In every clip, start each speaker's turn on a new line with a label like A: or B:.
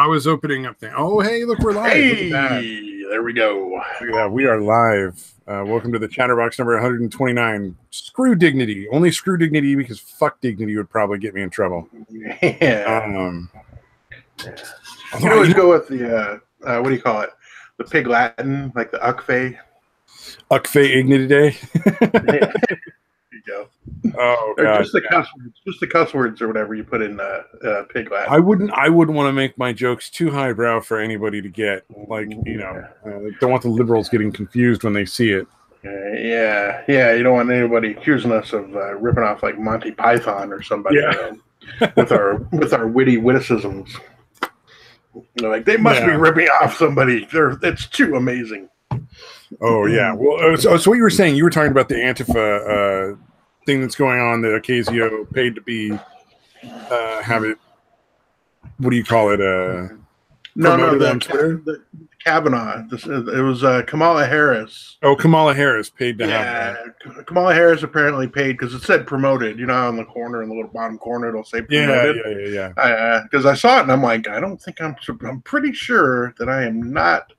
A: I was opening up thing. Oh, hey, look, we're live.
B: Hey, there we go.
A: Look at that. We are live. Welcome to the Chatterbox number 129. Screw dignity. Only screw dignity because fuck dignity would probably get me in trouble.
B: Yeah. You can always go with the, what do you call it? The Pig Latin, like the Uckfe.
A: Uckfe Ignity.
B: There you go.
A: Oh,
B: or
A: God.
B: just the cuss words or whatever you put in Pig Latin.
A: I wouldn't want to make my jokes too highbrow for anybody to get. Like, you know, don't want the liberals getting confused when they see it.
B: Yeah. You don't want anybody accusing us of ripping off like Monty Python or somebody, with our witty witticisms. Like they must be ripping off somebody. It's too amazing.
A: Oh yeah. Well, so what you were saying, you were talking about the Antifa thing that's going on that Ocasio paid to be have it. What do you call it?
B: The Kavanaugh. It was Kamala Harris.
A: Oh, Kamala Harris paid to have
B: that. Kamala Harris apparently paid because it said promoted. You know, on the corner, in the little bottom corner, it'll say promoted.
A: Yeah.
B: Because I saw it and I'm like, I'm pretty sure that I am not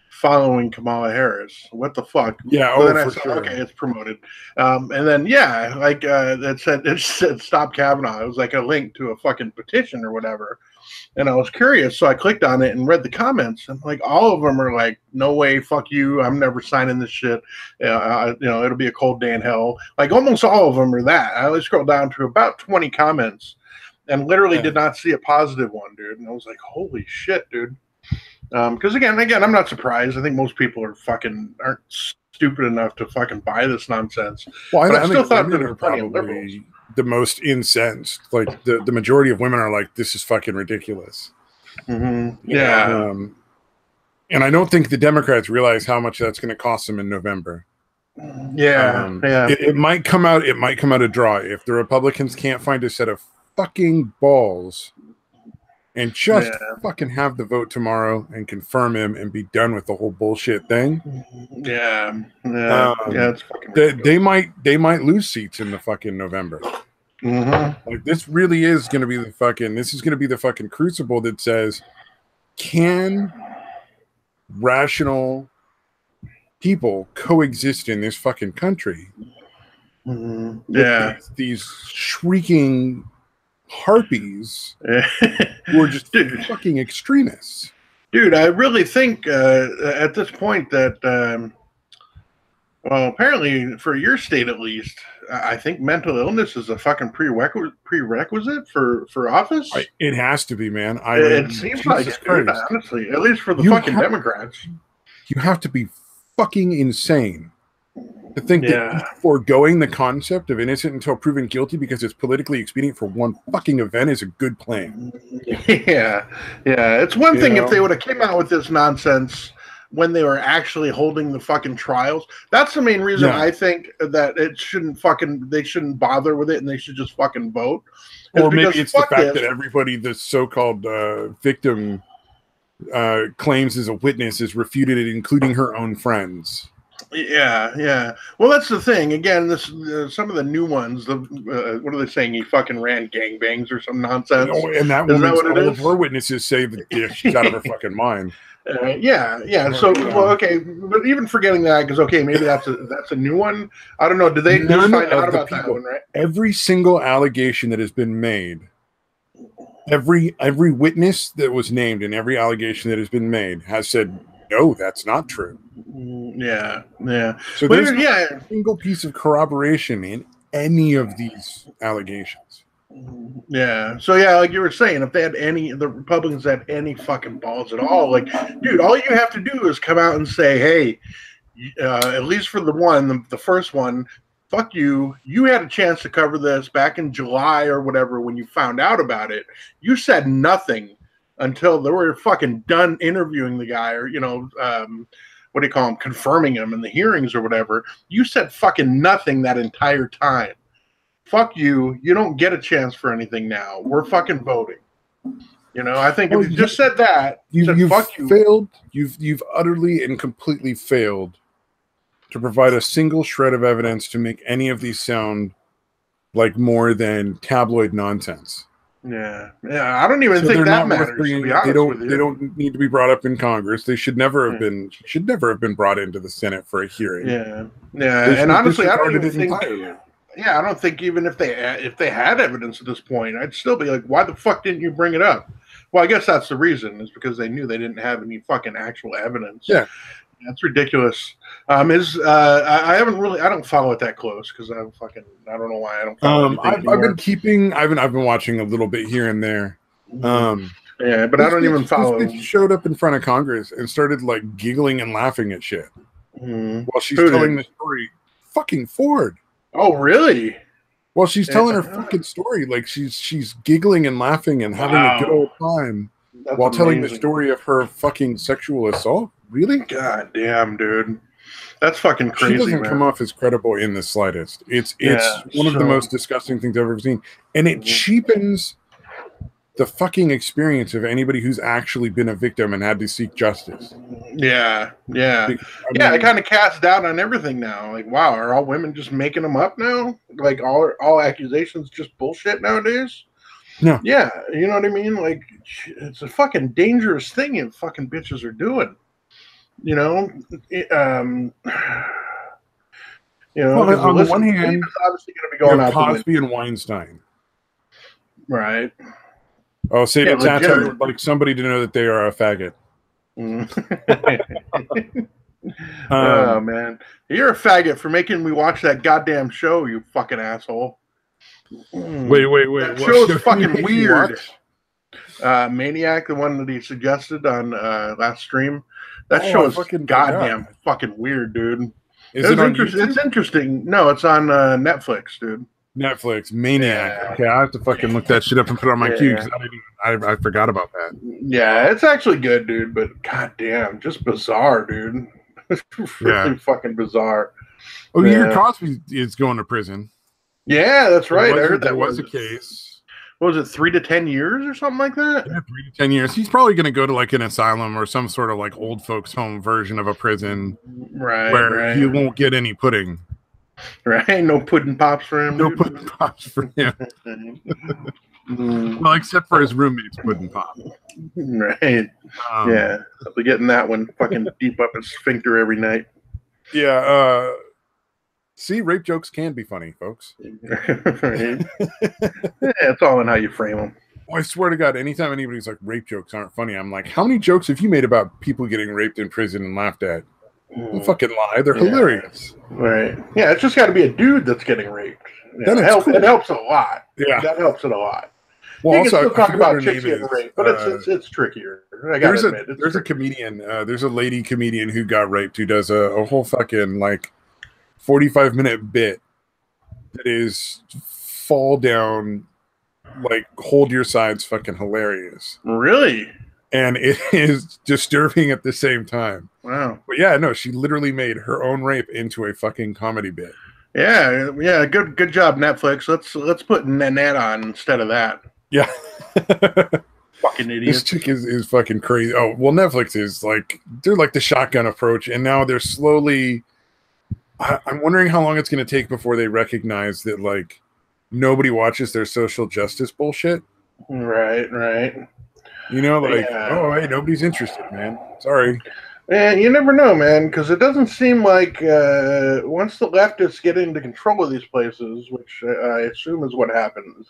B: following Kamala Harris. What the fuck?
A: Yeah.
B: So then I said, okay, it's promoted. And then it said stop Kavanaugh. It was like a link to a fucking petition or whatever. And I was curious, so I clicked on it and read the comments. And like all of them are like, "No way, fuck you! I'm never signing this shit. It'll be a cold day in hell." Like almost all of them are that. I only scrolled down to about 20 comments, and literally did not see a positive one, dude. And I was like, "Holy shit, dude!" Because again, I'm not surprised. I think most people aren't stupid enough to fucking buy this nonsense.
A: Well,
B: I still thought there were plenty of liberals.
A: The most incensed. Like the majority of women are like, this is fucking ridiculous.
B: Mm-hmm. Yeah.
A: And I don't think the Democrats realize how much that's going to cost them in November.
B: Yeah.
A: It might come out a draw if the Republicans can't find a set of fucking balls and just fucking have the vote tomorrow and confirm him and be done with the whole bullshit thing.
B: Yeah. It's fucking
A: they might lose seats in the fucking November.
B: Mm-hmm.
A: Like this really is going to be the fucking crucible that says, can rational people coexist in this fucking country?
B: Mm-hmm. Yeah.
A: These shrieking harpies who are just fucking extremists.
B: Dude, I really think at this point that, apparently for your state at least, I think mental illness is a fucking prerequisite for office.
A: It has to be, man.
B: It seems like it, dude, honestly, at least for the fucking Democrats.
A: You have to be fucking insane to think that foregoing the concept of innocent until proven guilty because it's politically expedient for one fucking event is a good plan.
B: Yeah. It's one thing if they would have came out with this nonsense when they were actually holding the fucking trials. That's the main reason I think that they shouldn't bother with it and they should just fucking vote.
A: Or maybe it's the fact that everybody the so-called victim claims as a witness is refuted it, including her own friends.
B: Yeah. Well, that's the thing. Again, this some of the new ones. What are they saying? He fucking ran gangbangs or some nonsense.
A: And that woman's all of her witnesses say that she's out of her fucking mind.
B: So, okay, but even forgetting that, because maybe that's a new one. I don't know. Did they just find out about that one? Right.
A: Every single allegation that has been made, every witness that was named, and every allegation that has been made has said, no, that's not true.
B: Yeah.
A: So there's not a single piece of corroboration in any of these allegations.
B: Yeah. So like you were saying, if the Republicans had any fucking balls at all, like, dude, all you have to do is come out and say, hey, at least for the first one, fuck you. You had a chance to cover this back in July or whatever when you found out about it. You said nothing until they were fucking done interviewing the guy or, what do you call him, confirming him in the hearings or whatever. You said fucking nothing that entire time. Fuck you. You don't get a chance for anything now. We're fucking voting. I think if you just said that,
A: you've
B: fuck you.
A: Failed. You've utterly and completely failed to provide a single shred of evidence to make any of these sound like more than tabloid nonsense.
B: Yeah, yeah. I don't even
A: So
B: think
A: they're
B: that
A: not worth
B: matters.
A: bringing.
B: To be honest with you,
A: They don't need to be brought up in Congress. They should never have been. Should never have been brought into the Senate for a hearing.
B: Yeah, yeah.
A: They should
B: And
A: have
B: honestly, I don't
A: disregarded
B: even
A: it
B: think.
A: entirely.
B: Yeah, I don't think even if they had evidence at this point, I'd still be like, why the fuck didn't you bring it up? Well, I guess that's the reason, is because they knew they didn't have any fucking actual evidence.
A: Yeah.
B: That's ridiculous. I haven't really, I don't follow it that close because I don't know why I don't follow anything anymore.
A: I've been watching a little bit here and there.
B: Yeah, but I don't even follow.
A: This bitch showed up in front of Congress and started like giggling and laughing at shit while she's telling the story. Fucking Ford.
B: Oh, really?
A: Well, she's telling her fucking story, like she's giggling and laughing and having a good old time while telling the story of her fucking sexual assault. Really?
B: God damn, dude. That's fucking crazy.
A: She doesn't come off as credible in the slightest. It's one of the most disgusting things I've ever seen. And it cheapens the fucking experience of anybody who's actually been a victim and had to seek justice.
B: Yeah, yeah. It kind of casts doubt on everything now. Like, wow, are all women just making them up now? Like, all accusations just bullshit nowadays?
A: No.
B: Yeah, you know what I mean? Like, it's a fucking dangerous thing you fucking bitches are doing. You know?
A: Well, on the one hand,
B: it's obviously going to be going out
A: Cosby and Weinstein.
B: Right.
A: Oh, say to Tata, would like somebody to know that they are a faggot.
B: Oh, man. You're a faggot for making me watch that goddamn show, you fucking asshole.
A: Wait.
B: That show is fucking weird. Maniac, the one that he suggested on last stream. That show is goddamn fucking weird, dude.
A: Is it on YouTube?
B: It's interesting. No, it's on Netflix, dude.
A: Netflix, Maniac. Yeah. Okay, I have to fucking look that shit up and put it on my queue because I forgot about that.
B: Yeah, it's actually good, dude, but goddamn, just bizarre, dude. It's really fucking bizarre.
A: Oh, you hear Cosby is going to prison.
B: Yeah, that's right. I heard
A: that was a case.
B: What was it, 3 to 10 years or something like that?
A: Yeah, 3 to 10 years. He's probably going to go to like an asylum or some sort of like old folks home version of a prison,
B: right?
A: Where he won't get any pudding.
B: Right, no pudding pops for him.
A: No pudding pops for him. Well, except for his roommate's pudding pop.
B: Right. Yeah, I'll be getting that one fucking deep up his sphincter every night.
A: Yeah. See, rape jokes can be funny, folks.
B: Right. It's all in how you frame them.
A: Well, I swear to God, anytime anybody's like, rape jokes aren't funny, I'm like, how many jokes have you made about people getting raped in prison and laughed at? Don't fucking lie. They're hilarious.
B: Right. Yeah, it's just got to be a dude that's getting raped. Yeah, it helps a lot.
A: Yeah.
B: That helps it a lot.
A: Well,
B: you
A: also,
B: can still talk about chicks getting raped, but it's trickier. I gotta admit.
A: There's a comedian, there's a lady comedian who got raped who does a whole fucking, like, 45-minute bit that is fall down, like, hold your sides fucking hilarious.
B: Really?
A: And it is disturbing at the same time.
B: Wow.
A: But yeah, no, she literally made her own rape into a fucking comedy bit.
B: Yeah, good job, Netflix. Let's put Nanette on instead of that.
A: Yeah.
B: Fucking idiot.
A: This chick is fucking crazy. Oh, well, Netflix is like, they're like the shotgun approach, and now they're slowly, I'm wondering how long it's going to take before they recognize that, like, nobody watches their social justice bullshit.
B: Right.
A: You know, like, oh, hey, nobody's interested, man. Sorry.
B: And you never know, man, because it doesn't seem like once the leftists get into control of these places, which I assume is what is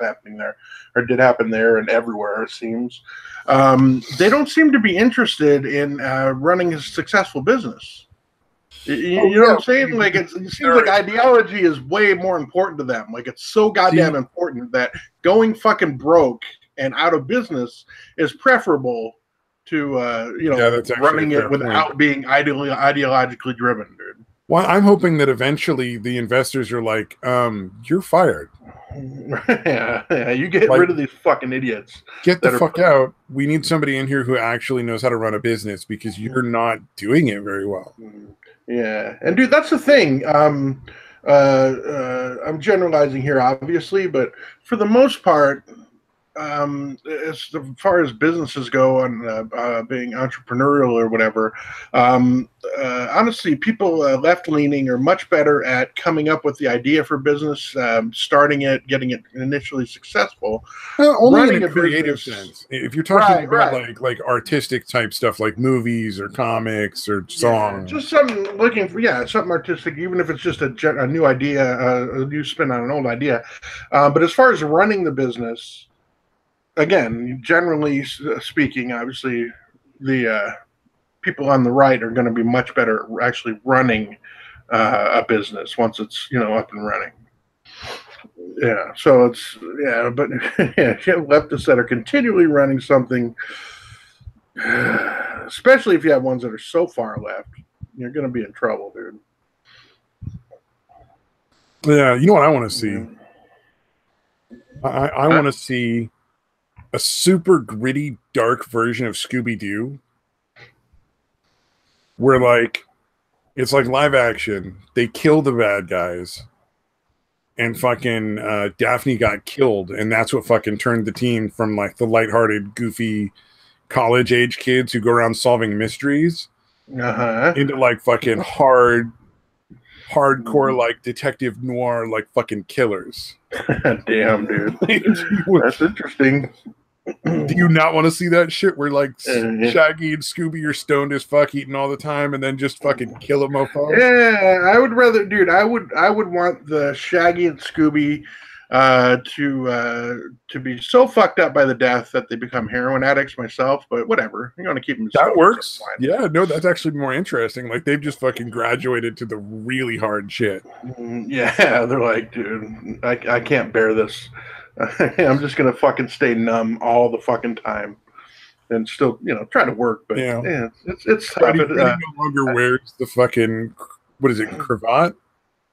B: happening there, or did happen there and everywhere, it seems, they don't seem to be interested in running a successful business. You know what I'm saying? Like, it seems like ideology is way more important to them. Like, it's so goddamn important that going fucking broke and out of business is preferable to running it without being ideologically driven, dude.
A: Well, I'm hoping that eventually the investors are like, you're fired.
B: Yeah, you get rid of these fucking idiots.
A: Get the fuck out. We need somebody in here who actually knows how to run a business because you're not doing it very well.
B: Yeah, and dude, that's the thing. I'm generalizing here, obviously, but for the most part, as far as businesses go and being entrepreneurial or whatever, honestly, people left leaning are much better at coming up with the idea for business, starting it, getting it initially successful.
A: Only in a creative sense. If you're talking about like artistic type stuff, like movies or comics or songs,
B: just something looking for something artistic, even if it's just a new idea, a new spin on an old idea. But as far as running the business, again, generally speaking, obviously the people on the right are going to be much better at actually running a business once it's up and running. Yeah, so it's but if you have leftists that are continually running something, especially if you have ones that are so far left, you're going to be in trouble, dude.
A: Yeah, you know what I want to see? I want to see a super gritty, dark version of Scooby-Doo where like it's like live action. They kill the bad guys. And fucking Daphne got killed, and that's what fucking turned the team from like the lighthearted, goofy college age kids who go around solving mysteries into like fucking hardcore like detective noir like fucking killers.
B: Damn, dude. That's interesting.
A: Do you not want to see that shit where like Shaggy and Scooby are stoned as fuck, eating all the time, and then just fucking kill a mofo?
B: Yeah, I would rather, dude. I would want the Shaggy and Scooby to be so fucked up by the death that they become heroin addicts myself. But whatever, you want to keep them.
A: That works. Yeah, no, that's actually more interesting. Like they've just fucking graduated to the really hard shit.
B: Yeah, they're like, dude, I can't bear this. I'm just gonna fucking stay numb all the fucking time, and still, try to work. But it's tough.
A: He no longer wears the fucking what is it, cravat?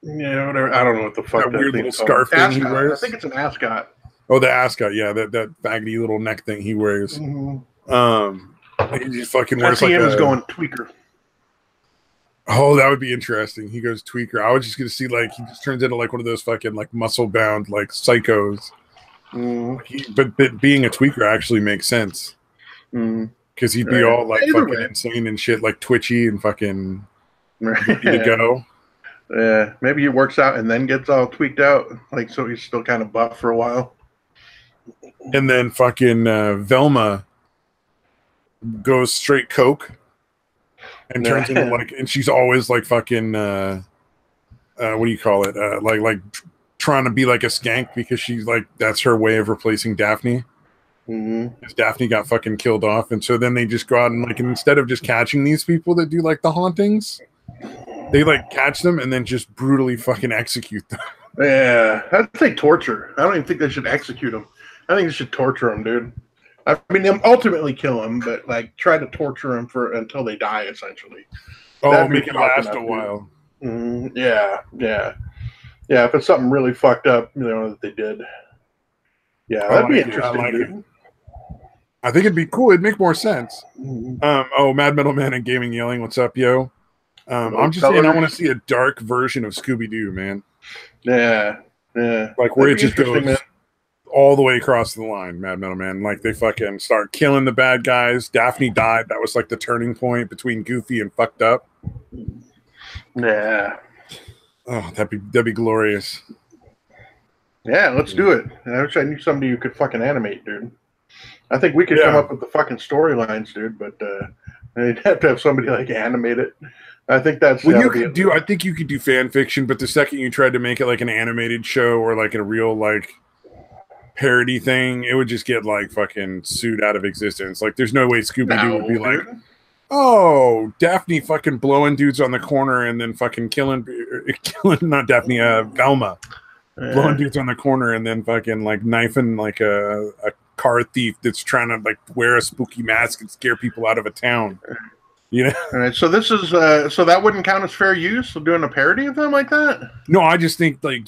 B: Yeah, whatever. I don't know what the fuck
A: that weird little scarf thing he wears.
B: I think it's an ascot.
A: Oh, the ascot. Yeah, that faggoty little neck thing he wears. He just fucking wears like
B: a going tweaker.
A: Oh, that would be interesting. He goes tweaker. I was just gonna see like he just turns into like one of those fucking like muscle bound like psychos. But being a tweaker actually makes sense because he'd be all like fucking insane and shit, like twitchy and fucking ready to go.
B: Yeah, maybe he works out and then gets all tweaked out, like so he's still kind of buff for a while.
A: And then fucking Velma goes straight coke and turns into like, and she's always like fucking what do you call it? Like trying to be like a skank because she's like that's her way of replacing Daphne. Because Daphne got fucking killed off, and so then they just go out and like, and instead of just catching these people that do like the hauntings, they like catch them and then just brutally fucking execute them.
B: Yeah, I'd say torture. I don't even think they should execute them. I think they should torture them, dude. I mean, ultimately kill them, but like try to torture them until they die, essentially.
A: Oh, make it last a while.
B: Yeah. If it's something really fucked up, that they did. Yeah, that'd be interesting.
A: I think it'd be cool. It'd make more sense. Mad Metal Man and Gaming Yelling, what's up, yo? I'm just saying I want to see a dark version of Scooby-Doo, man.
B: Yeah.
A: Like where it just goes all the way across the line, Mad Metal Man. Like they fucking start killing the bad guys. Daphne died. That was like the turning point between Goofy and fucked up.
B: Yeah.
A: Oh, that'd be glorious.
B: Yeah, let's do it. I wish I knew somebody who could fucking animate, dude. I think we could come up with the fucking storylines, dude, but you'd have to have somebody like animate it. I think that's
A: you could do. I think you could do fan fiction, but the second you tried to make it like an animated show or like a real like parody thing, it would just get like fucking sued out of existence. Like, there's no way Scooby-Doo would be like, oh, Daphne fucking blowing dudes on the corner and then fucking killing not Daphne, Velma blowing dudes on the corner and then fucking like knifing like a car thief that's trying to like wear a spooky mask and scare people out of a town. You know?
B: All right, so this is so that wouldn't count as fair use. So doing a parody of them like that?
A: No, I just think like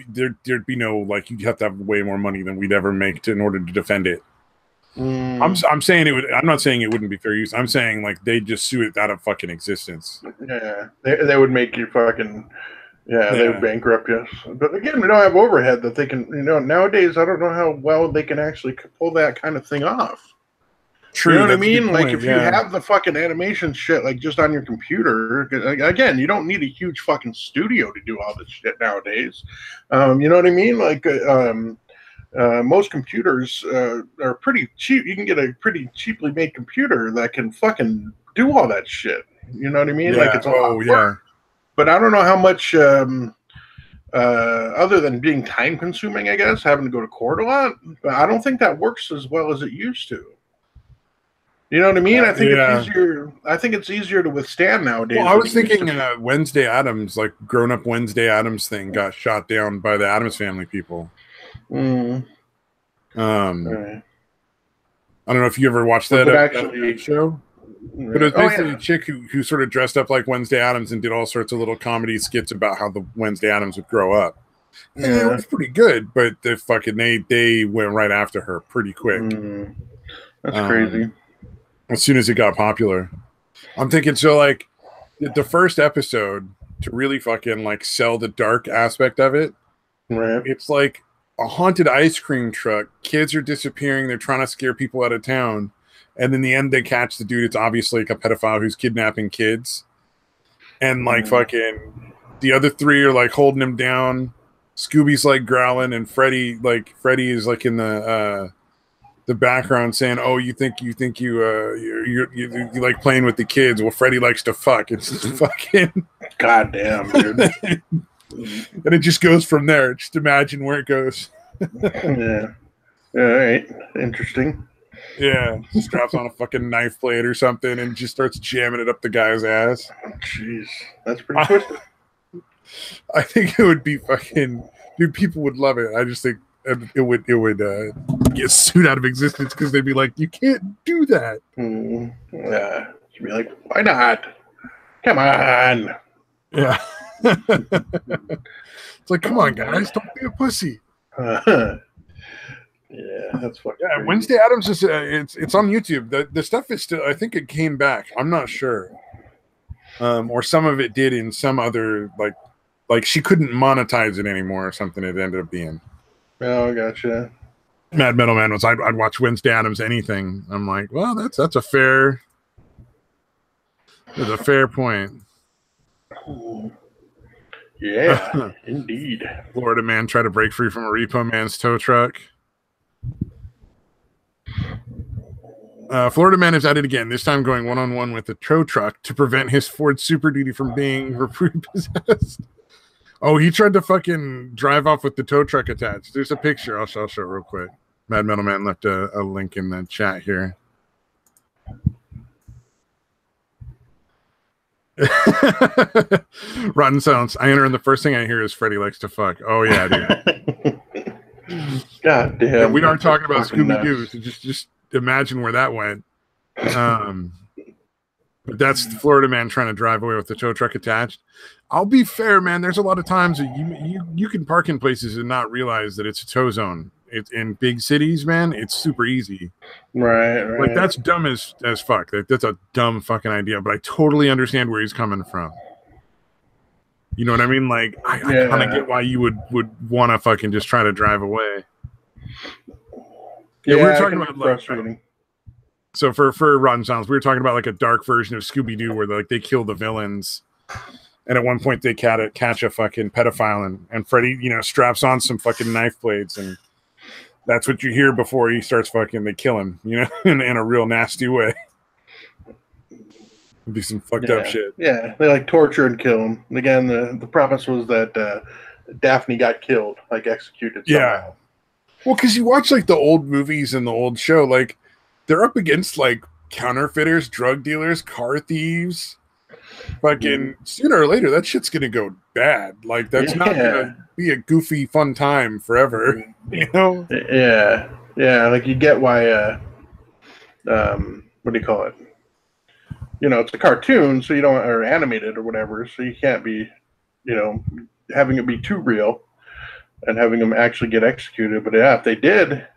A: there'd be no like you'd have to have way more money than we'd ever make in order to defend it. I'm saying it would. I'm not saying it wouldn't be fair use. I'm saying like they just sue it out of fucking existence.
B: Yeah, they would make you fucking Yeah, they would bankrupt us. But again, we don't have overhead that they can. Nowadays, I don't know how well they can actually pull that kind of thing off.
A: True,
B: you know what I
A: that's a good
B: mean? Like
A: point,
B: if you have the fucking animation shit like just on your computer, again, you don't need a huge fucking studio to do all this shit nowadays. You know what I mean? Like most computers are pretty cheap. You can get a pretty cheaply made computer that can fucking do all that shit. You know what I mean? Like
A: Yeah.
B: it's a
A: Oh,
B: lot
A: yeah.
B: work. But I don't know how much, other than being time consuming, I guess, having to go to court a lot, but I don't think that works as well as it used to. You know what I mean? I think it's easier. I think it's easier to withstand nowadays.
A: Well, I was thinking Wednesday Addams, like grown up Wednesday Addams thing, got shot down by the Addams Family people.
B: Right.
A: I don't know if you ever watched that show. But it was basically a chick who sort of dressed up like Wednesday Addams and did all sorts of little comedy skits about how the Wednesday Addams would grow up. And it was pretty good, but they went right after her pretty quick.
B: That's crazy.
A: As soon as it got popular. I'm thinking, so like the first episode, to really fucking like sell the dark aspect of it,
B: right?
A: It's like a haunted ice cream truck. Kids are disappearing. They're trying to scare people out of town. And in the end, they catch the dude. It's obviously like a pedophile who's kidnapping kids. And like fucking the other three are like holding him down. Scooby's like growling, and Freddy is like in the background saying, "Oh, you like playing with the kids? Well, Freddy likes to fuck." It's just fucking
B: goddamn, dude.
A: And it just goes from there. Just imagine where it goes.
B: Yeah. All right. Interesting.
A: Yeah, just drops on a fucking knife blade or something and just starts jamming it up the guy's ass.
B: Jeez, that's pretty twisted.
A: I think it would be fucking, dude. People would love it. I just think it would get sued out of existence because they'd be like, "You can't do that."
B: Yeah, you'd be like, "Why not? Come on."
A: Yeah, it's like, come on, guys, don't be a pussy.
B: Yeah, that's fucking crazy.
A: Wednesday Addams is it's on YouTube. The stuff is still, I think it came back. I'm not sure. Or some of it did in some other like she couldn't monetize it anymore or something. It ended up being.
B: Oh, gotcha.
A: Mad Metal Man was I'd watch Wednesday Addams anything. I'm like, well, that's a fair point.
B: Yeah, indeed.
A: Florida man tried to break free from a repo man's tow truck. Florida man is at it again, this time going one-on-one with the tow truck to prevent his Ford Super Duty from being repossessed. Oh, he tried to fucking drive off with the tow truck attached. There's a picture. I'll show it real quick. Mad Metal Man left a link in the chat here. Rotten Silence. I enter and the first thing I hear is Freddy likes to fuck. Oh yeah, dude.
B: God damn.
A: Yeah, we aren't talking about Scooby-Doo, so just imagine where that went. But that's the Florida man trying to drive away with the tow truck attached. I'll be fair, man. There's a lot of times that you can park in places and not realize that it's a tow zone. It's in big cities, man. It's super easy.
B: Right.
A: Like that's dumb as fuck. That's a dumb fucking idea. But I totally understand where he's coming from. You know what I mean? Like I kind of get why you would want to fucking just try to drive away. Yeah, we were talking about frustrating. So for Rotten Sounds, we were talking about like a dark version of Scooby-Doo where they kill the villains, and at one point they catch a fucking pedophile, and Freddy, straps on some fucking knife blades, and that's what you hear before he starts fucking. They kill him, in a real nasty way. It'd be some fucked up shit.
B: Yeah, they like torture and kill him. And again, the premise was that Daphne got killed, like executed. Somehow.
A: Yeah. Well, because you watch like the old movies and the old show, like they're up against like counterfeiters, drug dealers, car thieves. Fucking sooner or later, that shit's gonna go bad. Like that's not gonna be a goofy, fun time forever.
B: Yeah. Like you get why. What do you call it? It's a cartoon, so you don't, or animated or whatever, so you can't be, having it be too real. And having them actually get executed. But yeah, if they did,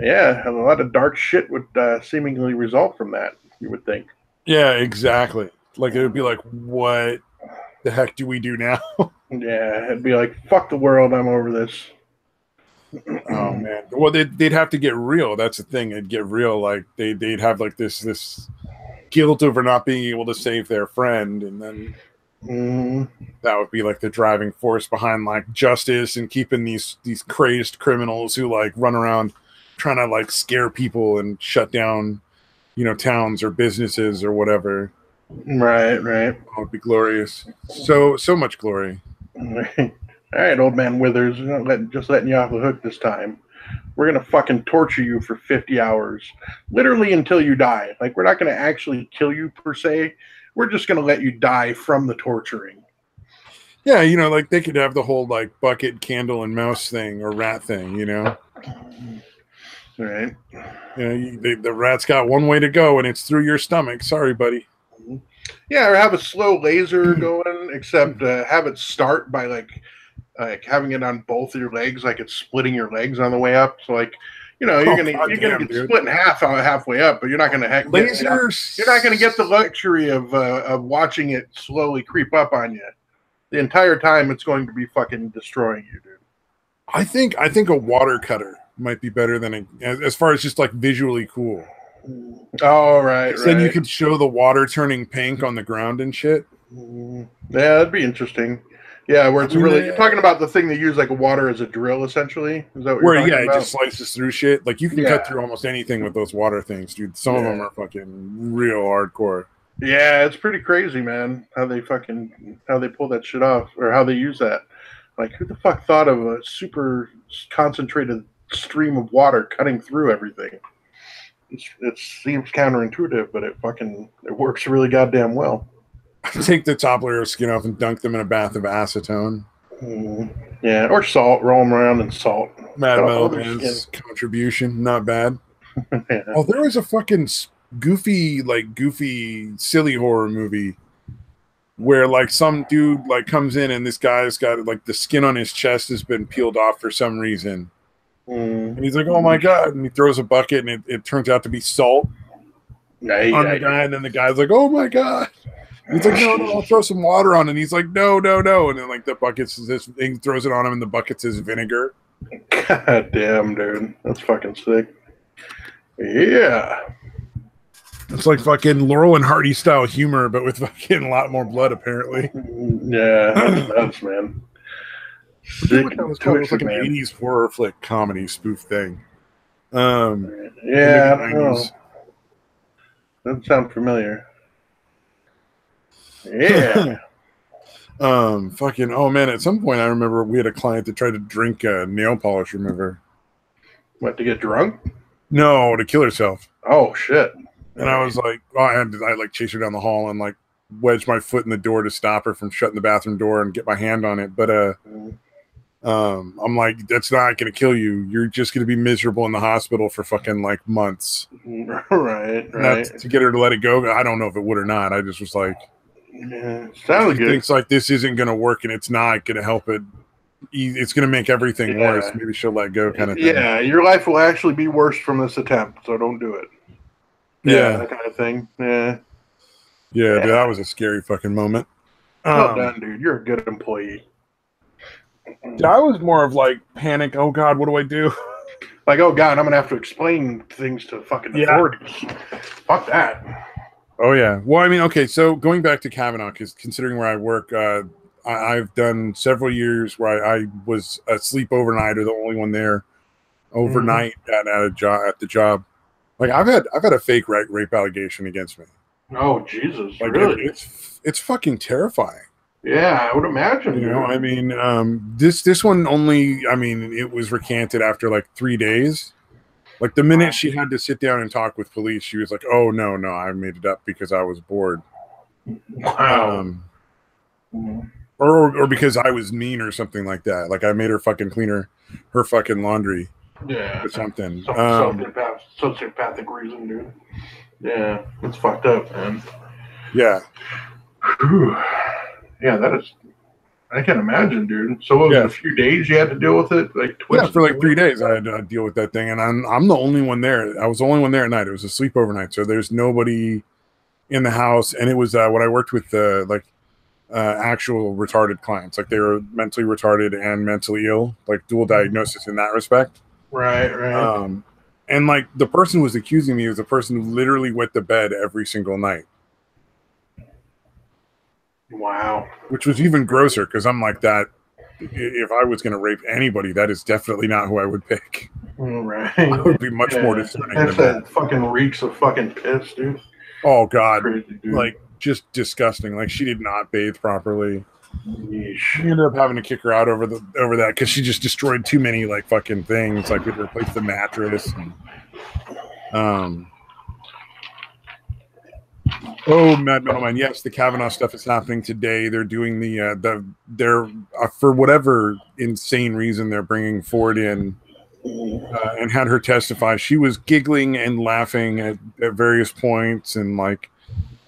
B: a lot of dark shit would seemingly result from that, you would think.
A: Yeah, exactly. Like it would be like, what the heck do we do now?
B: Yeah, it'd be like, fuck the world, I'm over this.
A: Oh man. Well, they'd have to get real. That's the thing. It'd get real. Like they'd have like this guilt over not being able to save their friend, and then that would be like the driving force behind like justice and keeping these crazed criminals who like run around trying to like scare people and shut down, towns or businesses or whatever.
B: Right.
A: Oh, it'd be glorious. So much glory.
B: All right, old man Withers, just letting you off the hook this time. We're gonna fucking torture you for 50 hours, literally until you die. Like, we're not gonna actually kill you per se. We're just gonna let you die from the torturing.
A: Yeah, like they could have the whole like bucket, candle, and mouse thing or rat thing,
B: Right.
A: The rat's got one way to go, and it's through your stomach. Sorry, buddy.
B: Yeah, or have a slow laser going, except have it start by like having it on both of your legs, like it's splitting your legs on the way up. So like, you're gonna get split in half halfway up, but you're not gonna you're not gonna get the luxury of watching it slowly creep up on you. The entire time it's going to be fucking destroying you, dude.
A: I think a water cutter might be better than as far as just like visually cool.
B: Oh, right.
A: Then you could show the water turning pink on the ground and shit.
B: Yeah, that'd be interesting. Yeah, where it's you're talking about the thing they use like water as a drill, essentially. Is that what you're talking about?
A: It just slices through shit. Like you can cut through almost anything with those water things, dude. Some of them are fucking real hardcore.
B: Yeah, it's pretty crazy, man. How they pull that shit off, or how they use that. Like, who the fuck thought of a super concentrated stream of water cutting through everything? It seems counterintuitive, but it works really goddamn well.
A: Take the top layer of skin off and dunk them in a bath of acetone.
B: Yeah, or salt. Roll them around in salt.
A: Mad Metal Man's contribution, not bad. Yeah. Oh, there was a fucking goofy, silly horror movie where like some dude like comes in and this guy's got like the skin on his chest has been peeled off for some reason. And he's like, oh my God. And he throws a bucket and it turns out to be salt on the guy. And then the guy's like, oh my God. He's like, no, I'll throw some water on it. And he's like, no. And then like the bucket's this thing throws it on him and the bucket says vinegar.
B: God damn, dude. That's fucking sick. Yeah.
A: It's like fucking Laurel and Hardy style humor, but with fucking a lot more blood, apparently.
B: Yeah, that's nuts, man.
A: It was like an 80s horror flick comedy spoof thing.
B: Yeah, I don't know. Doesn't sound familiar. Yeah.
A: Oh man, at some point I remember we had a client that tried to drink nail polish remover.
B: What, to get drunk?
A: No, to kill herself.
B: Oh shit.
A: And I was like, I like chase her down the hall and like wedge my foot in the door to stop her from shutting the bathroom door and get my hand on it. But I'm like, that's not gonna kill you. You're just gonna be miserable in the hospital for fucking like months.
B: Right.
A: To get her to let it go. I don't know if it would or not. I just was like,
B: yeah, sounds good.
A: Thinks like this isn't gonna work and it's not gonna help it. It's gonna make everything worse. Maybe she'll let go, kind of thing.
B: Yeah, your life will actually be worse from this attempt, so don't do it. Yeah, that kind of thing. Yeah.
A: Dude, that was a scary fucking moment.
B: Well done, dude. You're a good employee.
A: I was more of like panic. Oh God, what do I do?
B: Like, oh God, I'm gonna have to explain things to fucking authorities. Fuck that.
A: Oh yeah. Well, I mean, okay. So going back to Kavanaugh, because considering where I work, I've done several years where I was asleep overnight or the only one there overnight at the job. Like I've had a fake rape allegation against me.
B: Oh Jesus!
A: Like,
B: really?
A: It's fucking terrifying.
B: Yeah, I would imagine.
A: I mean, this one only. I mean, it was recanted after like 3 days. Like the minute she had to sit down and talk with police, she was like, "Oh no, I made it up because I was bored."
B: Wow.
A: Or because I was mean or something like that. Like I made her fucking clean her fucking laundry.
B: Yeah.
A: Or something.
B: Sociopathic reason, dude. Yeah, it's fucked up, man.
A: Yeah.
B: Whew. Yeah, that is. I can imagine, dude. So it was a few days you had to deal with it, like
A: for like 3 days I had to deal with that thing, and I'm the only one there. I was the only one there at night. It was a sleepover night, so there's nobody in the house, and it was when I worked with actual retarded clients. Like they were mentally retarded and mentally ill, like dual diagnosis in that respect.
B: Right.
A: And like the person who was accusing me was a person who literally wet the bed every single night.
B: Wow.
A: Which was even grosser because I'm like that. If I was going to rape anybody, that is definitely not who I would pick.
B: Right.
A: I would be much more discerning than that.
B: Fucking reeks of fucking piss, dude.
A: Oh God,
B: crazy, dude.
A: Like just disgusting. Like she did not bathe properly.
B: Yeesh.
A: We ended up having to kick her out over that because she just destroyed too many like fucking things. Like we had to replace the mattress. And, oh, Mad Metal Man. Yes, the Kavanaugh stuff is happening today. They're doing they're for whatever insane reason they're bringing Ford in and had her testify. She was giggling and laughing at various points and like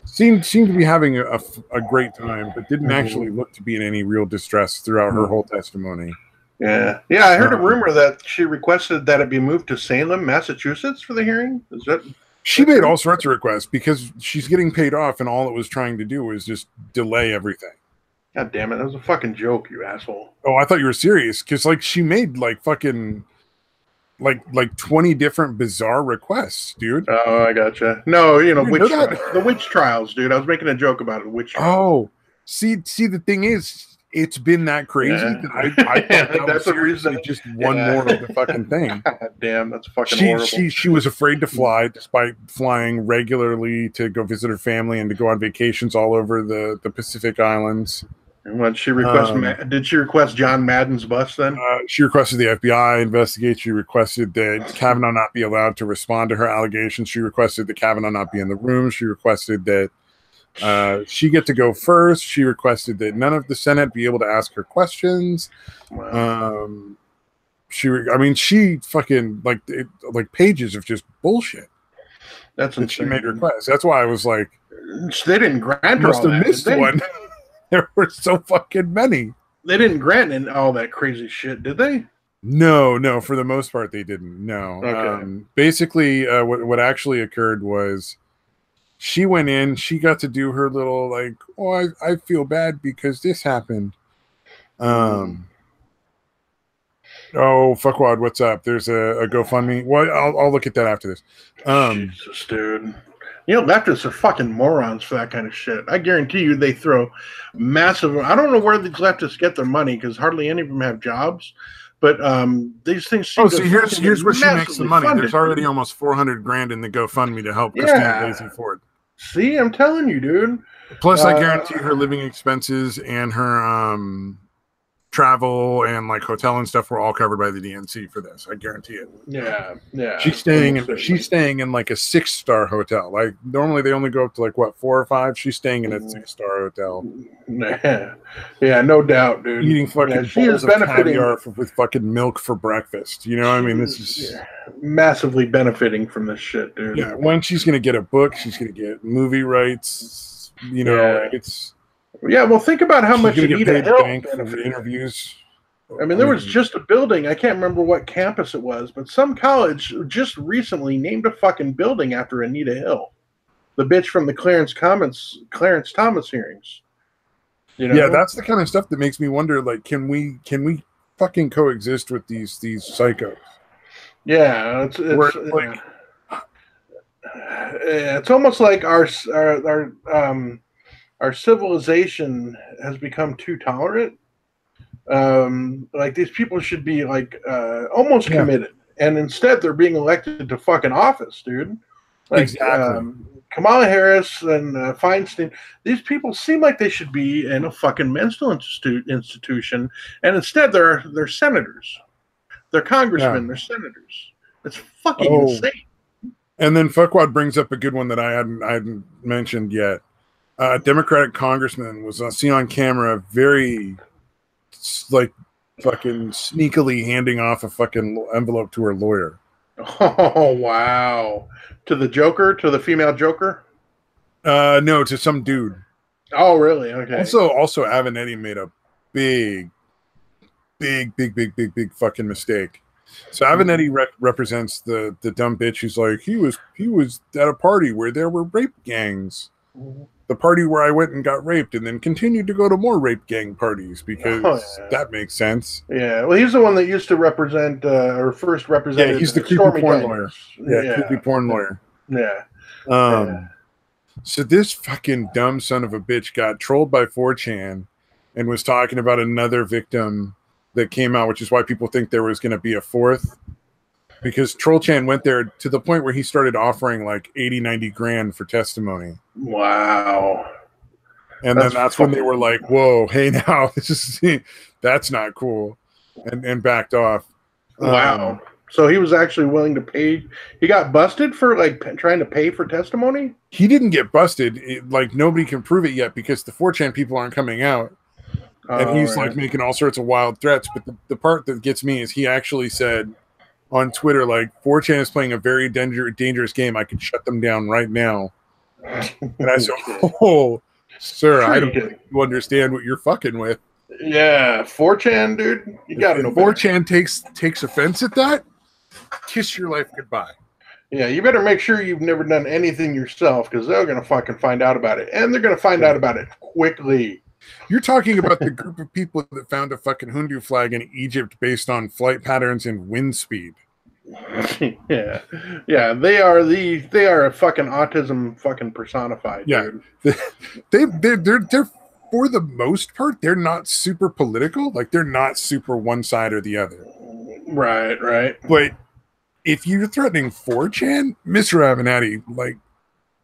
A: seemed to be having a great time, but didn't actually look to be in any real distress throughout her whole testimony.
B: Yeah. I heard a rumor that she requested that it be moved to Salem, Massachusetts for the hearing. Is that?
A: She made all sorts of requests because she's getting paid off, and all it was trying to do was just delay everything.
B: God damn it! That was a fucking joke, you asshole.
A: Oh, I thought you were serious because like she made like fucking like 20 different bizarre requests, dude.
B: Oh, I gotcha. No, the witch trials, dude. I was making a joke about it. Witch trials.
A: Oh, see, the thing is, it's been that crazy that I thought that's a reason. Just one more of the fucking thing.
B: God damn, that's fucking horrible.
A: She was afraid to fly, despite flying regularly to go visit her family and to go on vacations all over the Pacific Islands.
B: And when she requested, did she request John Madden's bus then?
A: She requested the FBI investigate. She requested that Kavanaugh not be allowed to respond to her allegations. She requested that Kavanaugh not be in the room. She requested that she get to go first. She requested that none of the Senate be able to ask her questions. Wow. She fucking like pages of just bullshit.
B: That's insane.
A: She made requests. That's why I was like,
B: they didn't grant her.
A: Must have missed one. There were so fucking many.
B: They didn't grant all that crazy shit, did they?
A: No. For the most part, they didn't. No.
B: Okay.
A: Basically, what actually occurred was she went in. She got to do her little like, oh, I feel bad because this happened. Oh, fuckwad, what's up? There's a GoFundMe. Well, I'll look at that after this.
B: Jesus, dude. Leftists are fucking morons for that kind of shit. I guarantee you they throw massive... I don't know where these leftists get their money because hardly any of them have jobs. But these things...
A: So here's where she makes the money. There's already almost $400,000 in the GoFundMe to help Christina Blasey Ford.
B: See, I'm telling you, dude.
A: Plus, I guarantee her living expenses and her travel and like hotel and stuff were all covered by the DNC for this. I guarantee it.
B: Yeah.
A: She's staying in like a 6-star hotel. Like normally they only go up to like 4 or 5. She's staying in a 6-star hotel.
B: Yeah, no doubt, dude.
A: Eating fucking bowls of caviar with fucking milk for breakfast. You know what I mean? This is
B: massively benefiting from this shit, dude.
A: Yeah, when she's gonna get a book, she's gonna get movie rights. It's.
B: Yeah, well, think about how much Anita Hill
A: for interviews.
B: I mean, there was just a building. I can't remember what campus it was, but some college just recently named a fucking building after Anita Hill, the bitch from the Clarence Thomas hearings.
A: Yeah, that's the kind of stuff that makes me wonder. Like, can we fucking coexist with these psychos?
B: Yeah, it's almost like our civilization has become too tolerant. Like these people should be like almost committed, and instead they're being elected to fucking office, dude. Like
A: exactly.
B: Kamala Harris and Feinstein. These people seem like they should be in a fucking mental institution, and instead they're senators, they're congressmen, they're senators. It's fucking insane.
A: And then Fuckwad brings up a good one that I hadn't mentioned yet. A Democratic congressman was seen on camera very like fucking sneakily handing off a fucking envelope to her lawyer.
B: Oh, wow. To the Joker? To the female Joker?
A: No, to some dude.
B: Oh, really? Okay.
A: Also Avenatti made a big fucking mistake. So Avenatti represents the dumb bitch who's like, he was at a party where there were rape gangs. the party where I went and got raped, and then continued to go to more rape gang parties because that makes sense.
B: Yeah, well, he's the one that used to represent or first represented.
A: Yeah, he's the creepy
B: Stormy
A: porn
B: Daniels.
A: lawyer. Yeah, creepy porn lawyer.
B: Yeah.
A: So this fucking dumb son of a bitch got trolled by 4chan and was talking about another victim that came out, which is why people think there was going to be a fourth. Because Trollchan went there to the point where he started offering like 80, 90 grand for testimony.
B: Wow.
A: And then that's when they were like, whoa, hey now, that's not cool. And backed off.
B: Wow. So he was actually willing to pay. He got busted for like trying to pay for testimony?
A: He didn't get busted. Like nobody can prove it yet because the 4chan people aren't coming out. And he's like making all sorts of wild threats. But the part that gets me is he actually said on Twitter, like, 4chan is playing a very dangerous game. I could shut them down right now. And I said, oh, sir, I don't think you understand what you're fucking with.
B: Yeah, 4chan, dude. You got to know.
A: 4chan takes offense at that. Kiss your life goodbye.
B: Yeah, you better make sure you've never done anything yourself because they're going to fucking find out about it. And they're going to find out about it quickly. You're
A: talking about the group of people that found a fucking Hindu flag in Egypt based on flight patterns and wind speed.
B: Yeah, they are a fucking autism fucking personified.
A: Yeah, dude. They're for the most part they're not super political. Like they're not super one side or the other.
B: Right.
A: But if you're threatening 4chan, Mr. Avenatti, like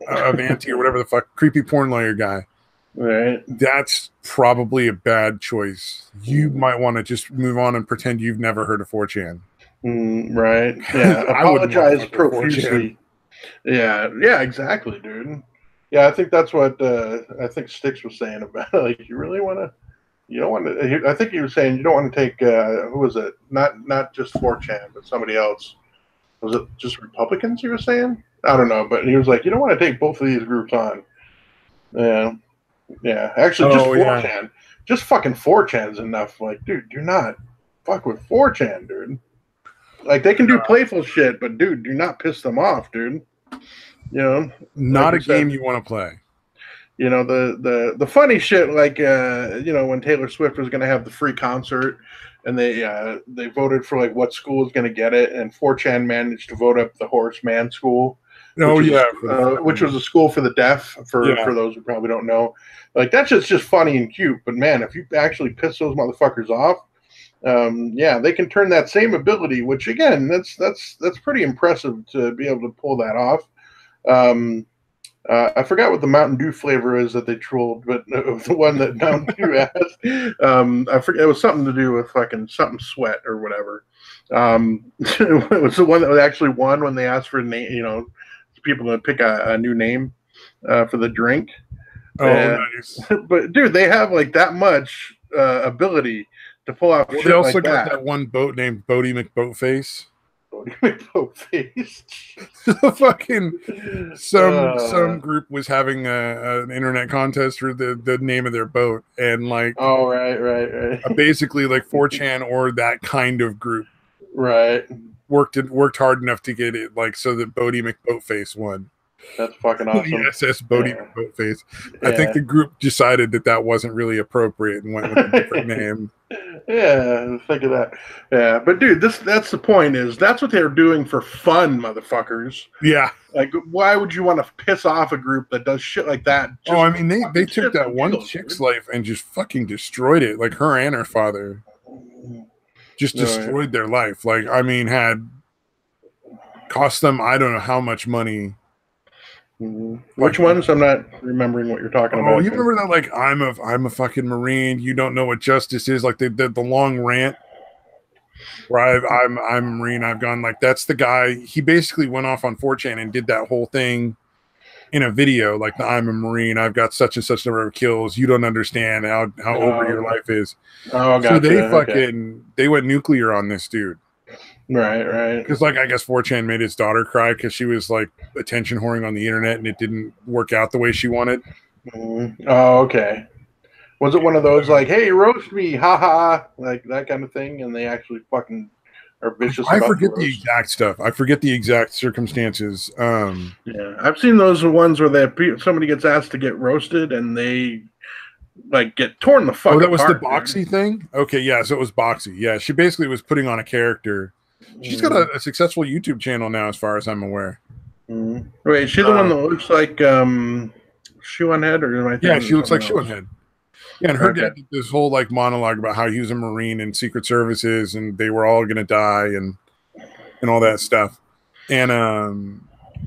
A: Avanti or whatever the fuck, creepy porn lawyer guy.
B: Right.
A: That's probably a bad choice. You might want to just move on and pretend you've never heard of 4chan.
B: Right. Yeah. Apologize profusely. Yeah, exactly, dude. Yeah, I think that's what I think Styx was saying about it. Like, you don't want to. I think he was saying you don't want to take who was it? Not just 4chan, but somebody else. Was it just Republicans? He was saying. I don't know, but he was like, you don't want to take both of these groups on. Yeah. Actually, just 4chan. Yeah. Just fucking 4chan's enough. Like, dude, do not fuck with 4chan, dude. Like, they can do playful shit, but dude, do not piss them off, dude. You know,
A: not a game you want to play.
B: You know, the funny shit, like you know, when Taylor Swift was going to have the free concert, and they voted for like what school is going to get it, and 4chan managed to vote up the Horseman School. Which was a school for the deaf. For those who probably don't know, like that's just funny and cute. But man, if you actually piss those motherfuckers off, they can turn that same ability. Which again, that's pretty impressive to be able to pull that off. I forgot what the Mountain Dew flavor is that they trolled, but the one that Mountain Dew has, I forget. It was something to do with fucking something sweat or whatever. It was the one that actually won when they asked for name. You know, people to pick a new name for the drink.
A: Nice.
B: But dude, they have like that much ability to pull out.
A: Well, they also got that one boat named Bodie McBoatface.
B: Face.
A: Fucking some group was having an internet contest for the name of their boat, and like
B: right.
A: Basically like 4chan or that kind of group worked hard enough to get it like so that Bodie McBoatface won.
B: That's fucking awesome.
A: The SS Bodie McBoatface. I think the group decided that wasn't really appropriate and went with a different name.
B: Yeah, think of that. Yeah, but dude, that's the point is that's what they're doing for fun, motherfuckers.
A: Yeah.
B: Like, why would you want to piss off a group that does shit like that?
A: I mean, they took that one chick's life and just fucking destroyed it. Like her and her father just destroyed their life. Like, I mean, had cost them I don't know how much money.
B: Which ones? I'm not remembering what you're talking about.
A: Oh, you remember that? Like, I'm a fucking Marine. You don't know what justice is. Like the long rant where I'm a Marine. I've gone like that's the guy. He basically went off on 4chan and did that whole thing in a video. Like I'm a Marine. I've got such and such number of kills. You don't understand how over your life is.
B: Oh, gotcha.
A: So they went nuclear on this dude.
B: Right.
A: Because, like, I guess 4chan made his daughter cry because she was, like, attention whoring on the internet and it didn't work out the way she wanted.
B: Oh, okay. Was it one of those, like, hey, roast me, haha, like that kind of thing? And they actually fucking are vicious.
A: I forget the exact stuff. I forget the exact circumstances.
B: Yeah, I've seen those ones where somebody gets asked to get roasted and they like get torn the fuck apart.
A: Oh, that was the Boxy thing? Okay, yeah, so it was Boxy. Yeah, she basically was putting on a character. She's got a successful YouTube channel now, as far as I'm aware.
B: Wait, is she the one that looks like Shoe on Head, or am I thinking?
A: Yeah, she looks like Shoe on Head. Yeah, and her dad did this whole like monologue about how he was a Marine in Secret Services and they were all gonna die and all that stuff. And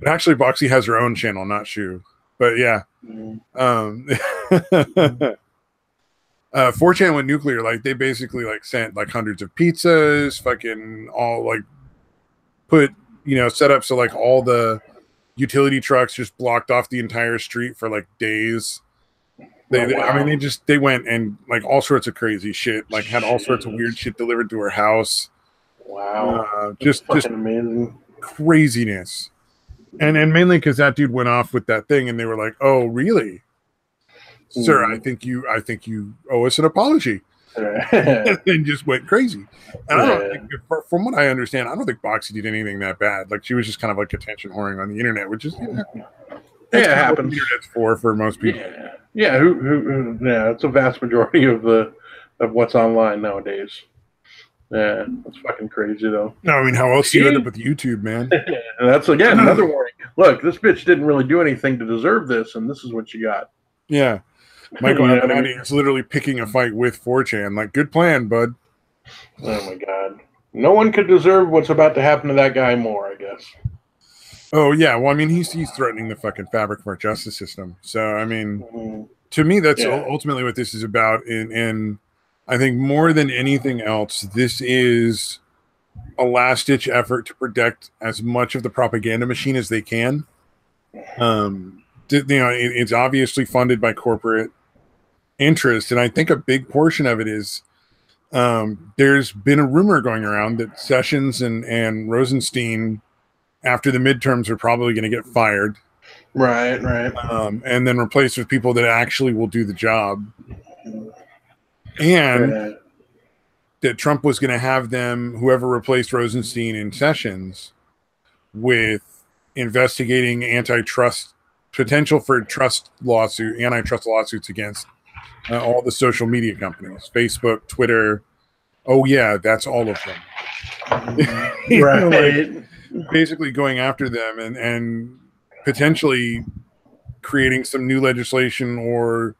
A: actually Boxy has her own channel, not Shoe. But yeah. 4chan went nuclear. Like they basically like sent like hundreds of pizzas, fucking all like put, you know, set up so like all the utility trucks just blocked off the entire street for like days. I mean, they went and like all sorts of crazy shit, like had all sorts of weird shit delivered to her house.
B: Wow.
A: Just
B: amazing
A: craziness. And mainly because that dude went off with that thing and they were like, oh, really? Sir, I think you owe us an apology. And just went crazy. And I don't think, from what I understand, I don't think Boxy did anything that bad. Like she was just kind of like attention whoring on the internet, which is
B: it happens.
A: Internet's for most people.
B: Yeah, it's a vast majority of what's online nowadays. Yeah, that's fucking crazy though.
A: No, I mean, how else do you end up with YouTube, man?
B: And that's again another warning. Look, this bitch didn't really do anything to deserve this, and this is what you got.
A: Yeah. Michael Avenatti is literally picking a fight with 4chan. Like, good plan, bud.
B: Oh my god. No one could deserve what's about to happen to that guy more, I guess.
A: Oh yeah, well, I mean, he's threatening the fucking fabric of our justice system. So, I mean, to me, that's ultimately what this is about. And I think more than anything else, this is a last-ditch effort to protect as much of the propaganda machine as they can. It's obviously funded by corporate interest, and I think a big portion of it is there's been a rumor going around that Sessions and Rosenstein, after the midterms, are probably going to get fired,
B: right,
A: and then replaced with people that actually will do the job, and that Trump was going to have them, whoever replaced Rosenstein and Sessions, with investigating potential for antitrust lawsuits against all the social media companies, Facebook, Twitter. Oh yeah, that's all of them.
B: Right.
A: Like, basically going after them and potentially creating some new legislation or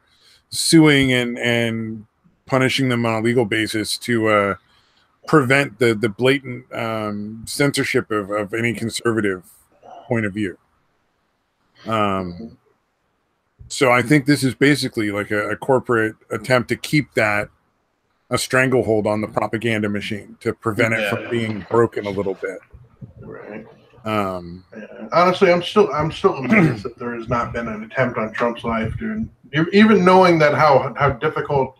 A: suing and punishing them on a legal basis to prevent the blatant censorship of any conservative point of view. So I think this is basically like a corporate attempt to keep that a stranglehold on the propaganda machine, to prevent it from being broken a little bit.
B: Right. Honestly, I'm still amazed that there has not been an attempt on Trump's life, dude. Even knowing that how difficult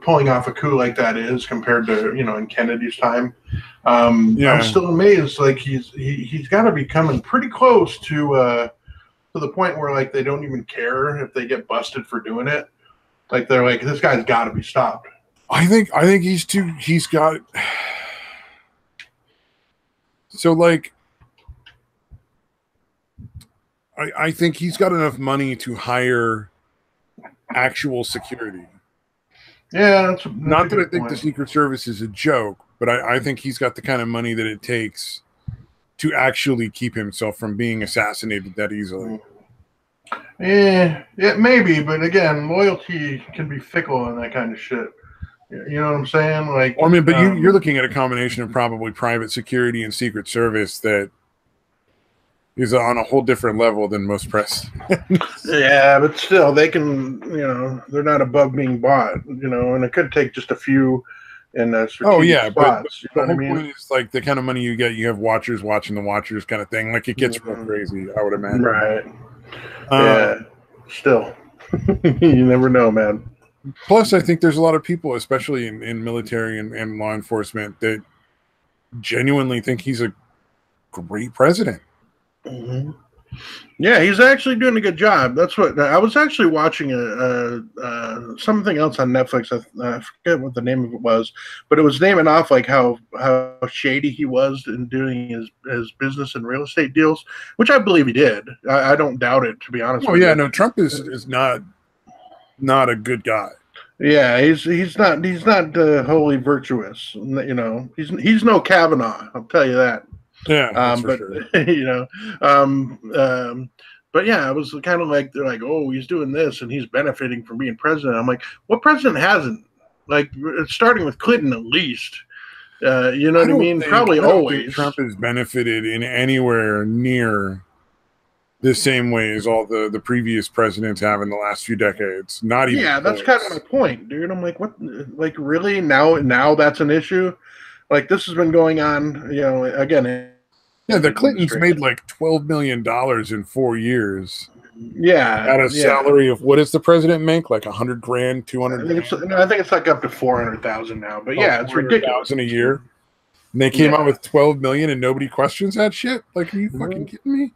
B: pulling off a coup like that is compared to in Kennedy's time. I'm still amazed. Like he's got to be coming pretty close to the point where like they don't even care if they get busted for doing it. Like they're like, this guy's got to be stopped.
A: I think he's got. So like, I think he's got enough money to hire actual security.
B: Yeah, that's
A: not that I think the Secret Service is a joke, but I think he's got the kind of money that it takes to actually keep himself from being assassinated that easily.
B: Yeah, maybe, but again, loyalty can be fickle and that kind of shit. You know what I'm saying? Like,
A: I mean, but you're looking at a combination of probably private security and Secret Service that is on a whole different level than most press.
B: Yeah, but still, they can, they're not above being bought, and it could take just a few in strategic spots.
A: But the whole point is like the kind of money you get, you have watchers watching the watchers kind of thing. Like it gets real crazy, I would imagine.
B: Right. Yeah. Still, you never know, man.
A: Plus, I think there's a lot of people, especially in military and law enforcement, that genuinely think he's a great president.
B: Mm-hmm. Yeah, he's actually doing a good job. That's what I was actually watching something else on Netflix. I forget what the name of it was, but it was naming off like how shady he was in doing his business and real estate deals, which I believe he did. I don't doubt it, to be honest
A: Oh
B: with
A: yeah,
B: you.
A: no, Trump is not a good guy.
B: Yeah, he's not wholly virtuous. You know, he's no Kavanaugh. I'll tell you that.
A: Yeah, that's for
B: But
A: sure.
B: you know, um, um, but yeah, it was kind of like they're like, oh, he's doing this and he's benefiting from being president. I'm like, what president hasn't? Like, starting with Clinton at least. You know what I mean? Probably
A: I don't think
B: always.
A: Trump has benefited in anywhere near the same way as all the previous presidents have in the last few decades. Not even
B: Yeah, that's kind of my
A: close.
B: point, dude. I'm like, what? Like, really? Now that's an issue? Like, this has been going on. You know, again.
A: Yeah, the Clintons made like $12 million in 4 years.
B: Yeah,
A: At a salary of, what does the president make? Like 100 grand, 200
B: I think it's like up to 400,000 now. But yeah, it's ridiculous.
A: a year. And they came out with 12 million and nobody questions that shit? Like, are you fucking kidding me?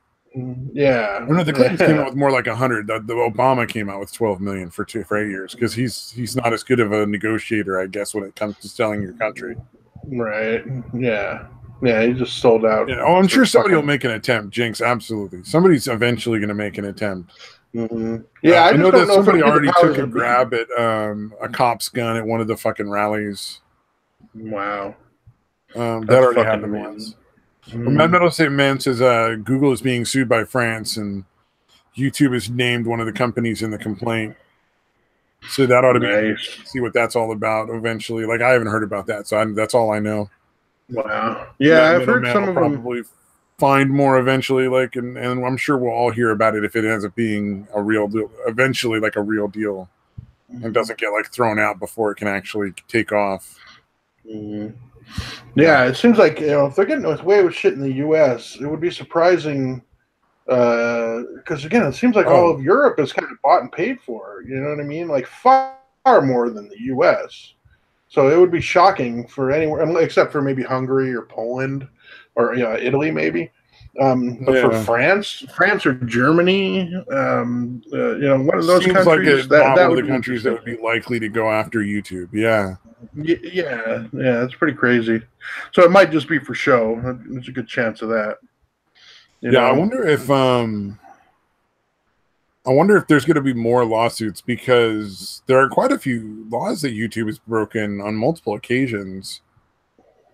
B: Yeah.
A: No, the Clintons came out with more like 100. The Obama came out with 12 million for 8 years because he's not as good of a negotiator, I guess, when it comes to selling your country.
B: Right. Yeah. Yeah, he just sold out.
A: Yeah. Oh, I'm sure somebody will make an attempt. Jinx, absolutely. Somebody's eventually going to make an attempt.
B: Mm-hmm. Yeah,
A: I know that somebody already took a grab at a cop's gun at one of the fucking rallies.
B: Wow.
A: That already happened once. Mad Metal St. Man says Google is being sued by France and YouTube is named one of the companies in the complaint. So that ought to be see what that's all about eventually. Like, I haven't heard about that, so that's all I know.
B: Wow. Yeah, I've heard some of them
A: probably find more eventually. Like, and I'm sure we'll all hear about it if it ends up being a real deal. Eventually, like a real deal, and doesn't get like thrown out before it can actually take off.
B: Mm-hmm. Yeah, it seems like, you know, if they're getting away with shit in the U.S., it would be surprising. Because again, it seems like all of Europe is kind of bought and paid for. You know what I mean? Like far more than the U.S. So it would be shocking for anywhere, except for maybe Hungary or Poland or Italy, maybe. But for France or Germany, you know, one of those
A: seems
B: countries,
A: like that would be countries that would be likely to go after YouTube. Yeah.
B: Yeah, that's pretty crazy. So it might just be for show. There's a good chance of that. You know?
A: I wonder if there's going to be more lawsuits, because there are quite a few laws that YouTube has broken on multiple occasions.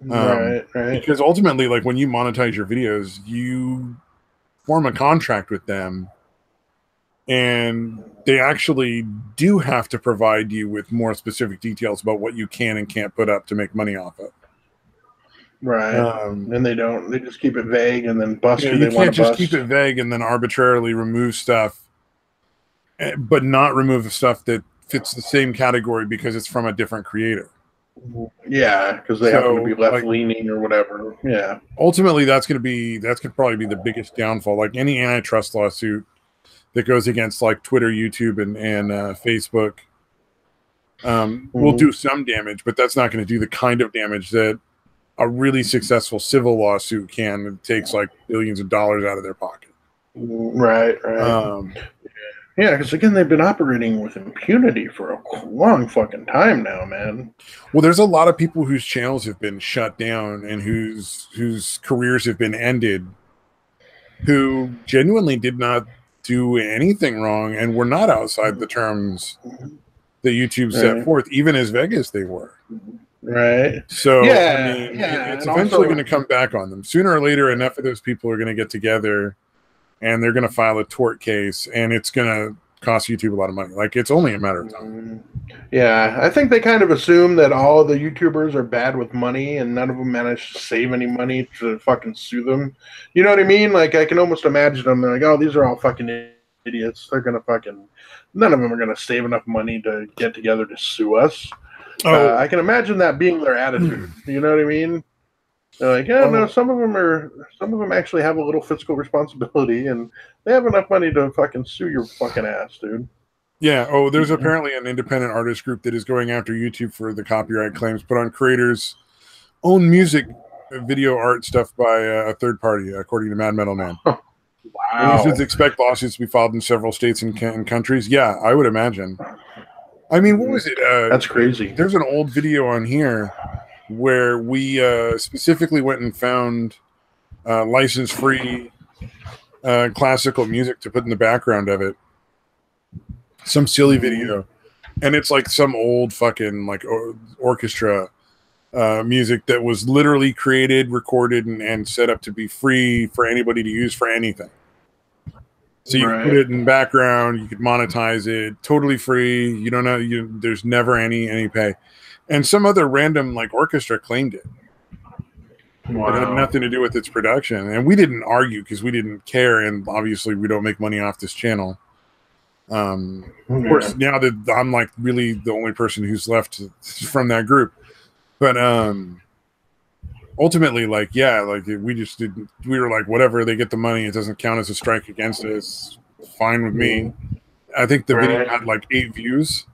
B: Right.
A: Because ultimately, like, when you monetize your videos, you form a contract with them, and they actually do have to provide you with more specific details about what you can and can't put up to make money off it.
B: Right. And they don't. They just keep it vague and then bust who they want to bust. You can't just
A: keep it vague and then arbitrarily remove stuff, but not remove the stuff that fits the same category because it's from a different creator.
B: Yeah, because they happen to be left-leaning or whatever. Yeah.
A: Ultimately, that's could probably be the biggest downfall. Like any antitrust lawsuit that goes against like Twitter, YouTube, and Facebook will do some damage, but that's not going to do the kind of damage that a really successful civil lawsuit can. It takes like billions of dollars out of their pocket.
B: Right. Yeah, because again, they've been operating with impunity for a long fucking time now, man.
A: Well, there's a lot of people whose channels have been shut down and whose careers have been ended, who genuinely did not do anything wrong and were not outside the terms that YouTube set forth, even as Vegas they were.
B: Right.
A: So, I mean, it's eventually going to come back on them. Sooner or later, enough of those people are going to get together and they're going to file a tort case, and it's going to cost YouTube a lot of money. Like, it's only a matter of time.
B: Yeah, I think they kind of assume that all of the YouTubers are bad with money and none of them manage to save any money to fucking sue them. You know what I mean? Like, I can almost imagine them. They're like, oh, these are all fucking idiots. They're going to fucking... None of them are going to save enough money to get together to sue us. I can imagine that being their attitude. You know what I mean? They're like, yeah, no, some of them actually have a little fiscal responsibility, and they have enough money to fucking sue your fucking ass, dude.
A: Yeah. Oh, there's apparently an independent artist group that is going after YouTube for the copyright claims put on creators' own music video art stuff by a third party, according to Mad Metal Man. And you
B: Wow.
A: should expect lawsuits to be filed in several states and countries. Yeah, I would imagine. I mean, what was it?
B: That's crazy.
A: There's an old video on here where we specifically went and found license-free classical music to put in the background of it. Some silly video. And it's like some old fucking like orchestra music that was literally created, recorded, and set up to be free for anybody to use for anything. So you put it in background, you could monetize it, totally free. You don't know, there's never any pay. And some other random like orchestra claimed it. Wow. It had nothing to do with its production, and we didn't argue because we didn't care. And obviously, we don't make money off this channel. Of course, now that I'm like really the only person who's left from that group, but ultimately, like, yeah, like we just didn't. We were like, whatever, they get the money. It doesn't count as a strike against us. Fine with me. I think the video had like 8 views,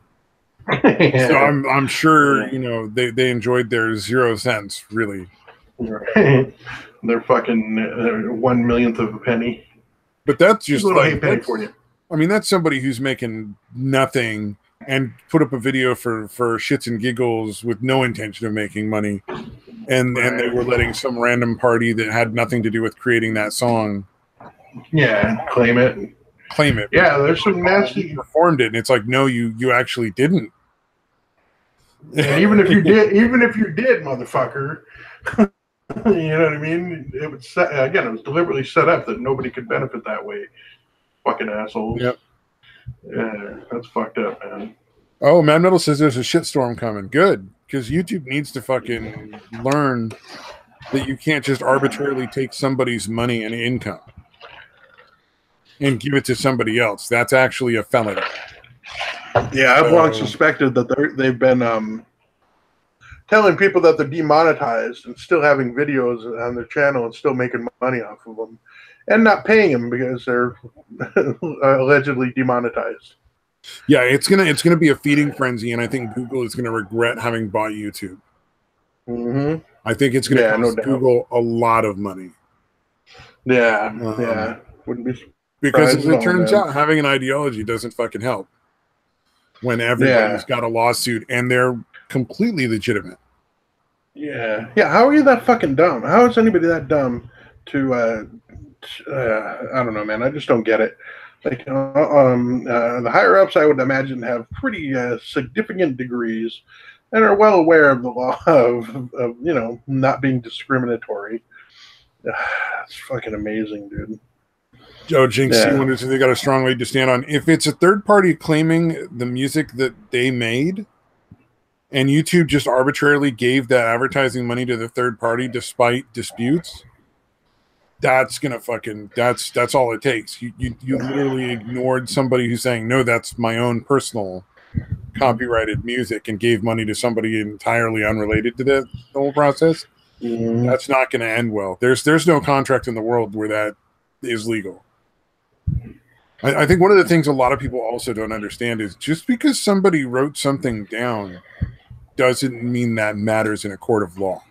A: so I'm sure they enjoyed their 0 cents really.
B: Right. They're fucking 1/1,000,000th of a penny.
A: But that's just
B: a little like, penny for you.
A: I mean, that's somebody who's making nothing and put up a video for shits and giggles with no intention of making money. And they were letting some random party that had nothing to do with creating that song.
B: Yeah, claim it. Yeah, there's some nasty.
A: Performed it, and it's like, no, you actually didn't.
B: And even if you did, motherfucker. You know what I mean? It was it was deliberately set up that nobody could benefit that way. Fucking assholes.
A: Yep.
B: Yeah, that's fucked up, man.
A: Oh, Mad Metal says there's a shitstorm coming. Good, because YouTube needs to fucking learn that you can't just arbitrarily take somebody's money and income and give it to somebody else. That's actually a felony.
B: Yeah, I've long suspected that they've been telling people that they're demonetized and still having videos on their channel and still making money off of them and not paying them because they're allegedly demonetized.
A: Yeah, it's gonna be a feeding frenzy, and I think Google is gonna regret having bought YouTube. I think it's gonna cost Google a lot of money.
B: Yeah, wouldn't be
A: because as it turns out, having an ideology doesn't fucking help when everybody's got a lawsuit and they're completely legitimate.
B: Yeah. How are you that fucking dumb? How is anybody that dumb to? I don't know, man. I just don't get it. Like, the higher ups, I would imagine, have pretty significant degrees and are well aware of the law of not being discriminatory. It's fucking amazing, dude.
A: Joe Jinx, he wonders if they got a strong leg to stand on. If it's a third party claiming the music that they made, and YouTube just arbitrarily gave that advertising money to the third party despite disputes, that's gonna fucking that's all it takes. You literally ignored somebody who's saying, no, that's my own personal copyrighted music, and gave money to somebody entirely unrelated to the whole process. That's not gonna end well. There's no contract in the world where that is legal. I think one of the things a lot of people also don't understand is just because somebody wrote something down doesn't mean that matters in a court of law.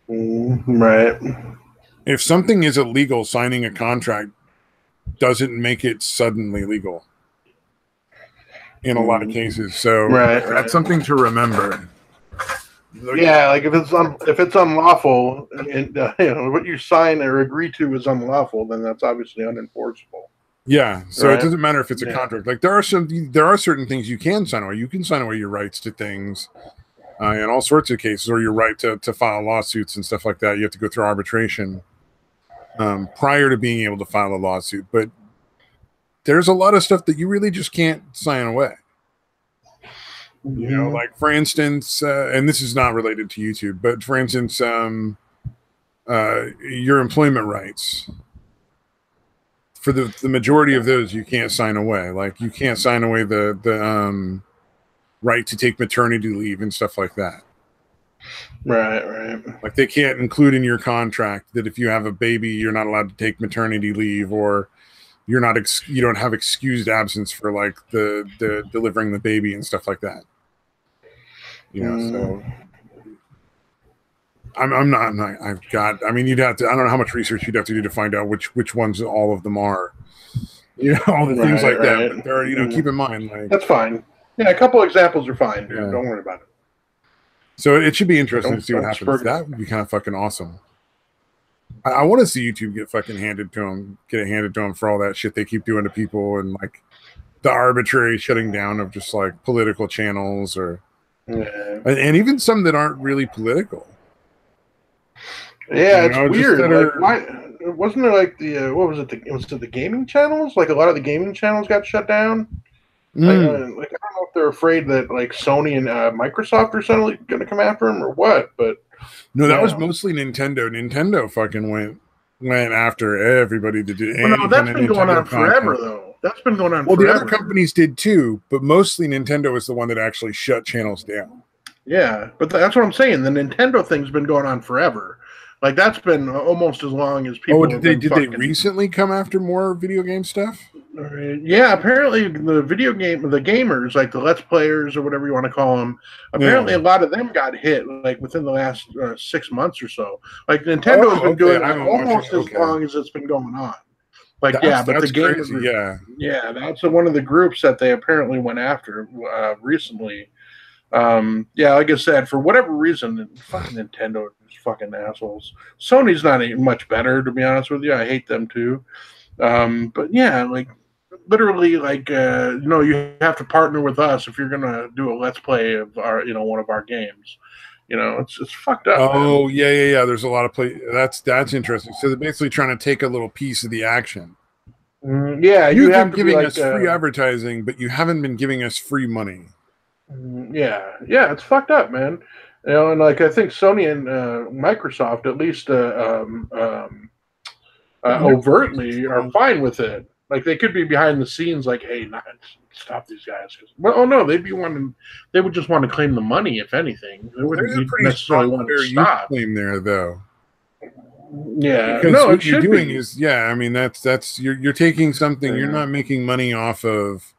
B: Right.
A: If something is illegal, signing a contract doesn't make it suddenly legal in a lot of cases. So that's something to remember.
B: Yeah, like if it's unlawful, and what you sign or agree to is unlawful, then that's obviously unenforceable.
A: Yeah, so it doesn't matter if it's a contract. Like there are certain things you can sign away. You can sign away your rights to things in all sorts of cases, or your right to file lawsuits and stuff like that. You have to go through arbitration prior to being able to file a lawsuit. But there's a lot of stuff that you really just can't sign away. You know, like for instance, and this is not related to YouTube, but for instance, your employment rights. For the majority of those, you can't sign away. Like you can't sign away the right to take maternity leave and stuff like that.
B: Right.
A: Like they can't include in your contract that if you have a baby, you're not allowed to take maternity leave, or you don't have excused absence for like the delivering the baby and stuff like that. You know, so I'm not. I've got. I mean, you'd have to. I don't know how much research you'd have to do to find out which ones all of them are. You know, all the things like that. But there, keep in mind, like
B: that's fine. Yeah, a couple examples are fine, dude. Don't worry about it.
A: So it should be interesting to see what happens. That would be kind of fucking awesome. I want to see YouTube get fucking handed to them for all that shit they keep doing to people, and like the arbitrary shutting down of just like political channels, or and even some that aren't really political.
B: Yeah, it's weird. Like, wasn't there like the what was it? Was it the gaming channels? Like a lot of the gaming channels got shut down. Like, I don't know if they're afraid that like Sony and Microsoft are suddenly going to come after them or what. But
A: no, that was mostly Nintendo. Nintendo fucking went after everybody to do.
B: Well, no, that's been going on forever, though. That's been going on.
A: Well, the other companies did too, but mostly Nintendo was the one that actually shut channels down.
B: Yeah, but that's what I'm saying. The Nintendo thing's been going on forever. Like that's been almost as long as people.
A: Oh, did they recently come after more video game stuff?
B: Yeah, apparently the gamers, like the Let's Players or whatever you want to call them, apparently a lot of them got hit like within the last 6 months or so. Like Nintendo has been doing it almost as long as it's been going on. Like but the gamers, that's one of the groups that they apparently went after recently. Like I said, for whatever reason, fucking Nintendo is fucking assholes. Sony's not much better, to be honest with you. I hate them too. But yeah, like literally, like you have to partner with us if you're gonna do a let's play of our, one of our games. It's fucked up.
A: Oh man. Yeah. There's a lot of play. That's interesting. So they're basically trying to take a little piece of the action.
B: You've
A: been giving us free advertising, but you haven't been giving us free money.
B: Yeah, it's fucked up, man. And like I think Sony and Microsoft at least overtly are fine with it. Like they could be behind the scenes, like, hey, stop these guys. They would just want to claim the money, if anything. They wouldn't necessarily want to stop.
A: Claim there, though.
B: Yeah,
A: because what you're doing is, I mean, that's you're taking something. You're not making money off of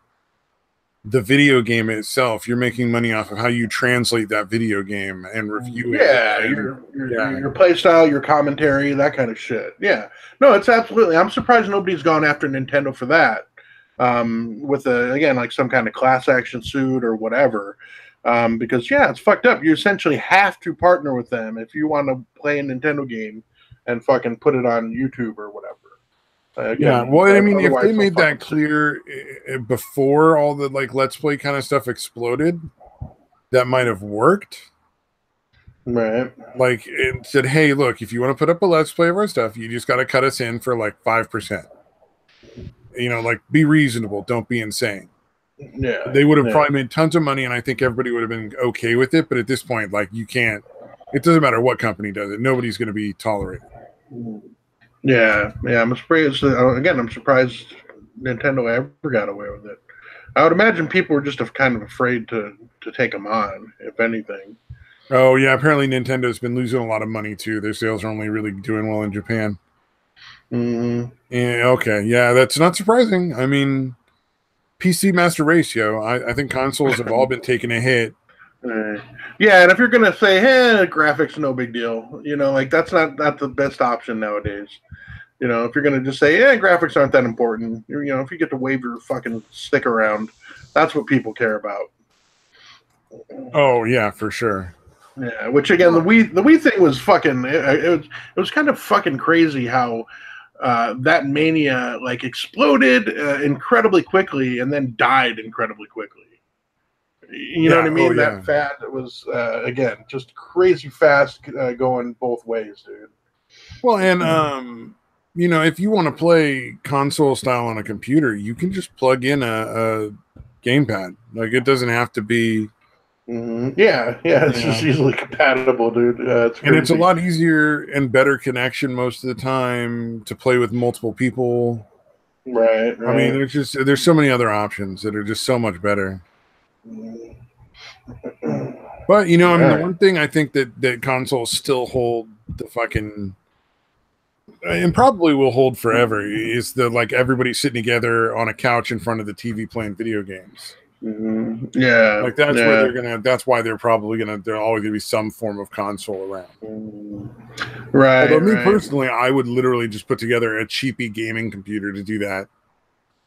A: the video game itself. You're making money off of how you translate that video game and review it.
B: Your play style, your commentary, that kind of shit. Yeah. No, it's absolutely. I'm surprised nobody's gone after Nintendo for that. With like some kind of class action suit or whatever. Because it's fucked up. You essentially have to partner with them if you want to play a Nintendo game and fucking put it on YouTube or whatever.
A: Well, I mean, if they made that clear before all the like Let's Play kind of stuff exploded, that might have worked.
B: Right.
A: Like it said, hey, look, if you want to put up a Let's Play of our stuff, you just got to cut us in for like 5%. Like be reasonable. Don't be insane.
B: Yeah.
A: They would have probably made tons of money, and I think everybody would have been okay with it. But at this point, like you can't. It doesn't matter what company does it. Nobody's going to be tolerated.
B: Yeah, I'm surprised. Again, I'm surprised Nintendo ever got away with it. I would imagine people were just kind of afraid to take them on, if anything.
A: Oh yeah, apparently Nintendo's been losing a lot of money too. Their sales are only really doing well in Japan. Yeah, that's not surprising. I mean, PC Master Race, I think consoles have all been taking a hit.
B: Yeah, and if you're gonna say, "Hey, graphics, no big deal," like that's not the best option nowadays. If you're gonna just say, "Yeah, graphics aren't that important," if you get to wave your fucking stick around, that's what people care about.
A: Oh yeah, for sure.
B: Yeah, which again, the Wii thing was fucking. It was kind of fucking crazy how that mania like exploded incredibly quickly and then died incredibly quickly. You know what I mean? That fad was again just crazy fast, going both ways, dude.
A: Well, and if you want to play console style on a computer, you can just plug in a gamepad. Like it doesn't have to be.
B: It's just easily compatible, dude.
A: And it's a lot easier and better connection most of the time to play with multiple people.
B: Right.
A: I mean, there's so many other options that are just so much better. But I mean, the one thing I think that consoles still hold the fucking and probably will hold forever is the like everybody sitting together on a couch in front of the TV playing video games.
B: Yeah,
A: like that's where they're gonna. That's why they're probably gonna. There's always gonna be some form of console around.
B: Right.
A: Although me personally, I would literally just put together a cheapy gaming computer to do that.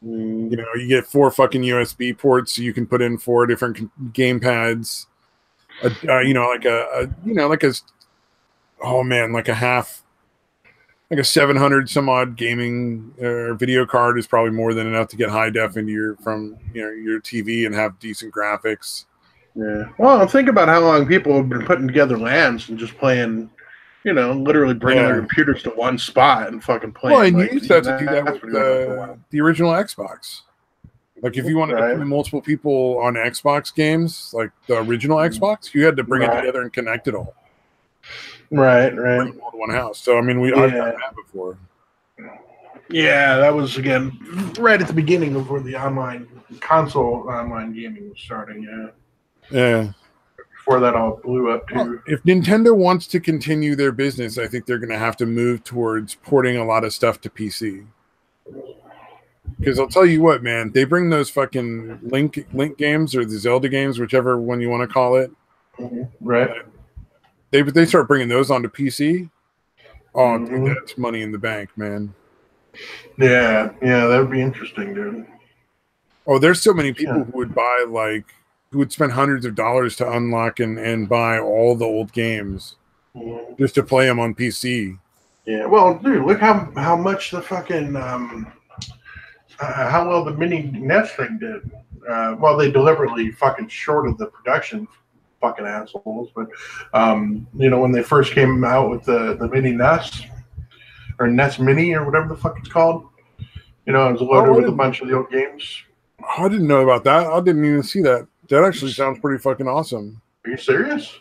A: You know, you get 4 fucking USB ports, so you can put in 4 different game pads. You know, like oh man, like a 700 some odd gaming video card is probably more than enough to get high def into your TV and have decent graphics.
B: Yeah. Well, think about how long people have been putting together LANs and just playing, you know, literally bringing their computers to one spot and fucking playing.
A: Well, and you used to do that with the original Xbox. Like if you wanted to play multiple people on Xbox games, like the original Xbox, you had to bring it together and connect it all.
B: Right.
A: Bring it all to one house. So I mean, I've done that before.
B: Yeah, that was again right at the beginning of where the console online gaming was starting.
A: Yeah.
B: Before that all blew up too.
A: Well, if Nintendo wants to continue their business, I think they're going to have to move towards porting a lot of stuff to PC. Because I'll tell you what, man, they bring those fucking Link games or the Zelda games, whichever one you want to call it.
B: Right.
A: They start bringing those onto PC. Oh, dude, that's money in the bank, man.
B: Yeah, that would be interesting, dude.
A: Oh, there's so many people who would spend hundreds of dollars to unlock and buy all the old games just to play them on PC.
B: Yeah, well, dude, look how much the fucking how well the mini NES thing did. Well, they deliberately fucking shorted the production, fucking assholes. But you know, when they first came out with the mini NES or NES Mini or whatever the fuck it's called, you know, it was loaded with a bunch of the old games.
A: I didn't know about that. I didn't even see that. That actually sounds pretty fucking awesome.
B: Are you serious?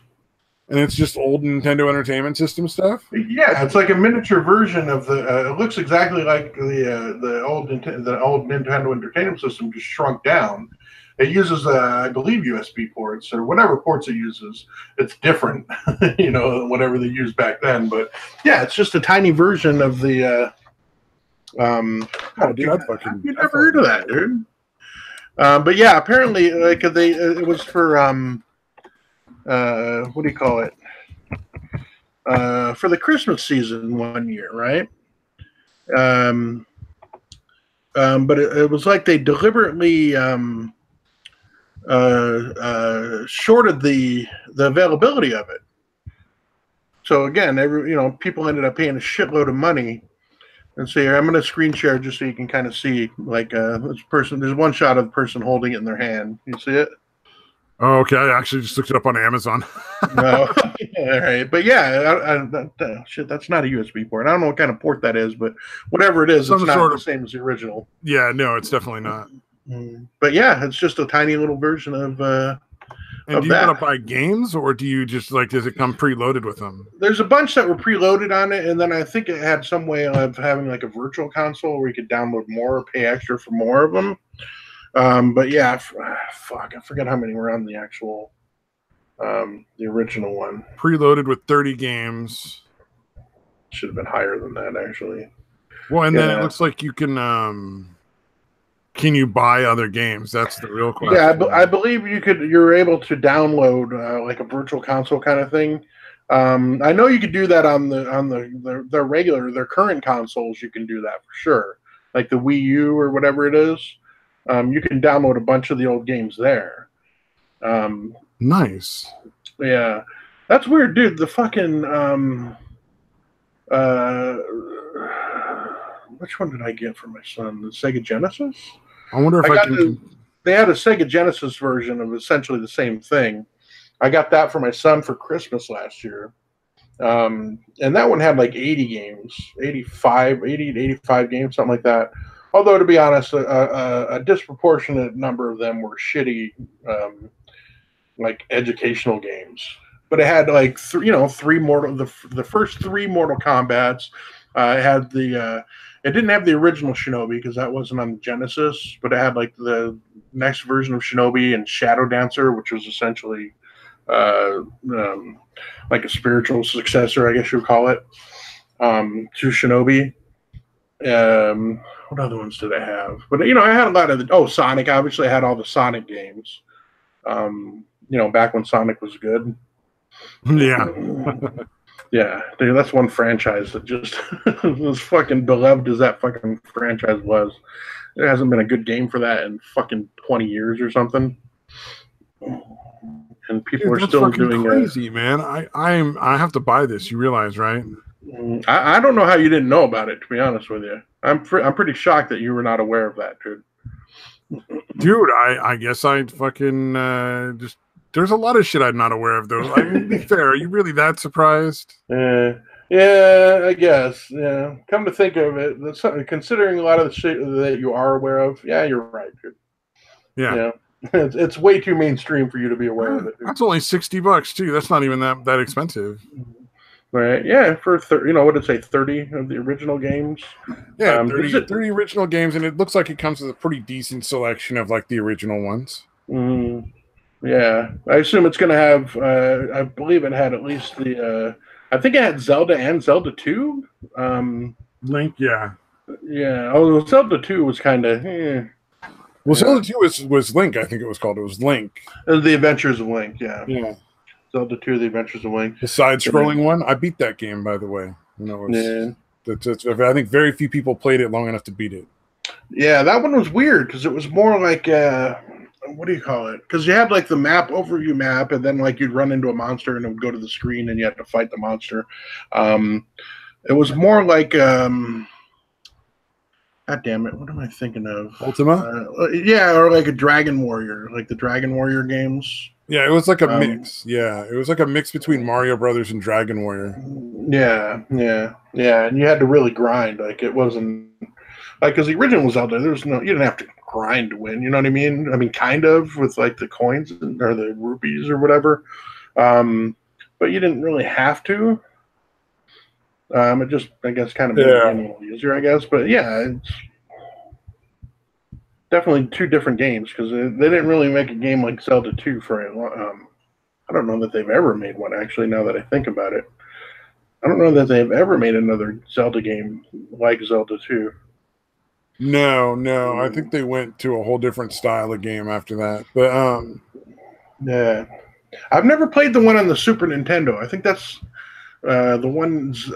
A: And it's just old Nintendo Entertainment System stuff?
B: Yeah, it's like a miniature version of the. It looks exactly like the old Nintendo Entertainment System, just shrunk down. It uses, I believe, USB ports or whatever ports it uses. It's different, you know, than whatever they used back then. But yeah, it's just a tiny version of the.
A: Dude,
B: you never heard of that, dude? But yeah, apparently, like it was for what do you call it? For the Christmas season one year, right? But it was like they deliberately shorted the availability of it. So again, people ended up paying a shitload of money. And so I'm going to screen share just so you can kind of see, like, this person. There's one shot of the person holding it in their hand. You see it?
A: Oh, okay. I actually just looked it up on Amazon.
B: No. All right. But yeah, shit, that's not a USB port. I don't know what kind of port that is, but whatever it is, it's not the same as the original.
A: Yeah, no, it's definitely not.
B: But yeah, it's just a tiny little version of
A: and do you want to buy games, or do you just does it come preloaded with them?
B: There's a bunch that were preloaded on it, and then I think it had some way of having like a virtual console where you could download more or pay extra for more of them. But yeah, fuck, I forget how many were on the actual, the original one.
A: Preloaded with 30 games.
B: Should have been higher than that, actually.
A: Well, and then it looks like you can you buy other games? That's the real question.
B: Yeah, I believe you're able to download like a virtual console kind of thing. I know you could do that on their current consoles. You can do that for sure, like the Wii U or whatever it is. You can download a bunch of the old games there.
A: Nice.
B: Yeah, that's weird, dude. The fucking which one did I get for my son? The Sega Genesis.
A: I wonder if
B: they had a Sega Genesis version of essentially the same thing. I got that for my son for Christmas last year. And that one had like 80 games, 80 to 85 games, something like that. Although, to be honest, a disproportionate number of them were shitty, like educational games. But it had like the first 3 Mortal Kombats. It had it didn't have the original Shinobi because that wasn't on the Genesis, but it had like the next version of Shinobi and Shadow Dancer, which was essentially like a spiritual successor, I guess you would call it, to Shinobi. What other ones did I have? But I had a lot of Sonic. Obviously, I had all the Sonic games. Back when Sonic was good.
A: Yeah.
B: Yeah, dude, that's one franchise that just as fucking beloved as that fucking franchise was. There hasn't been a good game for that in fucking 20 years or something. And people
A: Dude,
B: are
A: that's
B: still
A: fucking
B: doing
A: crazy, man. I have to buy this. You realize, right?
B: I don't know how you didn't know about it. To be honest with you, I'm pretty shocked that you were not aware of that, dude.
A: Dude, I guess I fucking just. There's a lot of shit I'm not aware of, though. I mean, to be fair, are you really that surprised?
B: Yeah, I guess. Yeah. Come to think of it, considering a lot of the shit that you are aware of, yeah, you're right, dude.
A: Yeah.
B: It's way too mainstream for you to be aware of it. Dude.
A: That's only $60 too. That's not even that expensive.
B: Right? Yeah, for what did it say, 30 of the original games?
A: Yeah, 30 original games, and it looks like it comes with a pretty decent selection of like the original ones.
B: Yeah, I assume it's going to have. I believe it had at least the. I think it had Zelda and Zelda 2.
A: Link, yeah.
B: Yeah. Oh, Zelda 2 was kind of.
A: Well, Zelda 2 was Link, I think it was called. It was Link.
B: The Adventures of Link, yeah.
A: Yeah.
B: Zelda 2, The Adventures of Link.
A: The side-scrolling one. I beat that game, by the way. I think very few people played it long enough to beat it.
B: Yeah, that one was weird because it was more like what do you call it? Because you had like the overview map, and then like you'd run into a monster and it would go to the screen, and you had to fight the monster. It was more like God damn it! What am I thinking of?
A: Ultima?
B: Yeah, or like a Dragon Warrior, like the Dragon Warrior games.
A: Yeah, it was like a mix. Yeah, it was like a mix between Mario Brothers and Dragon Warrior.
B: Yeah, and you had to really grind. Like it wasn't like because the original Zelda, you didn't have to grind to win. You know what I mean? I mean, kind of with like the coins or the rupees or whatever, but you didn't really have to. It just, I guess, kind of made it a little easier, I guess. But yeah, it's definitely two different games because they didn't really make a game like Zelda 2 for a long. I don't know that they've ever made one, actually, now that I think about it. I don't know that they've ever made another Zelda game like Zelda 2.
A: No. I think they went to a whole different style of game after that. But
B: yeah. I've never played the one on the Super Nintendo. I think that's the ones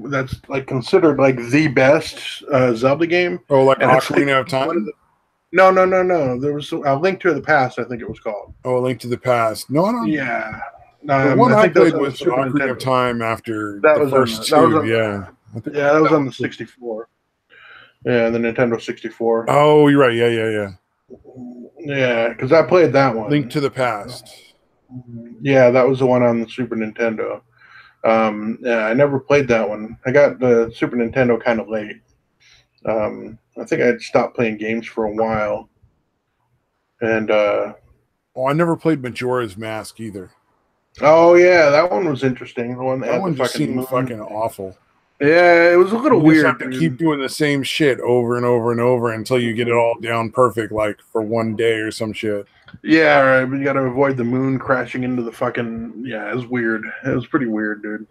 B: that's like considered like the best Zelda game.
A: Oh, like Ocarina of Time?
B: No. There was a Link to the Past, I think it was called.
A: Oh, A Link to the Past. No, I don't.
B: Yeah.
A: The one I played was Ocarina of Time after the first two. Yeah.
B: Yeah, that was on the 64. Yeah, the Nintendo 64.
A: Oh, you're right. Yeah.
B: Yeah, because I played that one.
A: Link to the Past.
B: Yeah, that was the one on the Super Nintendo. Yeah, I never played that one. I got the Super Nintendo kind of late. I think I'd stopped playing games for a while. And
A: I never played Majora's Mask either.
B: Oh yeah, that one was interesting. The one
A: that one just seemed fucking awful.
B: Yeah, it was a little weird.
A: You just have to keep doing the same shit over and over and over until you get it all down perfect, like for one day or some shit.
B: Yeah, right. But you got to avoid the moon crashing into the fucking. Yeah, it was weird. It was pretty weird, dude.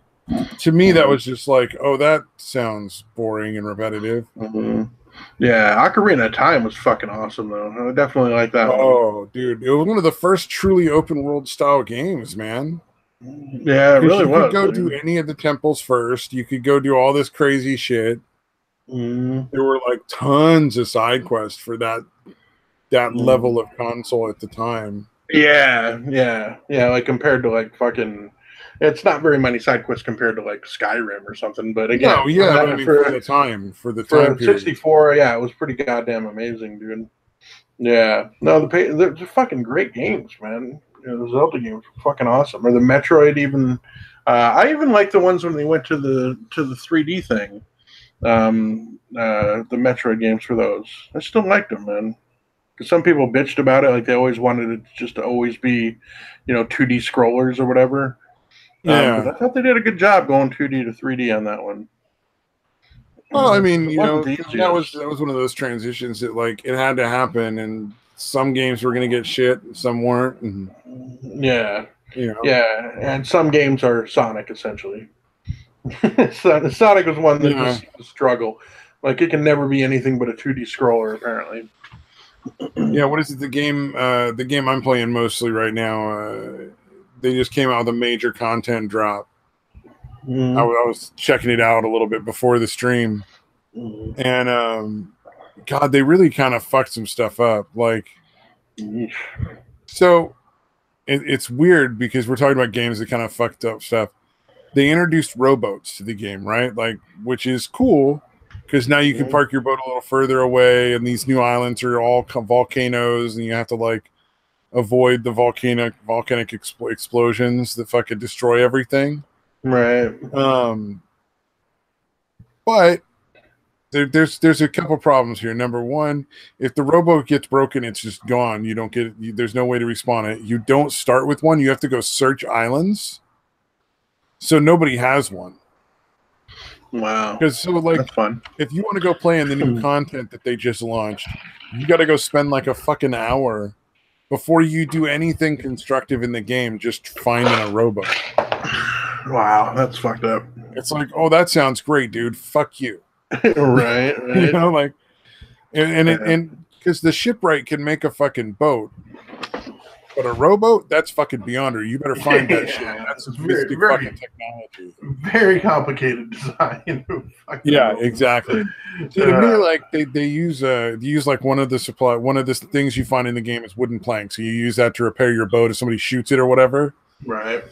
A: To me, that was just like, oh, that sounds boring and repetitive.
B: Mm-hmm. Yeah, Ocarina of Time was fucking awesome, though. I definitely like that one.
A: Oh, dude. It was one of the first truly open world style games, man.
B: Yeah, it really was.
A: You could go do any of the temples first. You could go do all this crazy shit. There were like tons of side quests for that level of console at the time.
B: Yeah. Like compared to like fucking. It's not very many side quests compared to like Skyrim or something, but again,
A: no, yeah, I mean, for the time period.
B: 64, yeah, it was pretty goddamn amazing, dude. Yeah, no, they're fucking great games, man. The Zelda games were fucking awesome, or the Metroid even. I even like the ones when they went to the 3D thing. The Metroid games for those, I still liked them, man. Because some people bitched about it, like they always wanted it just to always be, 2D scrollers or whatever.
A: Yeah,
B: but I thought they did a good job going 2D to 3D on that one.
A: Well, I mean, that was one of those transitions that like it had to happen, and some games were going to get shit, and some weren't. And,
B: yeah, and some games are Sonic essentially. Sonic was one that just struggled. Like it can never be anything but a 2D scroller, apparently.
A: Yeah, what is it? The game I'm playing mostly right now. They just came out with a major content drop. I was checking it out a little bit before the stream, and God, they really kind of fucked some stuff up. Like, so it's weird because we're talking about games that kind of fucked up stuff. They introduced rowboats to the game, right? Like, which is cool because now you can park your boat a little further away, and these new islands are all volcanoes, and you have to like avoid the volcanic explosions that fucking destroy everything.
B: Right.
A: But there's a couple problems here. Number one, if the rowboat gets broken, it's just gone. You don't get it. There's no way to respawn it. You don't start with one. You have to go search islands. So nobody has one.
B: Wow.
A: Because so like,
B: that's fun.
A: If you want to go play in the new content that they just launched, you got to go spend like a fucking hour before you do anything constructive in the game. Just finding a rowboat.
B: Wow, that's fucked up.
A: It's like, oh, that sounds great, dude. Fuck you.
B: right.
A: You know, like, and because the shipwright can make a fucking boat, but a rowboat, that's fucking beyond her. You better find that shit. That's sophisticated fucking technology.
B: Very complicated design.
A: Yeah, exactly. See, to me, like they use like one of the things you find in the game is wooden planks. So you use that to repair your boat if somebody shoots it or whatever.
B: Right.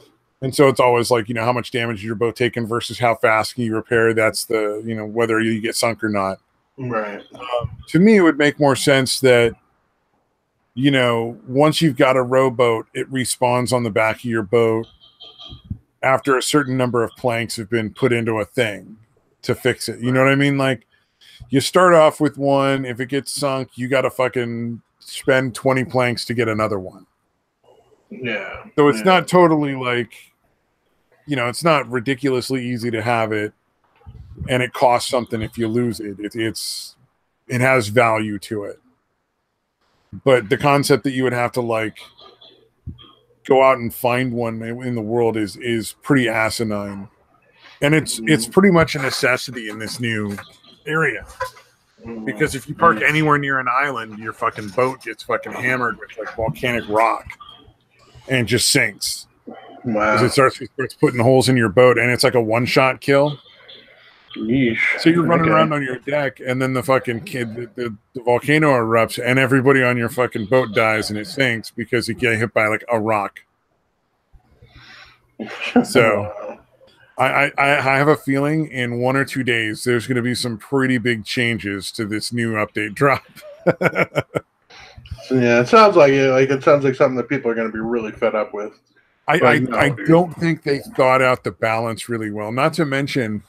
A: And so it's always like, you know, how much damage is your boat taken versus how fast can you repair. That's the, you know, whether you get sunk or not.
B: Right.
A: To me, it would make more sense that, you know, once you've got a rowboat, it respawns on the back of your boat after a certain number of planks have been put into a thing to fix it. You know what I mean? Like, you start off with one. If it gets sunk, you got to fucking spend 20 planks to get another one.
B: Yeah.
A: So it's not totally like, you know, it's not ridiculously easy to have it, and it costs something if you lose it. It has value to it. But the concept that you would have to like go out and find one in the world is pretty asinine, and it's pretty much a necessity in this new area. Because if you park anywhere near an island, your fucking boat gets fucking hammered with like volcanic rock and just sinks.
B: Wow.
A: It starts putting holes in your boat, and it's like a one-shot kill.
B: Yeesh.
A: So you're running around on your deck, and then the fucking the volcano erupts, and everybody on your fucking boat dies, and it sinks because you get hit by like a rock. So I have a feeling in 1 or 2 days there's going to be some pretty big changes to this new update drop.
B: Yeah, it sounds like it. Like it sounds like something that people are going to be really fed up with.
A: I don't think they thought out the balance really well. Not to mention,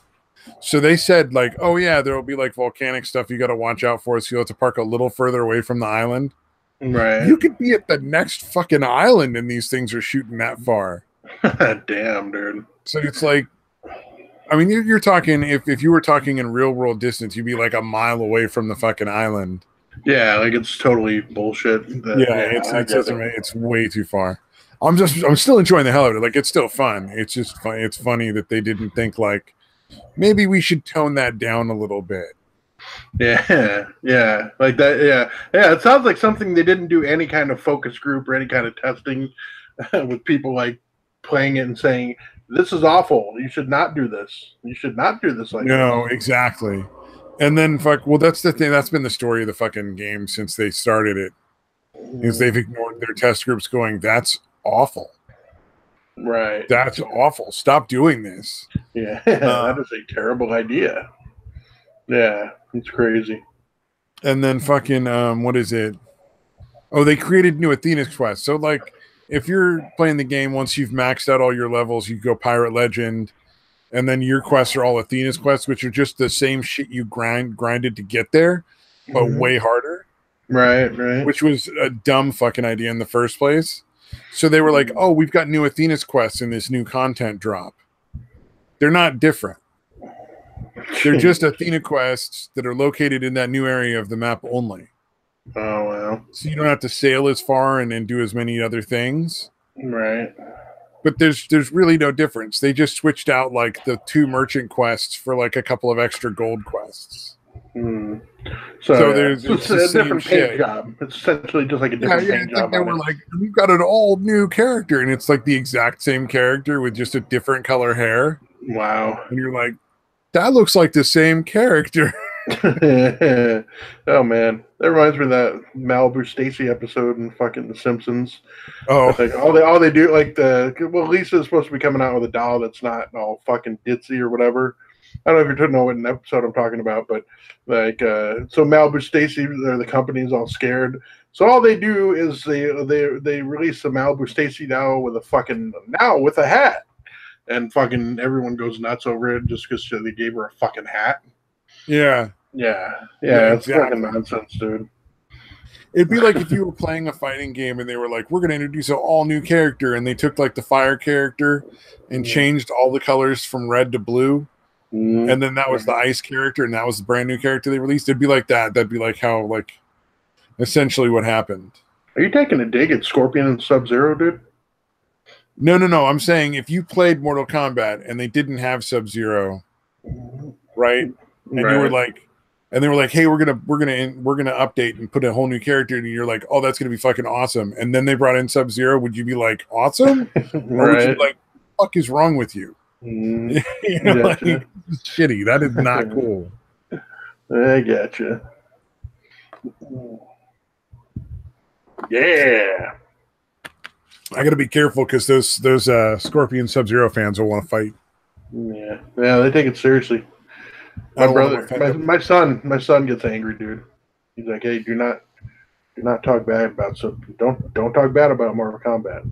A: so they said like, oh yeah, there will be like volcanic stuff you got to watch out for. So you have to park a little further away from the island.
B: Right.
A: You could be at the next fucking island, and these things are shooting that far.
B: Damn, dude.
A: So it's like, I mean, you're talking if you were talking in real world distance, you'd be like a mile away from the fucking island.
B: Yeah, like it's totally bullshit.
A: It's way too far. I'm still enjoying the hell out of it. Like, it's still fun. It's just fun. It's funny that they didn't think like maybe we should tone that down a little bit.
B: Yeah, like that. Yeah. It sounds like something they didn't do any kind of focus group or any kind of testing with people like playing it and saying this is awful. You should not do this. You should not do this like
A: no, exactly. And then that's the thing. That's been the story of the fucking game since they started it. Is they've ignored their test groups going, that's awful.
B: Right.
A: That's awful. Stop doing this.
B: Yeah, that is a terrible idea. Yeah, it's crazy.
A: And then fucking what is it? Oh, they created new Athena's quest. So like if you're playing the game, once you've maxed out all your levels, you go Pirate Legend, and then your quests are all Athena's quests, which are just the same shit you grinded to get there, but way harder.
B: Right.
A: Which was a dumb fucking idea in the first place. So they were like, oh, we've got new Athena's quests in this new content drop. They're not different. They're just Athena quests that are located in that new area of the map only.
B: Oh, wow.
A: So you don't have to sail as far and do as many other things.
B: Right.
A: But there's really no difference. They just switched out like the 2 merchant quests for like a couple of extra gold quests.
B: Mm.
A: So
B: Yeah.
A: there's
B: It's
A: the
B: a
A: same
B: different
A: shit.
B: paint job. It's essentially just like a different paint
A: It's
B: job.
A: like they were like, we've got an all new character, and it's like the exact same character with just a different color hair.
B: Wow.
A: And you're like, that looks like the same character.
B: Oh man, that reminds me of that Malibu Stacy episode in fucking The Simpsons.
A: Oh,
B: Like all they do, like Lisa's supposed to be coming out with a doll that's not all fucking ditzy or whatever. I don't know if you know what an episode I'm talking about, but like so Malibu Stacy, the company's all scared. So all they do is they release the Malibu Stacy doll with a hat, and fucking everyone goes nuts over it just because they gave her a fucking hat.
A: yeah.
B: Yeah, it's fucking nonsense, dude.
A: It'd be like if you were playing a fighting game and they were like, we're going to introduce an all new character, and they took like the fire character and changed all the colors from red to blue. And then that was the ice character, and that was the brand new character they released. It'd be like that. That'd be like how, like, essentially what happened.
B: Are you taking a dig at Scorpion and Sub-Zero, dude?
A: No. I'm saying if you played Mortal Kombat and they didn't have Sub-Zero, right? And you were like, and they were like, hey, we're gonna update and put a whole new character, and you're like, oh, that's gonna be fucking awesome. And then they brought in Sub-Zero. Would you be like, awesome? Or would you be like, what the fuck is wrong with you? You know, like, shitty. That is not cool.
B: I gotcha. Yeah.
A: I got to be careful because those Scorpion Sub-Zero fans will want to fight.
B: Yeah, they take it seriously. My brother, my son gets angry, dude. He's like, "Hey, do not talk bad about don't talk bad about Mortal Kombat."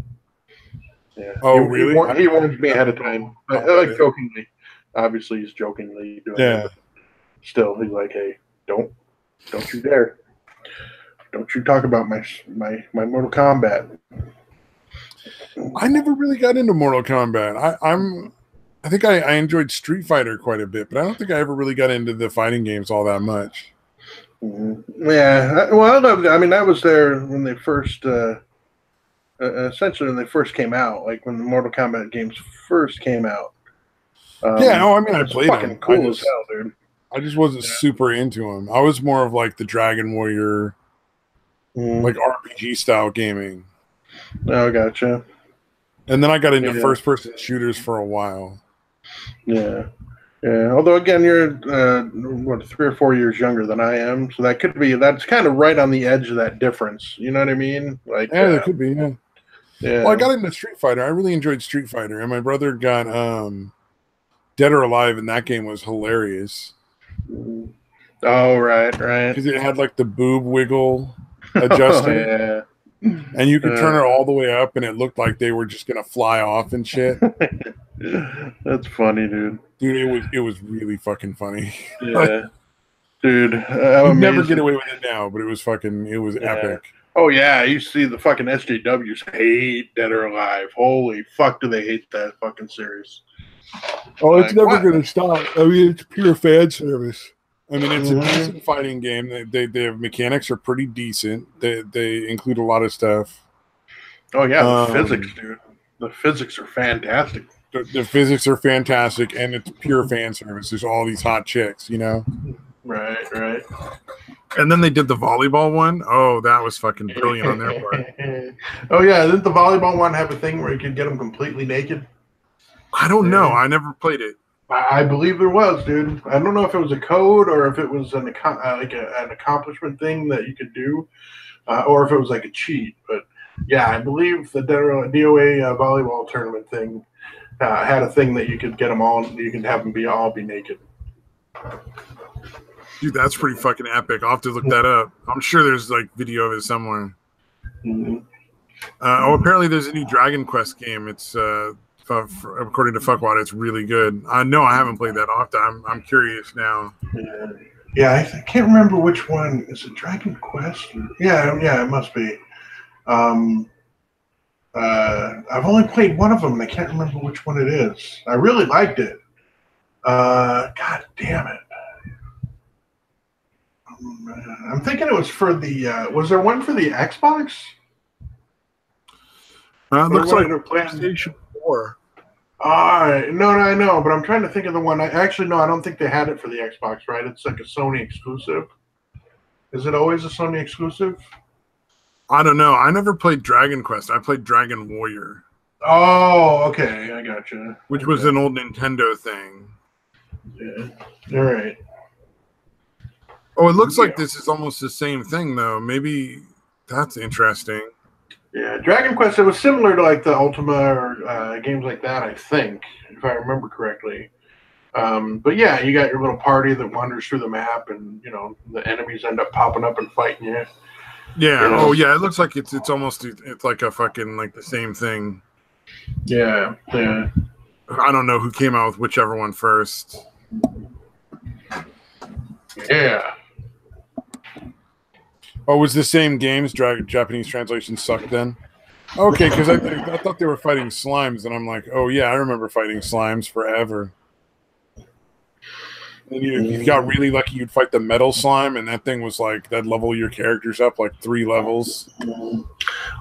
B: Yeah.
A: Oh, really?
B: He warns me ahead of time. Like jokingly. Obviously, he's jokingly doing it. Still, he's like, "Hey, don't you dare! Don't you talk about my Mortal Kombat."
A: I never really got into Mortal Kombat. I think I enjoyed Street Fighter quite a bit, but I don't think I ever really got into the fighting games all that much.
B: Yeah, well, I loved it. I mean, I was there when they first, essentially when they first came out, like when the Mortal Kombat games first came out.
A: I played them.
B: Cool as hell, dude.
A: I just wasn't super into them. I was more of like the Dragon Warrior, like RPG style gaming.
B: Oh, gotcha.
A: And then I got into first-person shooters for a while.
B: Yeah. Although again, you're 3 or 4 years younger than I am, so that's kind of right on the edge of that difference. You know what I mean? Like,
A: that could be. Yeah. Well, I got into Street Fighter. I really enjoyed Street Fighter, and my brother got Dead or Alive, and that game was hilarious.
B: Oh, right.
A: Because it had like the boob wiggle adjuster. And you could turn it all the way up, and it looked like they were just gonna fly off and shit.
B: That's funny, dude.
A: Dude, it was really fucking funny.
B: Yeah, dude.
A: You'd never get away with it now, but it was epic.
B: Oh yeah, I used to see the fucking SJWs hate Dead or Alive. Holy fuck, do they hate that fucking series?
A: Oh, it's never gonna stop. I mean, it's pure fan service. I mean, it's a decent fighting game. Their mechanics are pretty decent. They include a lot of stuff.
B: Oh yeah, the physics, dude. The physics are fantastic.
A: The physics are fantastic, and it's pure fan service. There's all these hot chicks, you know.
B: Right.
A: And then they did the volleyball one. Oh, that was fucking brilliant on their part.
B: Oh yeah, didn't the volleyball one have a thing where you could get them completely naked?
A: I don't know. I never played it.
B: I believe there was, dude. I don't know if it was a code or if it was an accomplishment thing that you could do, or if it was like a cheat. But yeah, I believe the DOA volleyball tournament thing had a thing that you could get them all. You can have them all be naked.
A: Dude, that's pretty fucking epic. I'll have to look that up. I'm sure there's like video of it somewhere. Apparently there's a new Dragon Quest game. It's according to Fuckwad, it's really good. I know I haven't played that often. I'm curious now.
B: Yeah, I can't remember which one. Is it Dragon Quest? Yeah, it must be. I've only played one of them, and I can't remember which one it is. I really liked it. God damn it. I'm thinking it was for the. Was there one for the Xbox?
A: Looks like a PlayStation 4.
B: No, I know, but I'm trying to think of the one. No, I don't think they had it for the Xbox, right? It's like a Sony exclusive. Is it always a Sony exclusive?
A: I don't know. I never played Dragon Quest. I played Dragon Warrior.
B: Oh, okay. I gotcha.
A: Which was an old Nintendo thing.
B: Yeah. All right.
A: Oh, it looks like this is almost the same thing, though. Maybe that's interesting.
B: Yeah, Dragon Quest, it was similar to like the Ultima or games like that, I think, if I remember correctly. But yeah, you got your little party that wanders through the map, and the enemies end up popping up and fighting you.
A: Yeah. Oh, yeah. It looks like it's almost like a fucking like the same thing.
B: Yeah. Yeah.
A: I don't know who came out with whichever one first.
B: Yeah.
A: Oh, it was the same games? Japanese translation sucked then? Okay, because I thought they were fighting slimes, and I'm like, oh yeah, I remember fighting slimes forever. And you got really lucky, you'd fight the metal slime, and that thing was like, that'd level your characters up like 3 levels.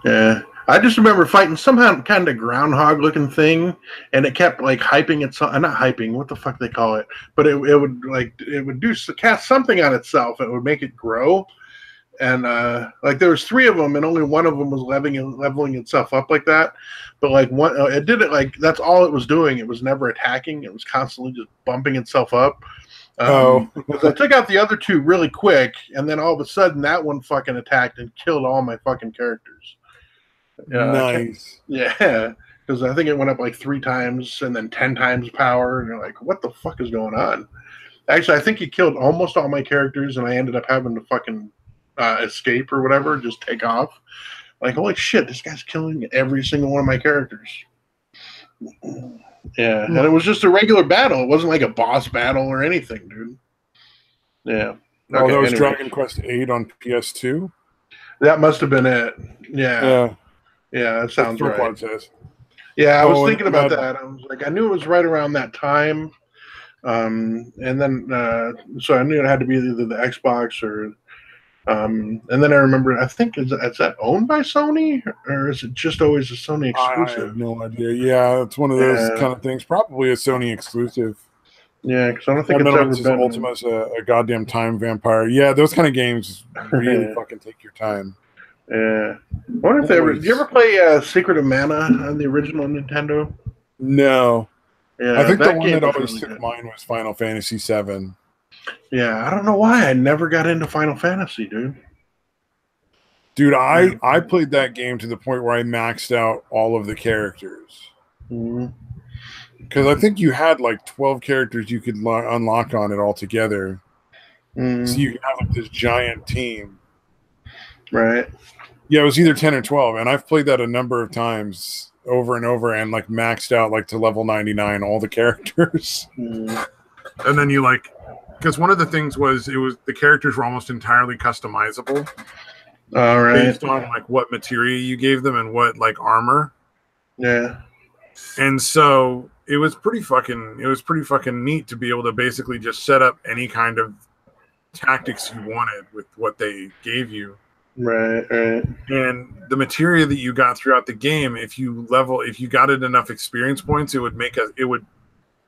B: Yeah. I just remember fighting some kind of groundhog looking thing, and it kept like hyping itself. Not hyping, what the fuck they call it? But it would cast something on itself. It would make it grow. And like there was 3 of them, and only one of them was leveling itself up like that. But like one, it did it like that's all it was doing. It was never attacking. It was constantly just bumping itself up. I took out the other 2 really quick, and then all of a sudden that one fucking attacked and killed all my fucking characters.
A: Nice.
B: Yeah, because I think it went up like 3 times and then 10 times power, and you're like, what the fuck is going on? Actually, I think he killed almost all my characters, and I ended up having to fucking escape or whatever, just take off. Like, holy shit, this guy's killing every single one of my characters. Yeah, and it was just a regular battle. It wasn't like a boss battle or anything, dude. Yeah.
A: Oh, that was Dragon Quest 8 on PS2?
B: That must have been it. Yeah. Yeah, that sounds right.
A: Says.
B: Yeah, I was thinking about that. I was like, I knew it was right around that time. And then, so I knew it had to be either the Xbox or and then I remember, I think, is that owned by Sony, or is it just always a Sony exclusive?
A: I have no idea. Yeah, it's one of those kind of things. Probably a Sony exclusive.
B: Yeah, because I don't think it's ever been.
A: Ultima's a goddamn time vampire. Yeah, those kind of games really fucking take your time.
B: Yeah. I wonder if they ever. Did you ever play Secret of Mana on the original Nintendo?
A: No.
B: Yeah,
A: I think the one that always took mine was Final Fantasy VII.
B: Yeah, I don't know why I never got into Final Fantasy, dude.
A: Dude, I played that game to the point where I maxed out all of the characters. Because I think you had like 12 characters you could unlock on it all together. So you could have like this giant team.
B: Right.
A: Yeah, it was either 10 or 12. And I've played that a number of times over and over and like maxed out like to level 99 all the characters. And then you like, because one of the things was the characters were almost entirely customizable.
B: All right.
A: Based on like what material you gave them and what like armor.
B: Yeah.
A: And so it was pretty fucking neat to be able to basically just set up any kind of tactics you wanted with what they gave you.
B: Right.
A: And the material that you got throughout the game, if you got it enough experience points, it would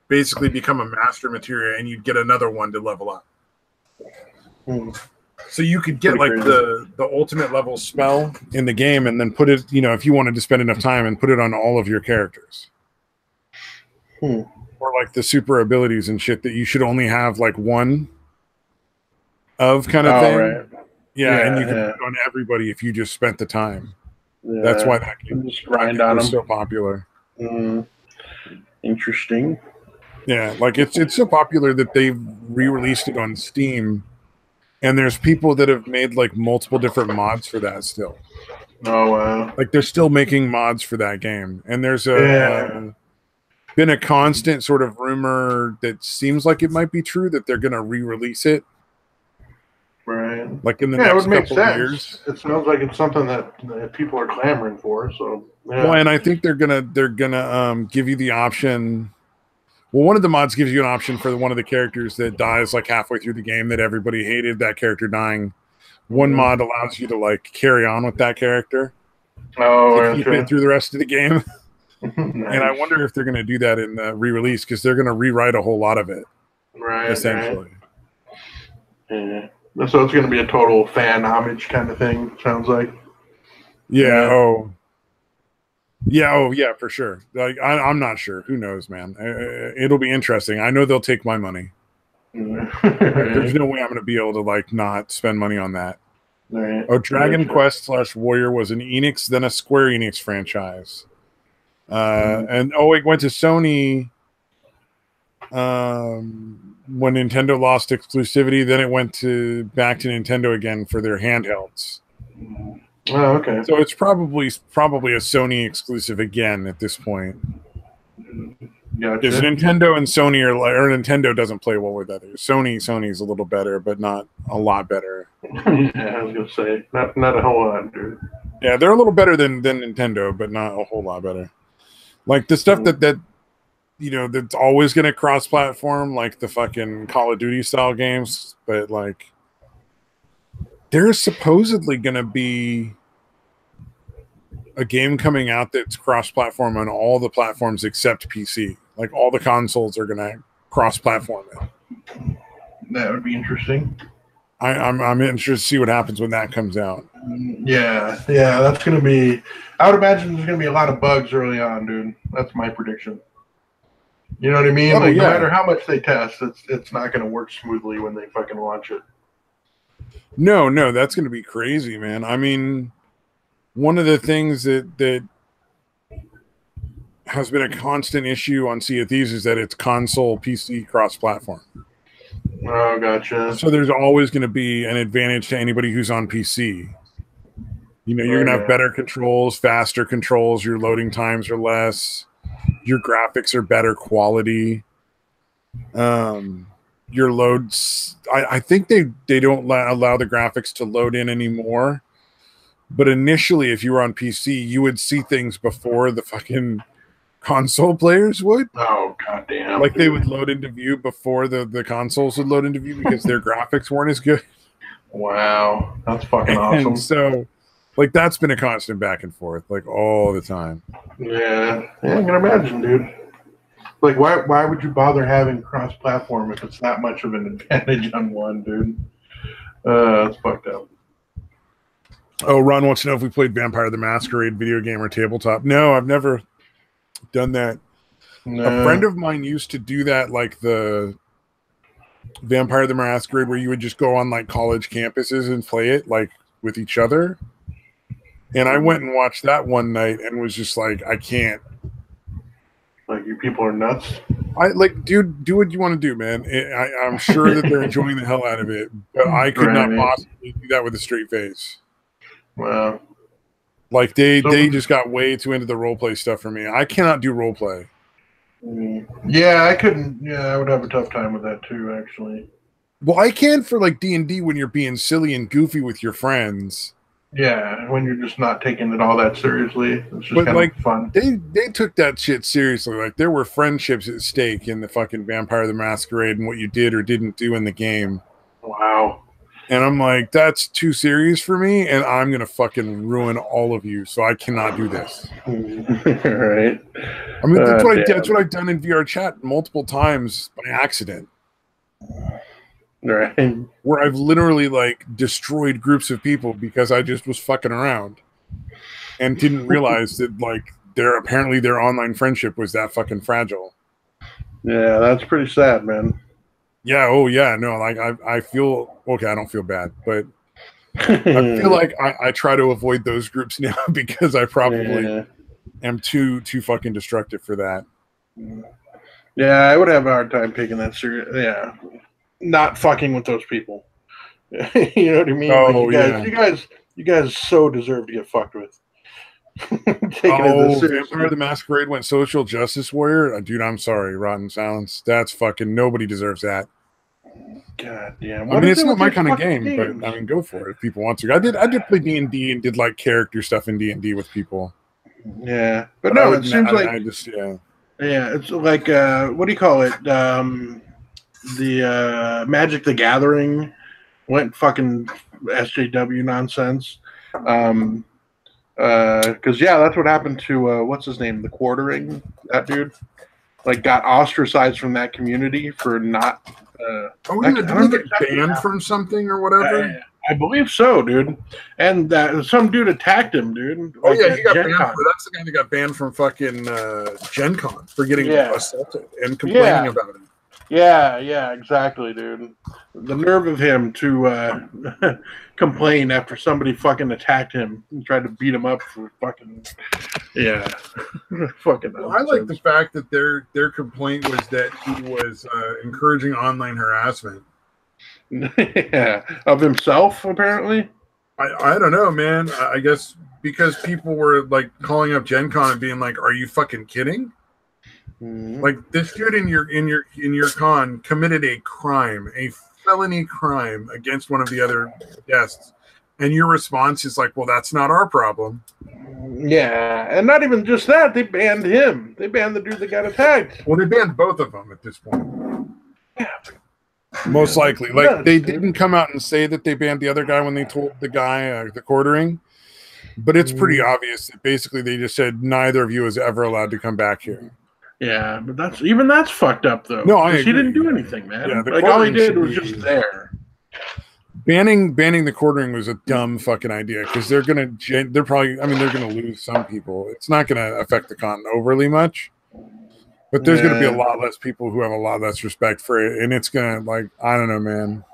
A: basically become a master material, and you'd get another one to level up. So you could get like the ultimate level spell in the game, and then put it, if you wanted to spend enough time, and put it on all of your characters. Or like the super abilities and shit that you should only have like one of kind of thing. Right. Yeah, and you can put it on everybody if you just spent the time. Yeah. That's why that game was so popular.
B: Interesting.
A: Yeah, like it's so popular that they've re-released it on Steam, and there's people that have made like multiple different mods for that still.
B: Oh wow!
A: Like they're still making mods for that game, and there's been a constant sort of rumor that seems like it might be true that they're going to re-release it.
B: Right.
A: Like in the next couple of years.
B: It sounds like it's something that people are clamoring for. So
A: yeah. Well, and I think they're gonna give you the option. Well, one of the mods gives you an option for one of the characters that dies like halfway through the game that everybody hated that character dying. One mod allows you to like carry on with that character.
B: Oh,
A: keep it through the rest of the game.
B: Nice.
A: And I wonder if they're going to do that in the re-release because they're going to rewrite a whole lot of it, essentially.
B: Yeah. So it's going to be a total fan homage kind of thing. Sounds like.
A: Yeah. Oh. Yeah. Oh, yeah. For sure. Like I'm not sure. Who knows, man? It'll be interesting. I know they'll take my money. Like, there's no way I'm going to be able to like not spend money on that.
B: Right.
A: Oh, Dragon Quest / Warrior was an Enix, then a Square Enix franchise. And it went to Sony when Nintendo lost exclusivity. Then it went back to Nintendo again for their handhelds.
B: Oh, okay.
A: So it's probably a Sony exclusive again at this point.
B: Gotcha.
A: Because Nintendo and Sony or Nintendo doesn't play well with others. Sony's a little better, but not a lot better.
B: Yeah, I was gonna say not a whole lot, dude.
A: Yeah, they're a little better than Nintendo, but not a whole lot better. Like the stuff that that's always going to cross-platform, like the fucking Call of Duty style games. But like, there's supposedly going to be a game coming out that's cross-platform on all the platforms except PC. Like all the consoles are going to cross-platform it.
B: That would be interesting.
A: I'm interested to see what happens when that comes out.
B: Yeah, that's going to be. I would imagine there's going to be a lot of bugs early on, dude. That's my prediction. You know what I mean? No matter how much they test, it's not going to work smoothly when they fucking launch it.
A: No, that's going to be crazy, man. I mean, one of the things that has been a constant issue on Sea of Thieves is that it's console PC cross-platform.
B: Oh, gotcha.
A: So there's always going to be an advantage to anybody who's on PC. You're going to have better controls, faster controls. Your loading times are less. Your graphics are better quality. Your loads, I think they don't allow the graphics to load in anymore. But initially, if you were on PC, you would see things before the fucking console players would.
B: Oh, goddamn.
A: Like they would load into view before the consoles would load into view because their graphics weren't as good.
B: Wow. That's fucking awesome.
A: And so, like, that's been a constant back and forth, like, all the time.
B: Yeah, I can imagine, dude. Like, why would you bother having cross-platform if it's that much of an advantage on one, dude? That's fucked up.
A: Oh, Ron wants to know if we played Vampire the Masquerade video game or tabletop. No, I've never done that. No. A friend of mine used to do that, like the Vampire the Masquerade, where you would just go on like college campuses and play it like with each other. And I went and watched that one night and was just like, I can't.
B: Like, you people are nuts.
A: Dude, do what you want to do, man. I'm sure that they're enjoying the hell out of it, but I could not possibly do that with a straight face.
B: Wow.
A: Like they just got way too into the role play stuff for me. I cannot do role play.
B: Yeah, I couldn't. Yeah, I would have a tough time with that too, actually.
A: Well, I can for like D&D when you're being silly and goofy with your friends.
B: Yeah, when you're just not taking it all that seriously. It's just kind of fun.
A: They took that shit seriously. Like there were friendships at stake in the fucking Vampire the Masquerade and what you did or didn't do in the game.
B: Wow.
A: And I'm like, that's too serious for me, and I'm gonna fucking ruin all of you, so I cannot do this.
B: Right.
A: I mean, that's what I've done in VR chat multiple times by accident.
B: Right.
A: Where I've literally like destroyed groups of people because I just was fucking around and didn't realize that like their online friendship was that fucking fragile.
B: Yeah, that's pretty sad, man.
A: Yeah, oh yeah, no, like I feel okay, I don't feel bad, but I feel like I try to avoid those groups now because I probably am too fucking destructive for that.
B: Yeah, I would have a hard time taking that serious. Yeah. Not fucking with those people. You know what I mean?
A: Oh,
B: like you guys so deserve to get fucked with.
A: Vampire the Masquerade went social justice warrior? Dude, I'm sorry, Rotten Silence. That's fucking, nobody deserves that.
B: God damn.
A: I mean, it's not my kind of game, but I mean, go for it if people want to. I did play D&D and did like character stuff in D&D with people.
B: Yeah. But no, it seems like
A: yeah,
B: it's like what do you call it? The Magic the Gathering went fucking SJW nonsense. Because yeah, that's what happened to what's his name, the quartering, that dude, like got ostracized from that community for not.
A: Oh yeah, did he get banned from something or whatever?
B: I believe so, dude. And some dude attacked him, dude.
A: Oh yeah, he got banned. That's the guy that got banned from fucking Gen Con for getting assaulted and complaining about it.
B: Yeah, exactly, dude. The nerve of him to complain after somebody fucking attacked him and tried to beat him up for fucking fucking.
A: Well, I like the fact that their complaint was that he was encouraging online harassment.
B: Yeah, of himself apparently.
A: I don't know, man. I guess because people were like calling up Gen Con and being like, "Are you fucking kidding?" Mm-hmm. Like this dude in your con committed a crime, a felony crime against one of the other guests, and your response is like, "Well, that's not our problem."
B: Yeah, and not even just that, they banned him. They banned the dude that got attacked.
A: Well, they banned both of them at this point. Yeah. Most likely. Like, they didn't come out and say that they banned the other guy when they told the guy the quartering, but it's pretty obvious that basically they just said neither of you is ever allowed to come back here.
B: Yeah, but that's fucked up though.
A: No, he
B: didn't do anything, man.
A: Yeah,
B: like all he did was just there.
A: Banning the quartering was a dumb fucking idea because they're gonna lose some people. It's not gonna affect the con overly much. But there's going to be a lot less people who have a lot less respect for it, and it's going to, like, I don't know, man.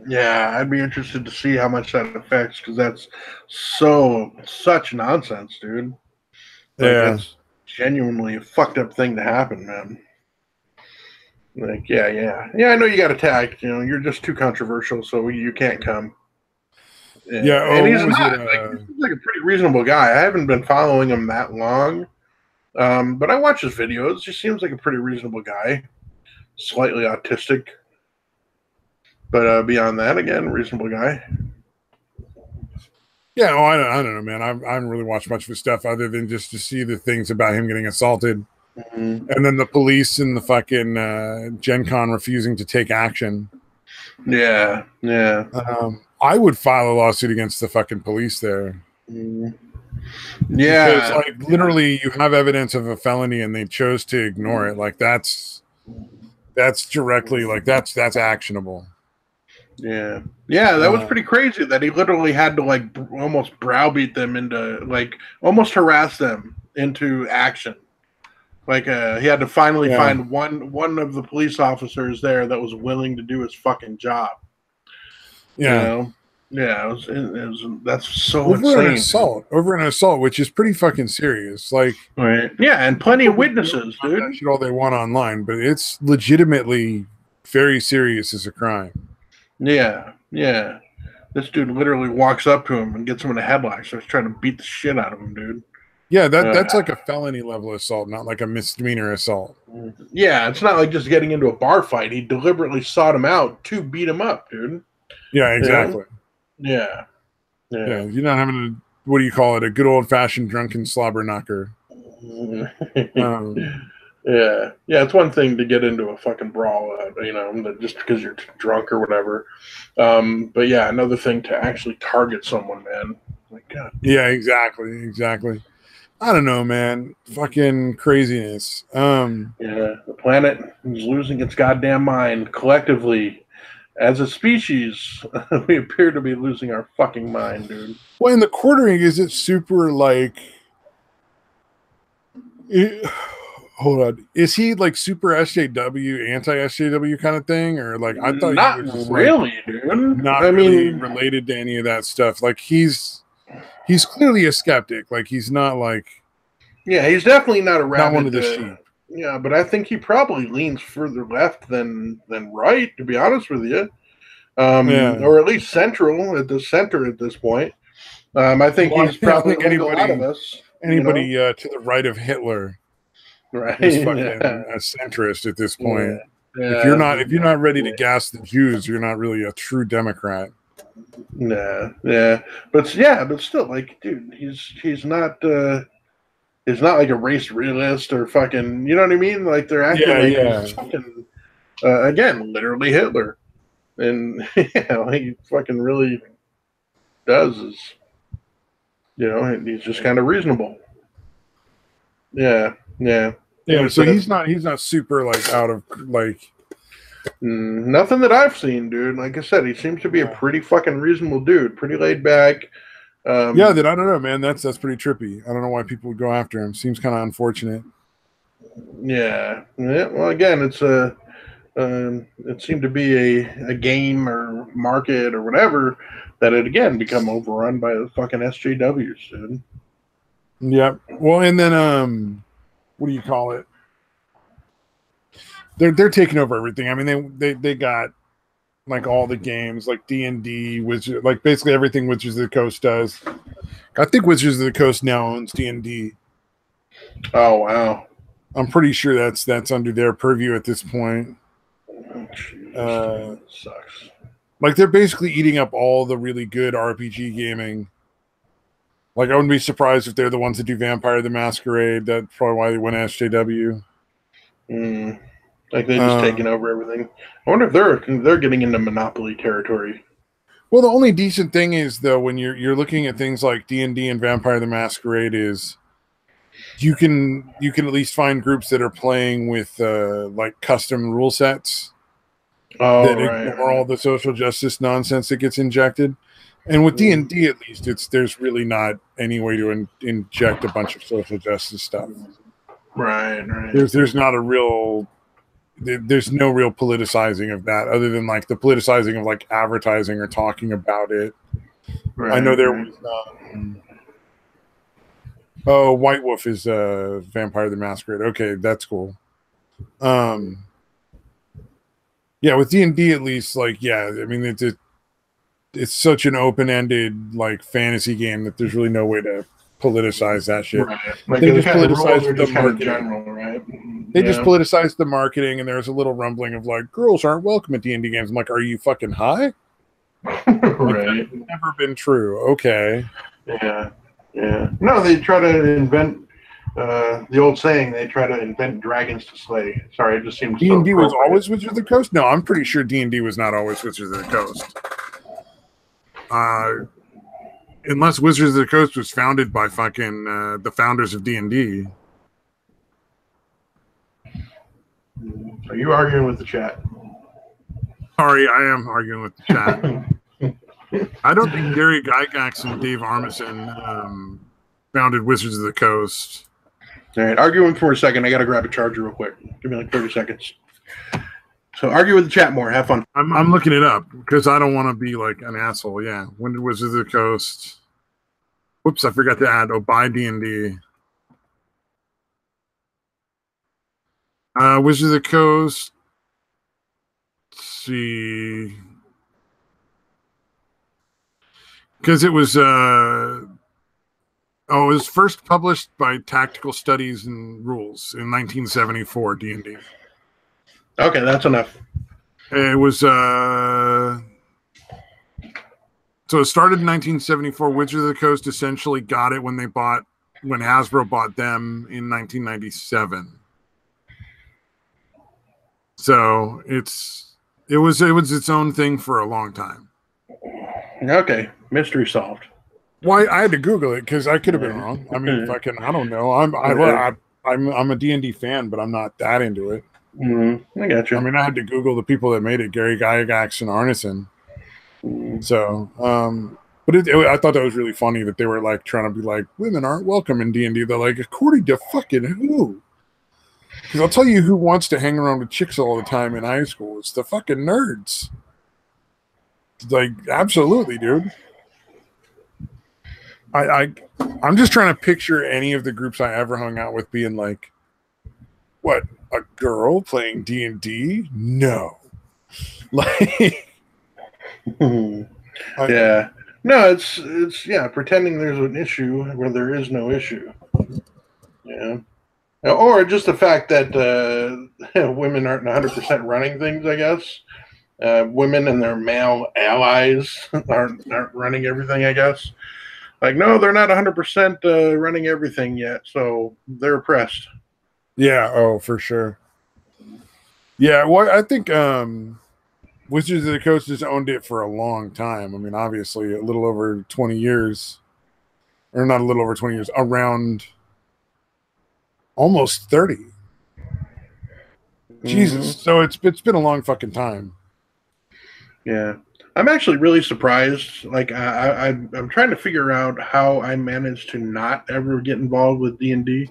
B: Yeah, I'd be interested to see how much that affects because that's such nonsense, dude. Like, that's genuinely a fucked up thing to happen, man. Like, yeah. I know you got attacked. You know, you're just too controversial, so you can't come.
A: Yeah,
B: and he's like a pretty reasonable guy. I haven't been following him that long. But I watch his videos. He seems like a pretty reasonable guy. Slightly autistic. But beyond that, again, reasonable guy.
A: Yeah, I don't know, man. I haven't really watched much of his stuff other than just to see the things about him getting assaulted. Mm-hmm. And then the police and the fucking Gen Con refusing to take action.
B: Yeah.
A: I would file a lawsuit against the fucking police there.
B: Mm-hmm. Yeah,
A: because like literally you have evidence of a felony and they chose to ignore it. Like that's directly like that's actionable.
B: Yeah, that was pretty crazy that he literally had to like almost browbeat them into like almost harass them into action. Like he had to finally find one of the police officers there that was willing to do his fucking job.
A: Yeah.
B: You know? Yeah, that's so insane.
A: Over an assault, which is pretty fucking serious. Like,
B: right? Yeah, and plenty of witnesses, dude.
A: Shit all they want online, but it's legitimately very serious as a crime.
B: Yeah. This dude literally walks up to him and gets him in a headlock, starts trying to beat the shit out of him, dude.
A: Yeah, that's like a felony level assault, not like a misdemeanor assault.
B: Yeah, it's not like just getting into a bar fight. He deliberately sought him out to beat him up, dude.
A: Yeah, exactly.
B: Yeah.
A: You're not having a, what do you call it, a good old-fashioned drunken slobber knocker.
B: Yeah, it's one thing to get into a fucking brawl, just because you're drunk or whatever. But yeah, another thing to actually target someone, man. Like, God.
A: Yeah, exactly. I don't know, man. Fucking craziness.
B: The planet is losing its goddamn mind collectively. As a species, we appear to be losing our fucking mind, dude.
A: Well, in the quartering, is it super like... hold on. Is he like super SJW, anti-SJW kind of thing? Or like, I thought
B: not
A: he was
B: really, dude.
A: Not really related to any of that stuff. Like, he's clearly a skeptic. Like, he's not like...
B: Yeah, he's definitely not a rabid,
A: not one of the sheep.
B: Yeah, but I think he probably leans further left than right, to be honest with you. Or at least central at the center at this point. I think he's probably like a lot of us.
A: Anybody to the right of Hitler,
B: right?
A: Is fucking a centrist at this point. Yeah. If you're not ready to gas the Jews, you're not really a true Democrat.
B: Nah, yeah, but still, like, dude, he's not. It's not like a race realist or fucking, you know what I mean? Like, they're acting fucking, again, literally Hitler. And, he fucking really does is You know, he's just kind of reasonable. Yeah, yeah.
A: Yeah, so he's not super like out of like
B: nothing that I've seen, dude. Like I said, he seems to be a pretty fucking reasonable dude, pretty laid back.
A: Yeah, that I don't know, man. That's pretty trippy. I don't know why people would go after him. Seems kind of unfortunate.
B: Yeah. Well, again, it seemed to be a game or market or whatever that had again become overrun by the fucking SJWs, dude.
A: Yep. Well, and then what do you call it? They're taking over everything. I mean, they got like all the games, like D&D, which like basically everything Wizards of the Coast does. I think Wizards of the Coast now owns D&D.
B: Oh wow!
A: I'm pretty sure that's under their purview at this point.
B: Sucks.
A: Like they're basically eating up all the really good RPG gaming. Like I wouldn't be surprised if they're the ones that do Vampire the Masquerade. That's probably why they went SJW.
B: Like they're just taking over everything. I wonder if they're getting into monopoly territory.
A: Well, the only decent thing is though when you're looking at things like D&D and Vampire the Masquerade is you can at least find groups that are playing with like custom rule sets that ignore all the social justice nonsense that gets injected. And with D&D, at least, there's really not any way to inject a bunch of social justice stuff.
B: Right.
A: There's not a real there's no real politicizing of that other than like the politicizing of like advertising or talking about it. Right, I know there was White Wolf is Vampire the Masquerade. Okay, that's cool. Yeah, with D&D at least, like, yeah, I mean it's such an open-ended like fantasy game that there's really no way to politicize that shit.
B: Right. Like they just politicize the marketing. General, right?
A: They just politicize the marketing, and there's a little rumbling of like girls aren't welcome at D&D games. I'm like, are you fucking high?
B: Right.
A: That's never been true. Okay.
B: Yeah. No, they try to invent the old saying. They try to invent dragons to slay. Sorry, it just seems
A: D&D was always Wizards of the Coast. No, I'm pretty sure D&D was not always Wizards of the Coast. Unless Wizards of the Coast was founded by fucking the founders of D&D.
B: Are you arguing with the chat?
A: Sorry, I am arguing with the chat. I don't think Gary Gygax and Dave Armisen founded Wizards of the Coast.
B: All right, arguing for a second. I got to grab a charger real quick. Give me like 30 seconds. So argue with the chat more. Have fun.
A: I'm looking it up because I don't want to be like an asshole. Yeah. When did Wizards of the Coast? Whoops, I forgot to add. Buy D&D. Wizards of the Coast. Let's see. Because it was it was first published by Tactical Studies and Rules in 1974, D&D.
B: Okay, that's enough.
A: It was so it started in 1974. Wizards of the Coast essentially got it when Hasbro bought them in 1997. So it was its own thing for a long time.
B: Okay, mystery solved.
A: Why I had to Google it because I could have been wrong. I mean, I don't know. I'm a D&D fan, but I'm not that into it.
B: I got you.
A: I mean, I had to Google the people that made it: Gary Gygax and Arneson. So, but I thought that was really funny that they were like trying to be like, women aren't welcome in D&D. They're like, according to fucking who? Because I'll tell you who wants to hang around with chicks all the time in high school. It's the fucking nerds. It's like, absolutely, dude. I'm just trying to picture any of the groups I ever hung out with being like, what, a girl playing D&D? No. Like,
B: yeah. No, it's pretending there's an issue where there is no issue. Yeah. Or just the fact that women aren't 100% running things, I guess. Women and their male allies aren't running everything, I guess. Like, no, they're not 100% running everything yet, so they're oppressed.
A: Yeah, oh, for sure. Yeah, well, I think Wizards of the Coast has owned it for a long time. I mean, obviously, a little over 20 years. or not a little over 20 years, around almost 30. Jesus. So it's been a long fucking time.
B: Yeah. I'm actually really surprised. Like I'm trying to figure out how I managed to not ever get involved with D&D.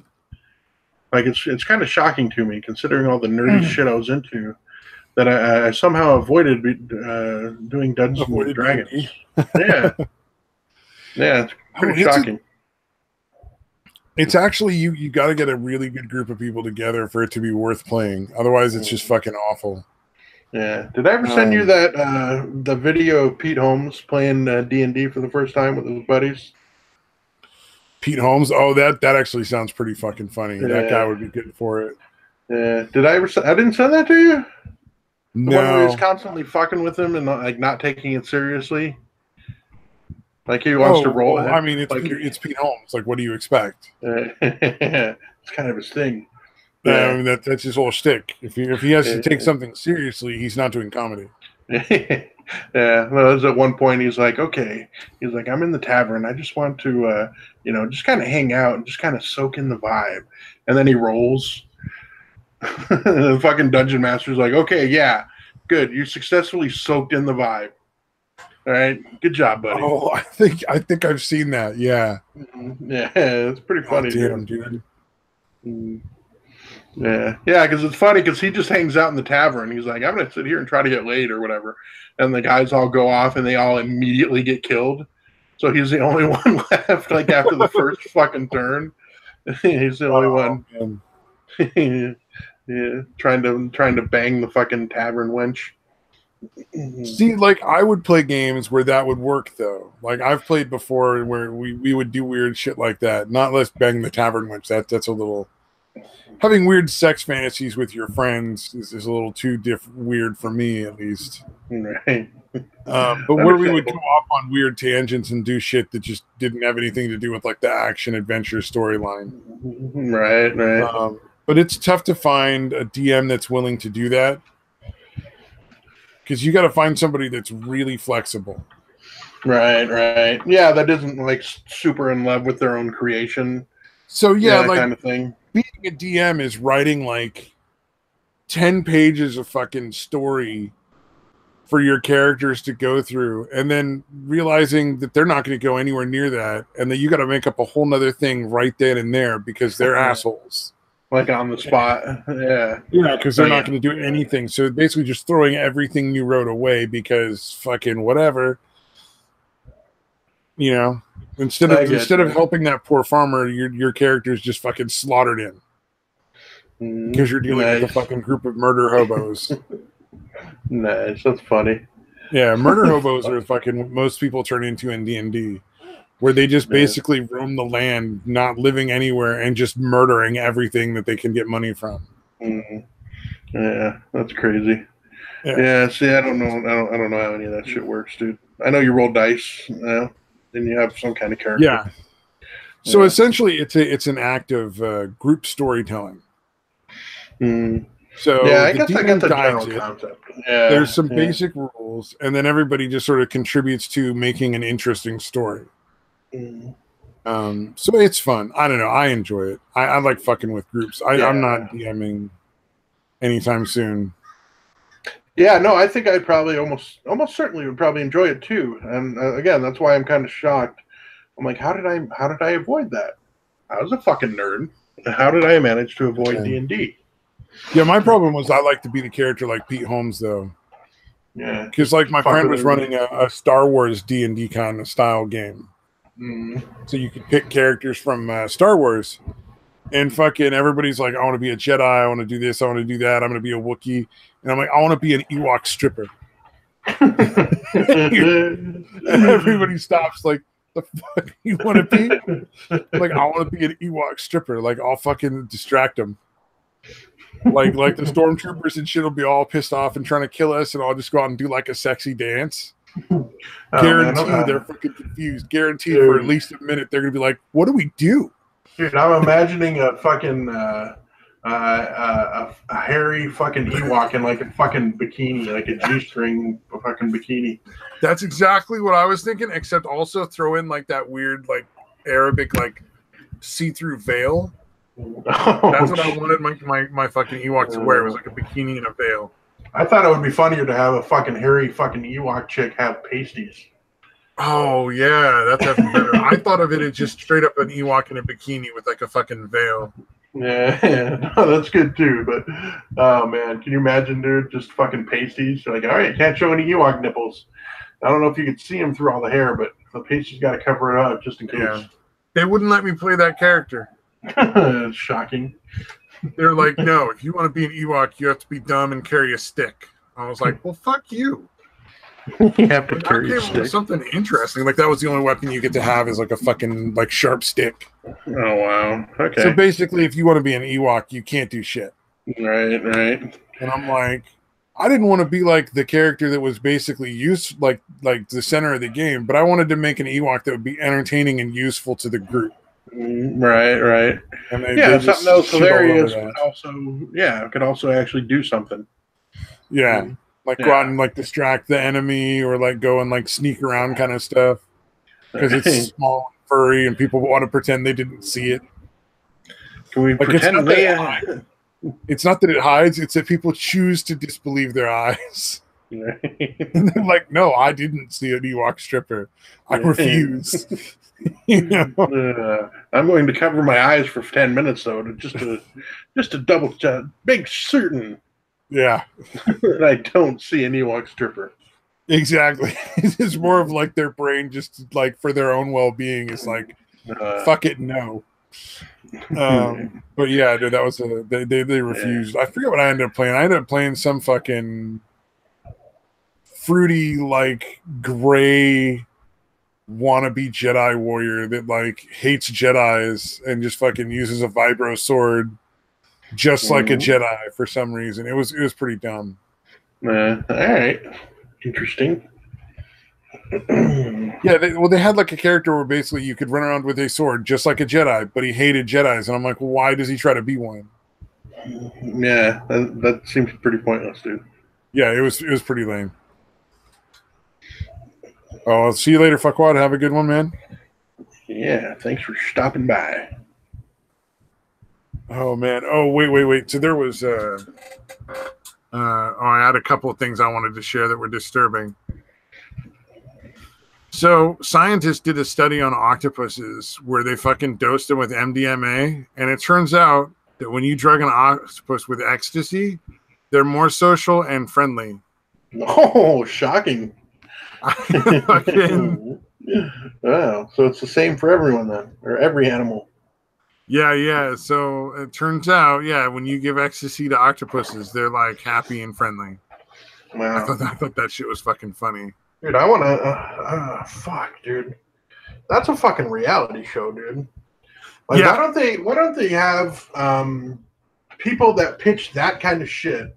B: Like it's kind of shocking to me, considering all the nerdy shit I was into, that I somehow avoided doing Dungeons and Dragons. Yeah, yeah, it's pretty shocking.
A: It's actually you got to get a really good group of people together for it to be worth playing. Otherwise, it's just fucking awful.
B: Yeah. Did I ever send you that the video of Pete Holmes playing D&D for the first time with his buddies?
A: Pete Holmes? Oh, that actually sounds pretty fucking funny. Yeah. That guy would be good for it.
B: Yeah. Did I ever? I didn't send that to you. The one where he's
A: No.
B: constantly fucking with him and like not taking it seriously. Like he wants to roll.
A: I mean, it's Pete Holmes. Like, what do you expect?
B: It's kind of his thing.
A: Yeah, I mean, that's his whole shtick. If he has to take something seriously, he's not doing comedy.
B: Yeah, well, at one point he's like, okay, he's like, I'm in the tavern. I just want to, just kind of hang out and just kind of soak in the vibe. And then he rolls. The fucking dungeon master's like, okay, yeah, good. You successfully soaked in the vibe. All right, good job, buddy.
A: Oh, I think I've seen that. Yeah,
B: yeah, it's pretty funny.
A: Oh, damn, dude.
B: Yeah, because it's funny because he just hangs out in the tavern. He's like, I'm gonna sit here and try to get laid or whatever, and the guys all go off and they all immediately get killed. So he's the only one left. Like after the first fucking turn, he's the only one. Yeah, trying to bang the fucking tavern wench.
A: See, like I would play games where that would work though. Like I've played before where we would do weird shit like that. Not let's bang the tavern wench. That's a little. Having weird sex fantasies with your friends is a little too weird for me, at least.
B: Right.
A: But where we would go off on weird tangents and do shit that just didn't have anything to do with like the action adventure storyline.
B: Right.
A: But it's tough to find a DM that's willing to do that, because you got to find somebody that's really flexible.
B: Right. Yeah, that isn't like super in love with their own creation.
A: So yeah, like
B: kind of thing.
A: Being a DM is writing like 10 pages of fucking story for your characters to go through, and then realizing that they're not going to go anywhere near that, and that you got to make up a whole nother thing right then and there because they're assholes.
B: Like on the spot. Yeah,
A: because they're not going to do anything. So basically just throwing everything you wrote away because fucking whatever. You know, instead of helping that poor farmer, your character's just fucking slaughtered in because you're dealing with a fucking group of murder hobos.
B: Nice, that's funny.
A: Yeah, murder hobos are fucking what most people turn into in D&D, where they just basically roam the land, not living anywhere, and just murdering everything that they can get money from.
B: Yeah, that's crazy. Yeah, see, I don't know how any of that shit works, dude. I know you roll dice, and you have some kind of character.
A: Yeah. So essentially, it's an act of group storytelling. So
B: yeah, I guess I get the general concept. Yeah,
A: there's some basic rules, and then everybody just sort of contributes to making an interesting story. So it's fun. I don't know. I enjoy it. I like fucking with groups. I'm not DMing anytime soon.
B: Yeah, no, I think I'd probably almost certainly would probably enjoy it too. And again, that's why I'm kind of shocked. I'm like, how did I avoid that? I was a fucking nerd. How did I manage to avoid D&D?
A: Yeah, my problem was I like to be the character like Pete Holmes, though.
B: Yeah,
A: because like my friend was running a Star Wars D&D kind of style game. So you could pick characters from Star Wars, and fucking everybody's like, I want to be a Jedi, I want to do this, I want to do that, I'm going to be a Wookiee, and I'm like, I want to be an Ewok stripper. And everybody stops like, the fuck you want to be? Like, I want to be an Ewok stripper. Like, I'll fucking distract them. Like the stormtroopers and shit will be all pissed off and trying to kill us, and I'll just go out and do like a sexy dance. Guarantee they're fucking confused. Guarantee for at least a minute they're gonna be like, "What do we do?"
B: Dude, I'm imagining a fucking a hairy fucking Ewok in like a fucking bikini, like a G-string fucking bikini.
A: That's exactly what I was thinking, except also throw in like that weird like Arabic like see-through veil.
B: Oh,
A: That's what I wanted my fucking Ewok to wear. It was like a bikini and a veil.
B: I thought it would be funnier to have a fucking hairy fucking Ewok chick have pasties.
A: Oh yeah, that's even better. I thought of it as just straight up an Ewok in a bikini with like a fucking veil.
B: Yeah, no, that's good too. But oh man, can you imagine, dude? Just fucking pasties. You're like, all right, can't show any Ewok nipples. I don't know if you could see them through all the hair, but the pasties got to cover it up just in case.
A: Yeah. They wouldn't let me play that character.
B: It's shocking.
A: They're like, no, if you want to be an Ewok, you have to be dumb and carry a stick. I was like, well, fuck you.
B: You have to carry a stick.
A: Something interesting. Like that was the only weapon you get to have is like a fucking like sharp stick.
B: Oh wow. Okay.
A: So basically, if you want to be an Ewok, you can't do shit.
B: Right.
A: And I'm like, I didn't want to be like the character that was basically used like the center of the game, but I wanted to make an Ewok that would be entertaining and useful to the group.
B: Right.
A: And
B: they something else hilarious could also actually do something.
A: Yeah. Like go out and like distract the enemy or like go and like sneak around kind of stuff. Because it's small and furry and people want to pretend they didn't see it.
B: Can we
A: like
B: pretend
A: it's not that it hides, it's that people choose to disbelieve their eyes. And they're like, no, I didn't see an Ewok stripper. I refuse. You know?
B: I'm going to cover my eyes for 10 minutes though, just to double check, make certain.
A: Yeah.
B: That I don't see an Ewok stripper.
A: Exactly. It's more of like their brain just like for their own well-being is like, fuck it, no. But yeah, dude, that was they refused. I forget what I ended up playing. I ended up playing some fucking fruity like gray wannabe Jedi warrior that like hates Jedis and just fucking uses a vibro sword just like a Jedi for some reason. It was pretty dumb.
B: All right, interesting.
A: Yeah, they had like a character where basically you could run around with a sword just like a Jedi, but he hated Jedis, and I'm like, well, why does he try to be one?
B: Yeah, that seems pretty pointless, dude.
A: Yeah, it was pretty lame. Oh, I'll see you later, fuckwad. Have a good one, man.
B: Yeah, thanks for stopping by.
A: Oh man. Oh wait. So there was I had a couple of things I wanted to share that were disturbing. So scientists did a study on octopuses where they fucking dosed them with MDMA, and it turns out that when you drug an octopus with ecstasy, they're more social and friendly.
B: Oh, shocking. Wow, so it's the same for everyone then, or every animal.
A: Yeah. So it turns out, when you give ecstasy to octopuses, they're like happy and friendly.
B: Wow.
A: I thought that shit was fucking funny.
B: Dude, I want to, fuck, dude. That's a fucking reality show, dude. Like, why don't they have people that pitch that kind of shit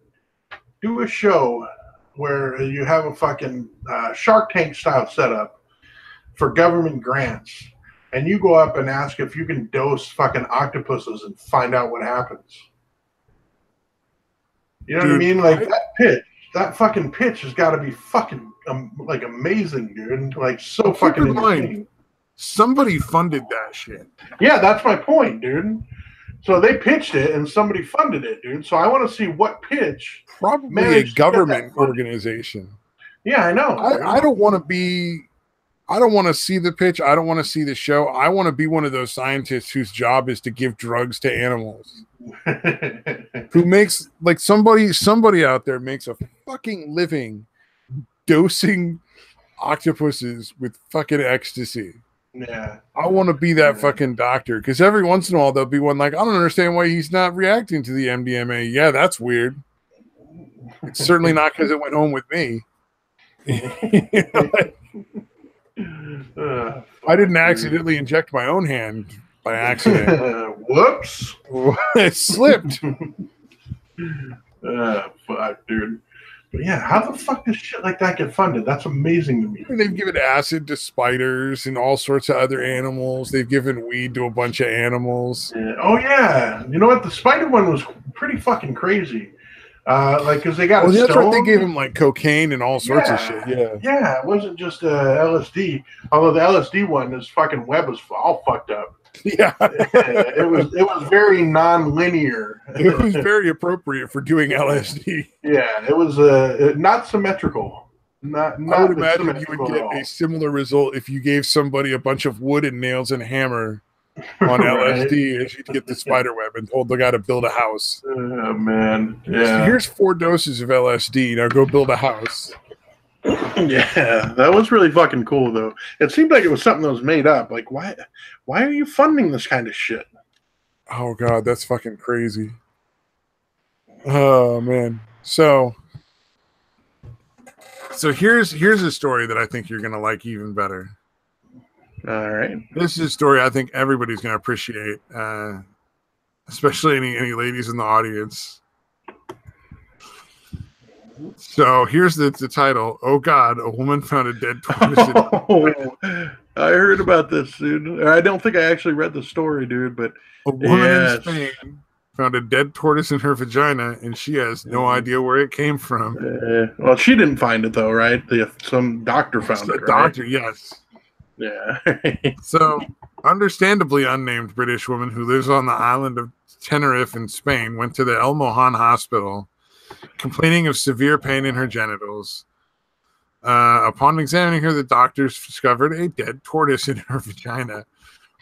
B: do a show where you have a fucking Shark Tank style setup for government grants, and you go up and ask if you can dose fucking octopuses and find out what happens. You know what I mean? Like that fucking pitch has got to be fucking like amazing, dude. Like so fucking insane.
A: Somebody funded that shit.
B: Yeah, that's my point, dude. So they pitched it and somebody funded it, dude. So I want to see what pitch.
A: Probably a government organization.
B: Yeah, I know.
A: I don't want to be. I don't want to see the pitch. I don't want to see the show. I want to be one of those scientists whose job is to give drugs to animals. Who makes like somebody out there makes a fucking living dosing octopuses with fucking ecstasy.
B: Yeah.
A: I want to be that fucking doctor, because every once in a while there'll be one like, I don't understand why he's not reacting to the MDMA. Yeah, that's weird. It's certainly not because it went home with me. I didn't accidentally inject my own hand by accident.
B: Whoops.
A: It slipped.
B: Fuck, dude. But yeah, how the fuck does shit like that get funded? That's amazing to me.
A: They've given acid to spiders and all sorts of other animals. They've given weed to a bunch of animals.
B: Yeah. Oh, yeah. You know what? The spider one was pretty fucking crazy. Like, because they got a
A: that's
B: stone.
A: right. They gave him like cocaine and all sorts of shit.
B: Yeah. It wasn't just LSD. Although the LSD one, his fucking web was all fucked up.
A: Yeah,
B: it was very non-linear.
A: It was very appropriate for doing LSD.
B: Yeah, it was not symmetrical. Not
A: I would imagine you would get a similar result if you gave somebody a bunch of wood and nails and a hammer on LSD as you'd get the spider web and told the guy to build a house.
B: Oh, man. Yeah.
A: Here's 4 doses of LSD. Now go build a house.
B: Yeah, that was really fucking cool, though. It seemed like it was something that was made up. Like, why are you funding this kind of shit?
A: Oh, God, that's fucking crazy. Oh, man. So here's a story that I think you're going to like even better.
B: All right.
A: This is a story I think everybody's going to appreciate, especially any ladies in the audience. So here's the title. Oh, God, a woman found a dead tortoise.
B: I heard about this, dude. I don't think I actually read the story, dude, but
A: a woman in Spain found a dead tortoise in her vagina, and she has no idea where it came from.
B: Well, she didn't find it, though, right? Some doctor found it, right?
A: Doctor, yes.
B: Yeah.
A: So, understandably unnamed British woman who lives on the island of Tenerife in Spain went to the El Mohan hospital complaining of severe pain in her genitals. Upon examining her, the doctors discovered a dead tortoise in her vagina,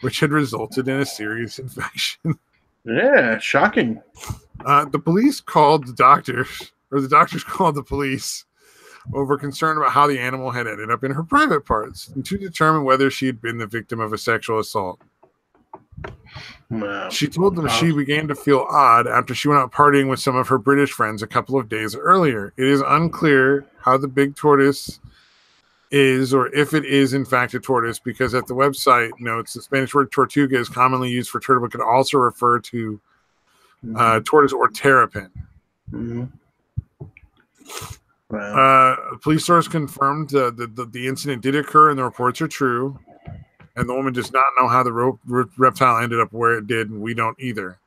A: which had resulted in a serious infection.
B: Yeah, shocking.
A: The police called the doctors called the police over concern about how the animal had ended up in her private parts and to determine whether she had been the victim of a sexual assault.
B: Wow.
A: She told them she began to feel odd after she went out partying with some of her British friends a couple of days earlier. It is unclear how the big tortoise is, or if it is in fact a tortoise, because at the website notes the Spanish word tortuga is commonly used for turtle, but could also refer to tortoise or terrapin.
B: Mm-hmm. Wow.
A: Police source confirmed the incident did occur and the reports are true, and the woman does not know how the reptile ended up where it did, and we don't either.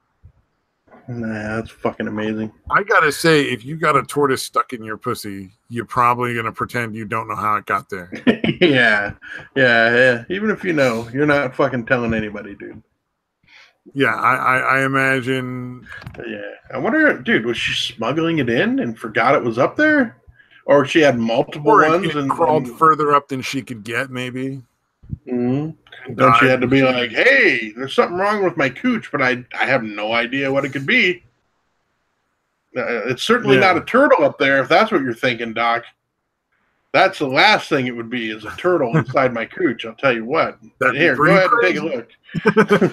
B: Nah, that's fucking amazing.
A: I gotta say, if you got a tortoise stuck in your pussy, you're probably gonna pretend you don't know how it got there.
B: Yeah. Even if you know, you're not fucking telling anybody, dude.
A: Yeah, I imagine.
B: Yeah, I wonder, dude, was she smuggling it in and forgot it was up there, or she had multiple ones and
A: crawled further up than she could get, maybe.
B: Mm-hmm. Then she had to be like, "Hey, there's something wrong with my cooch, but I have no idea what it could be." It's certainly not a turtle up there, if that's what you're thinking, Doc. That's the last thing it would be, is a turtle inside my cooch. I'll tell you what. Here, go ahead and take a look.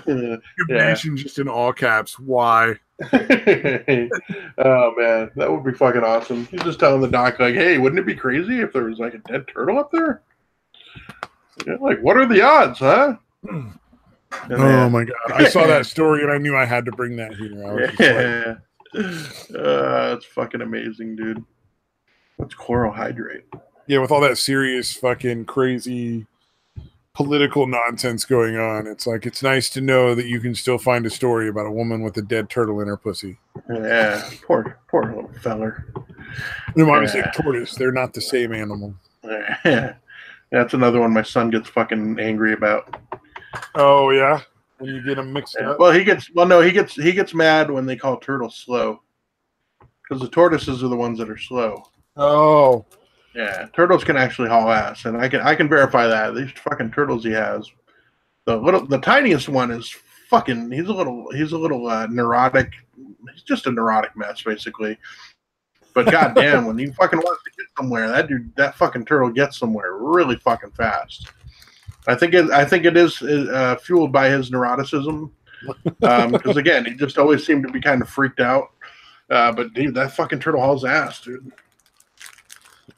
A: You mentioned just in all caps, why?
B: Oh, man. That would be fucking awesome. He's just telling the doc, like, hey, wouldn't it be crazy if there was, like, a dead turtle up there? Yeah, like, what are the odds, huh?
A: Oh, my God. I saw that story, and I knew I had to bring that here.
B: That's fucking amazing, dude. What's chloral hydrate?
A: Yeah, with all that serious fucking crazy political nonsense going on, it's like, it's nice to know that you can still find a story about a woman with a dead turtle in her pussy.
B: Yeah, poor little feller.
A: No, I was saying tortoise. They're not the same animal.
B: Yeah, that's another one my son gets fucking angry about.
A: Oh yeah, when you get them mixed up.
B: Well, he gets mad when they call turtles slow, because the tortoises are the ones that are slow.
A: Oh.
B: Yeah, turtles can actually haul ass, and I can verify that. These fucking turtles he has, the tiniest one is fucking. He's a little neurotic. He's just a neurotic mess, basically. But goddamn, when he fucking wants to get somewhere, that fucking turtle gets somewhere really fucking fast. I think it is fueled by his neuroticism, because again, he just always seemed to be kind of freaked out. But dude, that fucking turtle hauls ass, dude.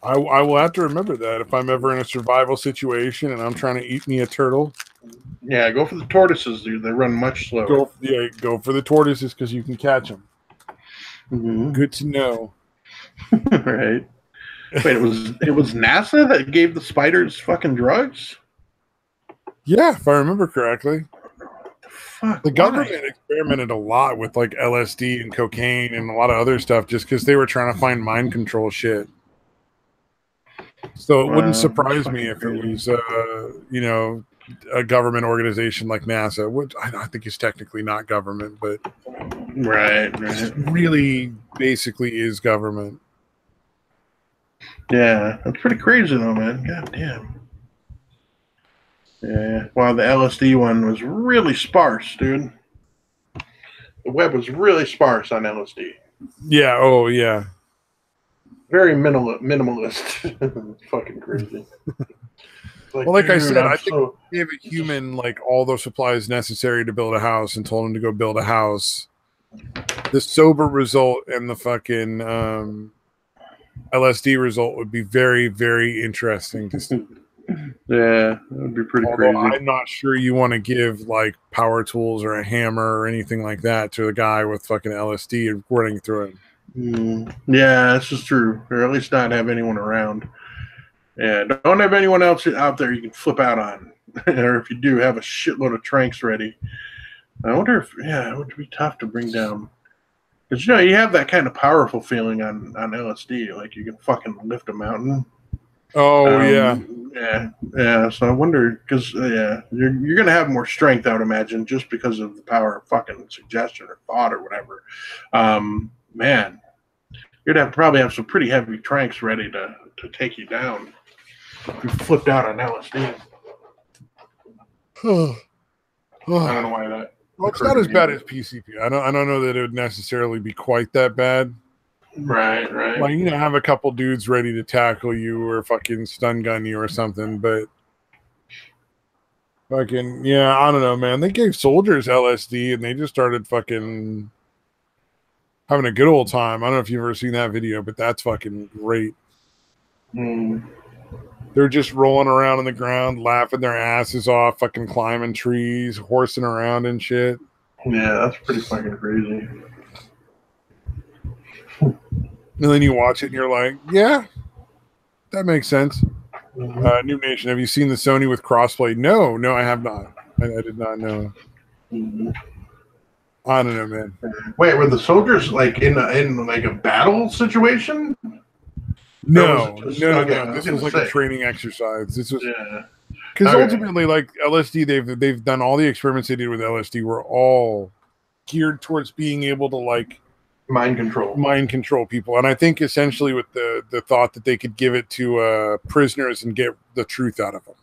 A: I will have to remember that if I'm ever in a survival situation and I'm trying to eat me a turtle.
B: Yeah, go for the tortoises, dude. They run much slower.
A: Go for the tortoises because you can catch them.
B: Mm-hmm.
A: Good to know.
B: Right. Wait, it was NASA that gave the spiders fucking drugs?
A: Yeah, if I remember correctly.
B: What the fuck?
A: The
B: Why?
A: government experimented a lot with like LSD and cocaine and a lot of other stuff just because they were trying to find mind control shit. So it wouldn't surprise me if it was, you know, a government organization like NASA, which I think is technically not government, but
B: right.
A: really basically is government.
B: Yeah, that's pretty crazy though, man. God damn. Yeah. Wow, the LSD one was really sparse, dude. The web was really sparse on LSD.
A: Yeah. Oh, yeah.
B: Very minimalist. Fucking crazy.
A: Well, like I said, I think if gave a human like all the supplies necessary to build a house and told him to go build a house, the sober result and the fucking LSD result would be very, very interesting to see.
B: Yeah, that would be pretty
A: Although
B: crazy.
A: I'm not sure you want to give like power tools or a hammer or anything like that to a guy with fucking LSD running through him.
B: Yeah, this is true. Or at least not have anyone around. Yeah, don't have anyone else out there you can flip out on. Or if you do, have a shitload of tranks ready. I wonder if, it would be tough to bring down. Because, you know, you have that kind of powerful feeling on LSD. Like you can fucking lift a mountain.
A: Oh, yeah.
B: Yeah. So I wonder, because, you're going to have more strength, I would imagine, just because of the power of fucking suggestion or thought or whatever. Man, you'd probably have some pretty heavy tranks ready to take you down. You flipped out on LSD. I don't know why that.
A: Well, it's not as bad as PCP. I don't know that it would necessarily be quite that bad.
B: Right.
A: Like, you know, have a couple dudes ready to tackle you or fucking stun gun you or something, but fucking, yeah, I don't know, man. They gave soldiers LSD and they just started fucking having a good old time. I don't know if you've ever seen that video, but that's fucking great. They're just rolling around on the ground, laughing their asses off, fucking climbing trees, horsing around and shit.
B: Yeah, that's pretty fucking crazy.
A: And then you watch it and you're like, yeah, that makes sense. New Nation, have you seen the Sony with crossplay? No, I have not. I did not know. I don't know, man.
B: Wait, were the soldiers like in like a battle situation?
A: No. This was like a training exercise. This was because ultimately, like LSD, they've done all the experiments they did with LSD were all geared towards being able to like mind control people, and I think essentially with the thought that they could give it to prisoners and get the truth out of them.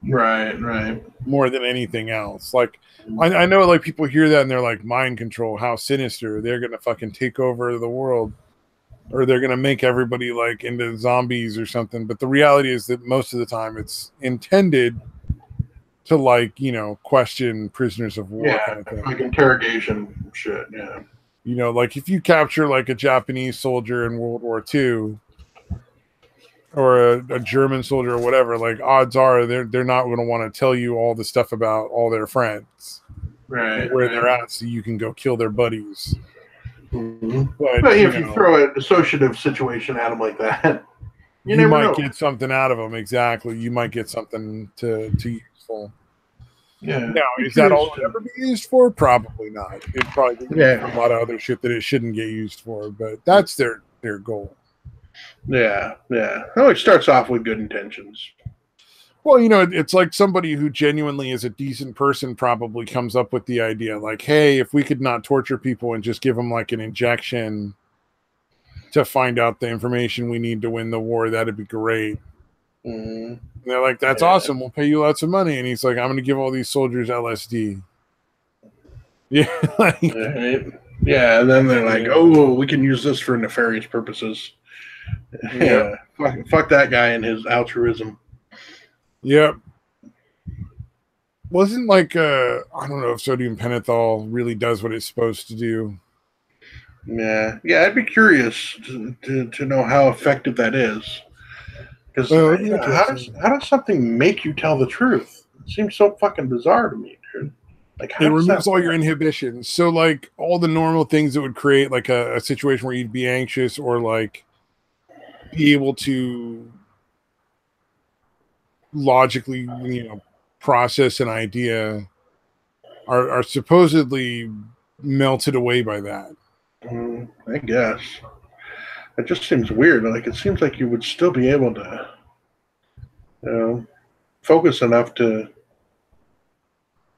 B: Right.
A: More than anything else. Like I know like people hear that and they're like, mind control, how sinister. They're gonna fucking take over the world. Or they're going to make everybody like into zombies or something. But the reality is that most of the time it's intended to like, you know, question prisoners of war kind of thing.
B: Like interrogation shit, yeah.
A: You know, like if you capture like a Japanese soldier in World War II or a German soldier or whatever, like odds are they're not going to want to tell you all the stuff about all their friends.
B: Right.
A: Where they're at so you can go kill their buddies.
B: But if you throw an associative situation at them like that,
A: you might get something out of them. Exactly, you might get something to useful.
B: Yeah.
A: Now, is that all it ever be used for? Probably not. It probably a lot of other shit that it shouldn't get used for. But that's their goal.
B: Yeah. It always starts off with good intentions.
A: Well, you know, it's like somebody who genuinely is a decent person probably comes up with the idea like, hey, if we could not torture people and just give them like an injection to find out the information we need to win the war, that'd be great. And they're like, that's awesome. We'll pay you lots of money. And he's like, I'm going to give all these soldiers LSD. Yeah.
B: Yeah. And then they're like, oh, we can use this for nefarious purposes. Yeah. Fuck that guy and his altruism.
A: Yep. Wasn't like I don't know if sodium pentothal really does what it's supposed to do.
B: Yeah, I'd be curious to know how effective that is. Because how does something make you tell the truth? It seems so fucking bizarre to me, dude. Like
A: it removes all your inhibitions. So like all the normal things that would create like a situation where you'd be anxious or like be able to logically, you know, process an idea are supposedly melted away by that.
B: I guess. It just seems weird. Like, it seems like you would still be able to, focus enough to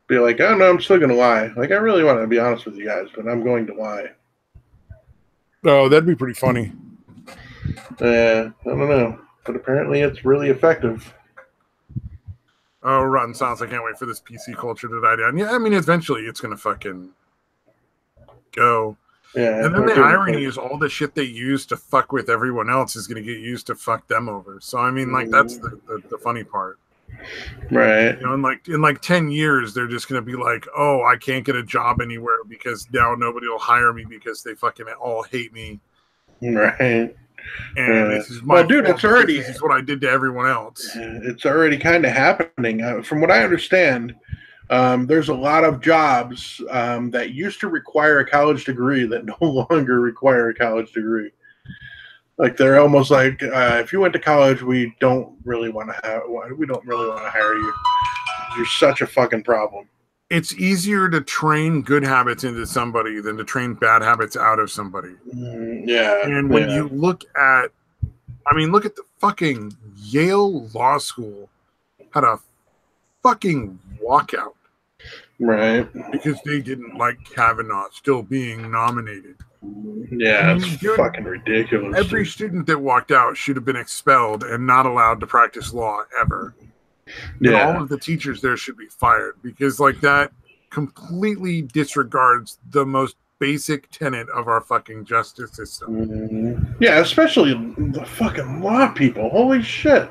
B: be like, oh no, I'm still gonna lie. Like, I really want to be honest with you guys, but I'm going to lie.
A: Oh, that'd be pretty funny.
B: Yeah, I don't know, but apparently it's really effective.
A: Oh, Rotten Silence! I can't wait for this PC culture to die down. Yeah, I mean, eventually it's gonna fucking go.
B: Yeah,
A: and then the irony is all the shit they use to fuck with everyone else is going to get used to fuck them over. So I mean, like, that's the funny part,
B: right?
A: In like 10 years, they're just going to be like, oh, I can't get a job anywhere because now nobody will hire me because they fucking all hate me,
B: right?
A: And this is my
B: dude, it's already
A: this is what I did to everyone else.
B: It's already kind of happening, from what I understand. There's a lot of jobs that used to require a college degree that no longer require a college degree. Like, they're almost like, if you went to college, we don't really want to hire you. You're such a fucking problem.
A: It's easier to train good habits into somebody than to train bad habits out of somebody.
B: Yeah.
A: And when you look at the fucking Yale Law School had a fucking walkout.
B: Right.
A: Because they didn't like Kavanaugh still being nominated.
B: Yeah, it's fucking ridiculous.
A: Every student that walked out should have been expelled and not allowed to practice law ever. Yeah. And all of the teachers there should be fired because, like, that completely disregards the most basic tenet of our fucking justice system.
B: Yeah, especially the fucking law people. Holy shit.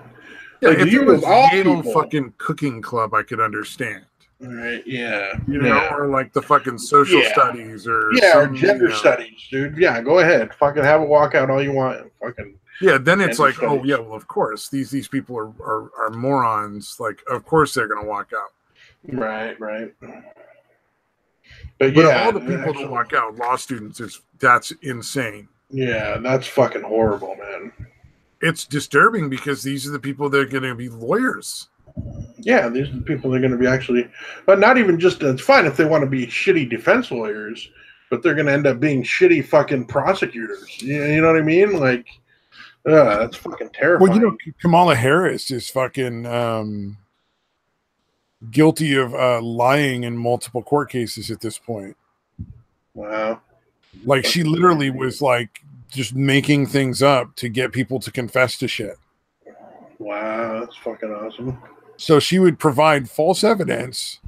A: Yeah, like, if it was Yale fucking cooking club, I could understand.
B: Right, yeah.
A: You know, or like the fucking social studies or
B: or gender studies, dude. Yeah, go ahead. Fucking have a walkout all you want. Fucking
A: then it's like, studies. Oh yeah, well of course. These people are morons. Like, of course they're gonna walk out.
B: Right.
A: But all the people that walk out, law students, that's insane.
B: Yeah, that's fucking horrible, man.
A: It's disturbing because these are the people that are gonna be lawyers.
B: Yeah, these are the people that are going to be actually, but not even just, it's fine if they want to be shitty defense lawyers, but they're going to end up being shitty fucking prosecutors. You know what I mean? Like, that's fucking terrifying.
A: Well, Kamala Harris is fucking guilty of lying in multiple court cases at this point.
B: Wow.
A: Like, she literally was like just making things up to get people to confess to shit.
B: Wow, that's fucking awesome.
A: So she would provide false evidence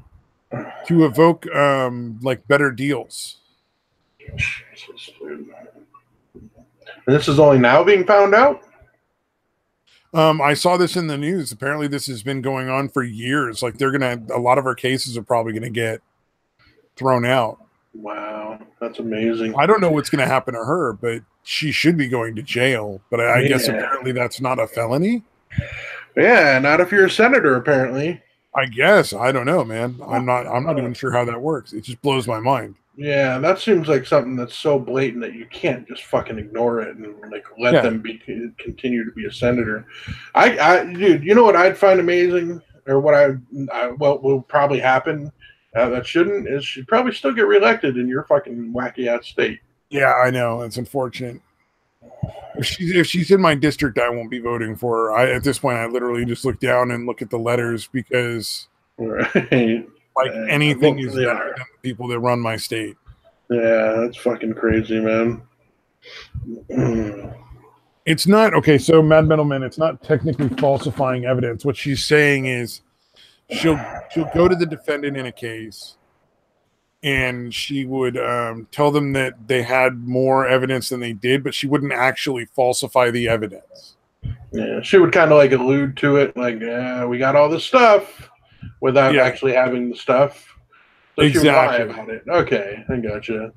A: to evoke like better deals.
B: Jesus, dude. And this is only now being found out?
A: I saw this in the news. Apparently this has been going on for years. Like, a lot of her cases are probably gonna get thrown out.
B: Wow, that's amazing.
A: I don't know what's gonna happen to her, but she should be going to jail. But I guess apparently that's not a felony.
B: Yeah, not if you're a senator, apparently.
A: I guess. I don't know, man. I'm not even sure how that works. It just blows my mind.
B: Yeah, that seems like something that's so blatant that you can't just fucking ignore it and like let them continue to be a senator. Dude, you know what I'd find amazing, or what will probably happen that shouldn't, is she'd probably still get reelected in your fucking wacky ass state.
A: Yeah, I know. It's unfortunate. If she's in my district, I won't be voting for her. At this point, I literally just look down and look at the letters because, anything is better than the people that run my state.
B: Yeah, that's fucking crazy, man.
A: It's not okay. So, Mad Metalman, it's not technically falsifying evidence. What she's saying is, she'll go to the defendant in a case, and she would tell them that they had more evidence than they did, but she wouldn't actually falsify the evidence.
B: Yeah, she would kind of like allude to it, like, yeah, we got all this stuff, without actually having the stuff. So exactly. She would lie about it. Okay, I gotcha.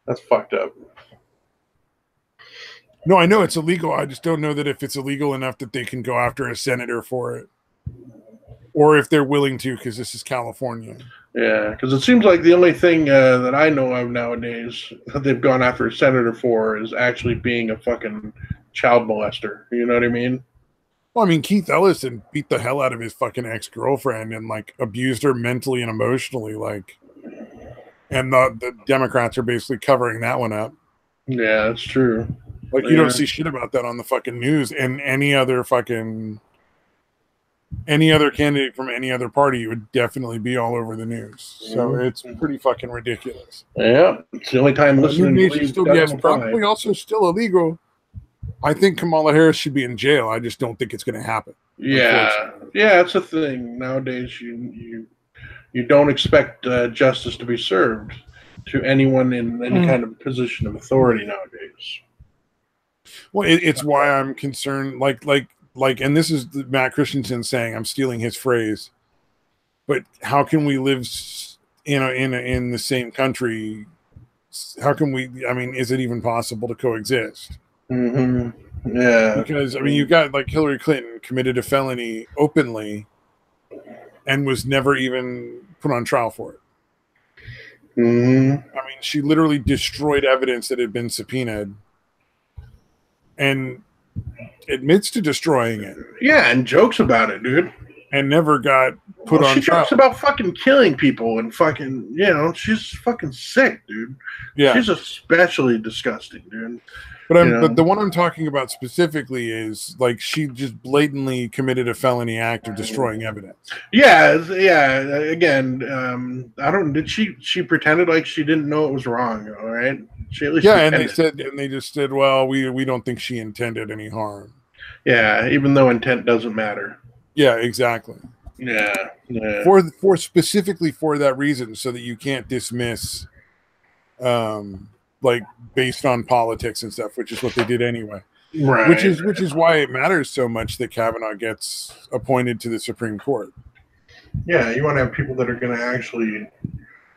B: That's fucked up.
A: No, I know it's illegal. I just don't know that if it's illegal enough that they can go after a senator for it. Or if they're willing to, because this is California.
B: Yeah, because it seems like the only thing that I know of nowadays that they've gone after a senator for is actually being a fucking child molester. You know what I mean?
A: Well, I mean, Keith Ellison beat the hell out of his fucking ex-girlfriend and, like, abused her mentally and emotionally. Like, and the Democrats are basically covering that one up.
B: Yeah, that's true.
A: Like, you don't see shit about that on the fucking news, and any other candidate from any other party would definitely be all over the news. So it's pretty fucking ridiculous.
B: Yeah, it's the only time listening to
A: yes, probably also still illegal. I think Kamala Harris should be in jail. I just don't think it's going to happen.
B: Yeah, it's a thing nowadays. You don't expect justice to be served to anyone in any kind of position of authority nowadays.
A: Well, it's why I'm concerned. Like, and this is Matt Christensen saying, I'm stealing his phrase, but how can we live in the same country? How can we? I mean, is it even possible to coexist?
B: Yeah,
A: because I mean, you got like Hillary Clinton committed a felony openly and was never even put on trial for it. I mean, she literally destroyed evidence that had been subpoenaed and admits to destroying it.
B: Yeah, and jokes about it, dude.
A: And never got put on trial. She
B: jokes about fucking killing people and fucking, she's fucking sick, dude. Yeah. She's especially disgusting, dude.
A: But the one I'm talking about specifically is like she just blatantly committed a felony act of destroying evidence.
B: Yeah. Again, did she pretended like she didn't know it was wrong, all right? She at least pretended.
A: and they just said, well, we don't think she intended any harm.
B: Yeah, even though intent doesn't matter.
A: Yeah, exactly.
B: Yeah.
A: For specifically for that reason, so that you can't dismiss like based on politics and stuff, which is what they did anyway.
B: Right.
A: Which is why it matters so much that Kavanaugh gets appointed to the Supreme Court.
B: Yeah, you want to have people that are going to actually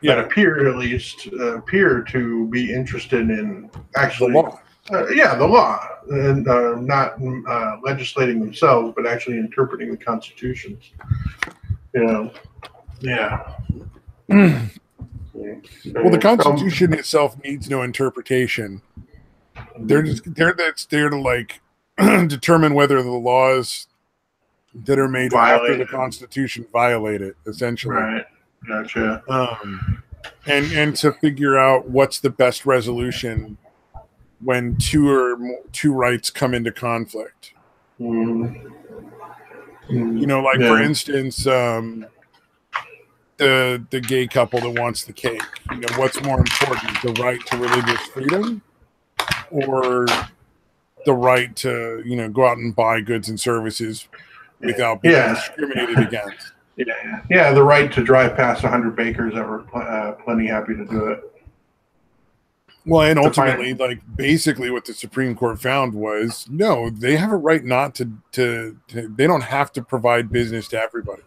B: that appear to be interested in actually
A: the law.
B: The law, and not legislating themselves, but actually interpreting the constitutions. Yeah.
A: Well, the Constitution itself needs no interpretation. They're there to like determine whether the laws that are made after the Constitution violate it, essentially.
B: Right. Gotcha.
A: And to figure out what's the best resolution when two rights come into conflict. For instance, the gay couple that wants the cake. What's more important, the right to religious freedom or the right to, go out and buy goods and services without being discriminated against?
B: Yeah, the right to drive past 100 bakers that were plenty happy to do it.
A: Well, and ultimately, basically what the Supreme Court found was, no, they have a right not to they don't have to provide business to everybody.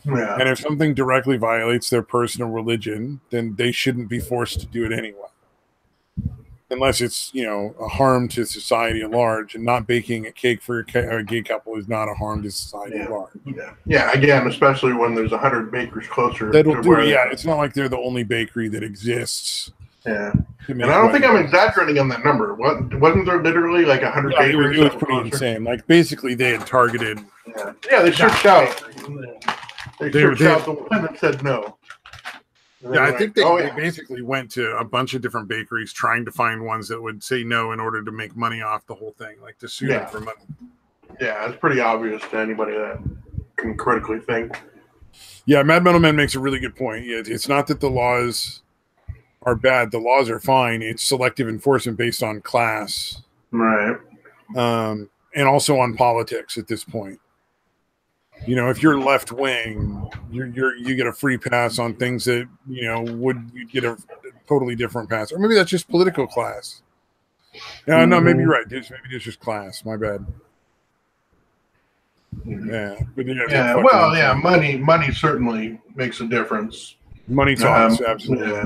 B: Yeah.
A: And if something directly violates their personal religion, then they shouldn't be forced to do it anyway. Unless it's, a harm to society at large, and not baking a cake for a gay couple is not a harm to society at large.
B: Yeah, again, especially when there's 100 bakers closer.
A: That'll do it, it's not like they're the only bakery that exists.
B: Yeah. And I don't think I'm exaggerating on that number. Wasn't there literally like 100 bakeries?
A: It was pretty insane. Like, basically, they had targeted.
B: Yeah, they searched out. They searched out the one that said no.
A: Yeah, I think they basically went to a bunch of different bakeries trying to find ones that would say no in order to make money off the whole thing, like to sue them for money.
B: Yeah, it's pretty obvious to anybody that can critically think.
A: Yeah, Mad Metal Man makes a really good point. It's not that the laws are bad. The laws are fine. It's selective enforcement based on class.
B: Right.
A: And also on politics at this point. If you're left wing, you get a free pass on things that, you get a totally different pass. Or maybe that's just political class. No, maybe you're right. Maybe it's just class. My bad. Yeah. But
B: money certainly makes a difference.
A: Money talks, absolutely.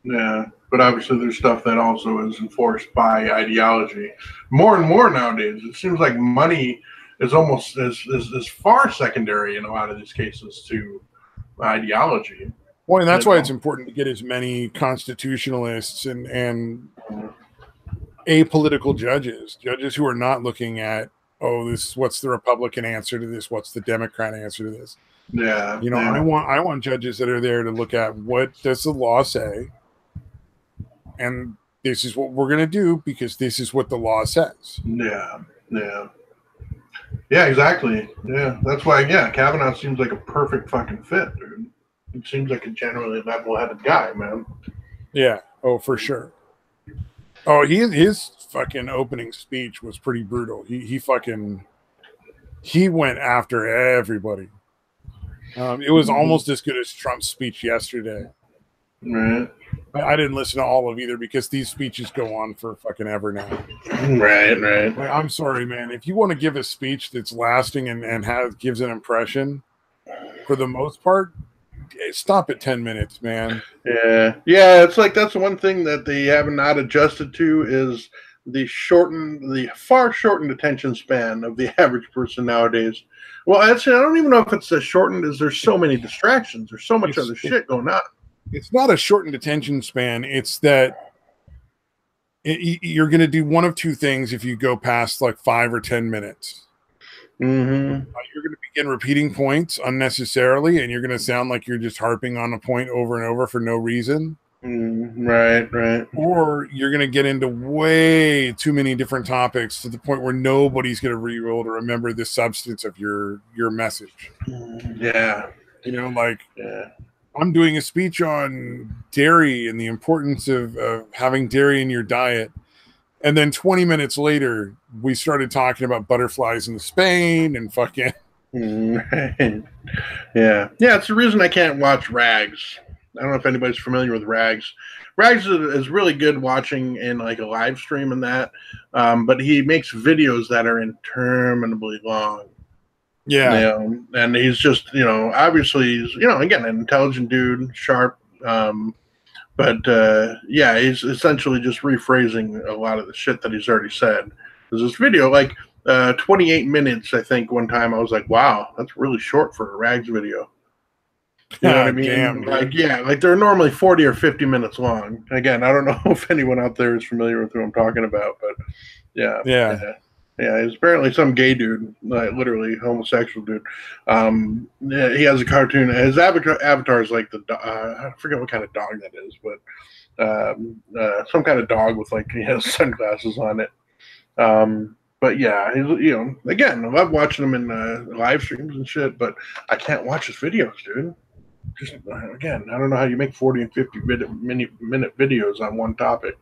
B: Yeah. But obviously there's stuff that also is enforced by ideology. More and more nowadays, it seems like money is almost as far secondary in a lot of these cases to ideology.
A: Well, and that's why it's important to get as many constitutionalists and apolitical judges who are not looking at, what's the Republican answer to this? What's the Democrat answer to this?
B: Yeah.
A: You know, I want judges that are there to look at what does the law say, and this is what we're going to do because this is what the law says.
B: Yeah. Yeah. Yeah, exactly. Yeah, that's why. Yeah, Kavanaugh seems like a perfect fucking fit, dude. He seems like a generally level-headed guy, man.
A: Yeah. Oh, for sure. Oh, his fucking opening speech was pretty brutal. He went after everybody. It was almost as good as Trump's speech yesterday.
B: Right.
A: I didn't listen to all of either because these speeches go on for fucking ever now.
B: Right. Right.
A: Like, I'm sorry, man. If you want to give a speech that's lasting and gives an impression, for the most part, stop at 10 minutes, man.
B: Yeah. Yeah. It's like that's the one thing that they have not adjusted to is the far shortened attention span of the average person nowadays. Well, actually, I don't even know if it's as shortened as there's so many distractions. There's so much other shit going on.
A: It's not a shortened attention span. It's that you're going to do one of two things if you go past like 5 or 10 minutes.
B: Mm-hmm.
A: You're going to begin repeating points unnecessarily, and you're going to sound like you're just harping on a point over and over for no reason.
B: Right, right.
A: Or you're going to get into way too many different topics to the point where nobody's going to re-roll to remember the substance of your message.
B: Yeah.
A: You know, like,
B: yeah.
A: I'm doing a speech on dairy and the importance of having dairy in your diet. And then 20 minutes later, we started talking about butterflies in Spain and fucking.
B: Right. Yeah. Yeah, it's the reason I can't watch Rags. I don't know if anybody's familiar with Rags. Rags is really good watching in like a live stream and that. But he makes videos that are interminably long.
A: Yeah.
B: You know, and he's just, you know, obviously he's, you know, again, an intelligent dude, sharp. But yeah, he's essentially just rephrasing a lot of the shit that he's already said. There's this video, like 28 minutes, I think, one time I was like, wow, that's really short for a Rags video. You know what I mean?
A: Damn,
B: like, yeah, like they're normally 40 or 50 minutes long. Again, I don't know if anyone out there is familiar with who I'm talking about, but yeah. Yeah, he's apparently some gay dude, like literally homosexual dude. Yeah, he has a cartoon. His avatar is like I forget what kind of dog that is, but some kind of dog with like he has sunglasses on it. But yeah, you know, again, I love watching him in live streams and shit, but I can't watch his videos, dude. Just again, I don't know how you make 40 and 50 minute videos on one topic.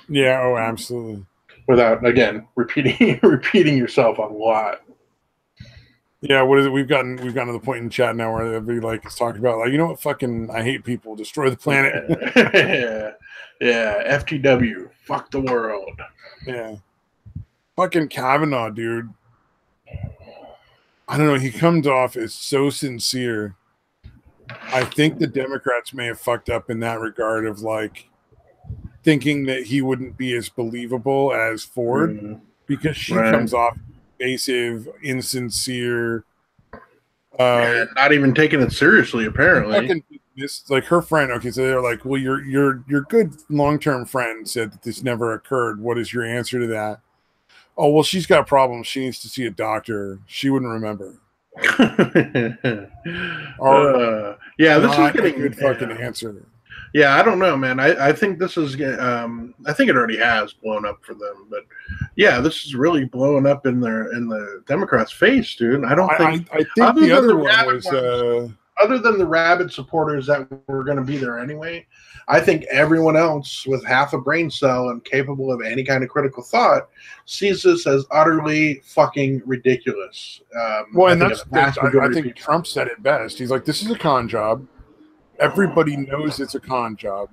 A: Yeah, oh, absolutely.
B: Without again repeating yourself a lot.
A: Yeah, what is it? We've gotten to the point in chat now where everybody like is talking about like, you know what, fucking I hate people, destroy the planet.
B: yeah, FTW, fuck the world.
A: Yeah, fucking Kavanaugh, dude. I don't know. He comes off as so sincere. I think the Democrats may have fucked up in that regard of like thinking that he wouldn't be as believable as Ford because she comes off evasive, insincere,
B: not even taking it seriously. Apparently,
A: this like her friend. Okay, so they're like, "Well, your good long-term friend said that this never occurred. What is your answer to that?" Oh, well, she's got problems. She needs to see a doctor. She wouldn't remember.
B: Yeah, this is getting
A: a good fucking answer.
B: Yeah, I don't know, man. I think this is. I think it already has blown up for them, but yeah, this is really blowing up in the Democrats' face, dude. I don't think.
A: I think the other one was.
B: Other than the rabid supporters that were going to be there anyway, I think everyone else with half a brain cell and capable of any kind of critical thought sees this as utterly fucking ridiculous.
A: Well, and I think Trump said it best. He's like, "This is a con job. Everybody knows it's a con job.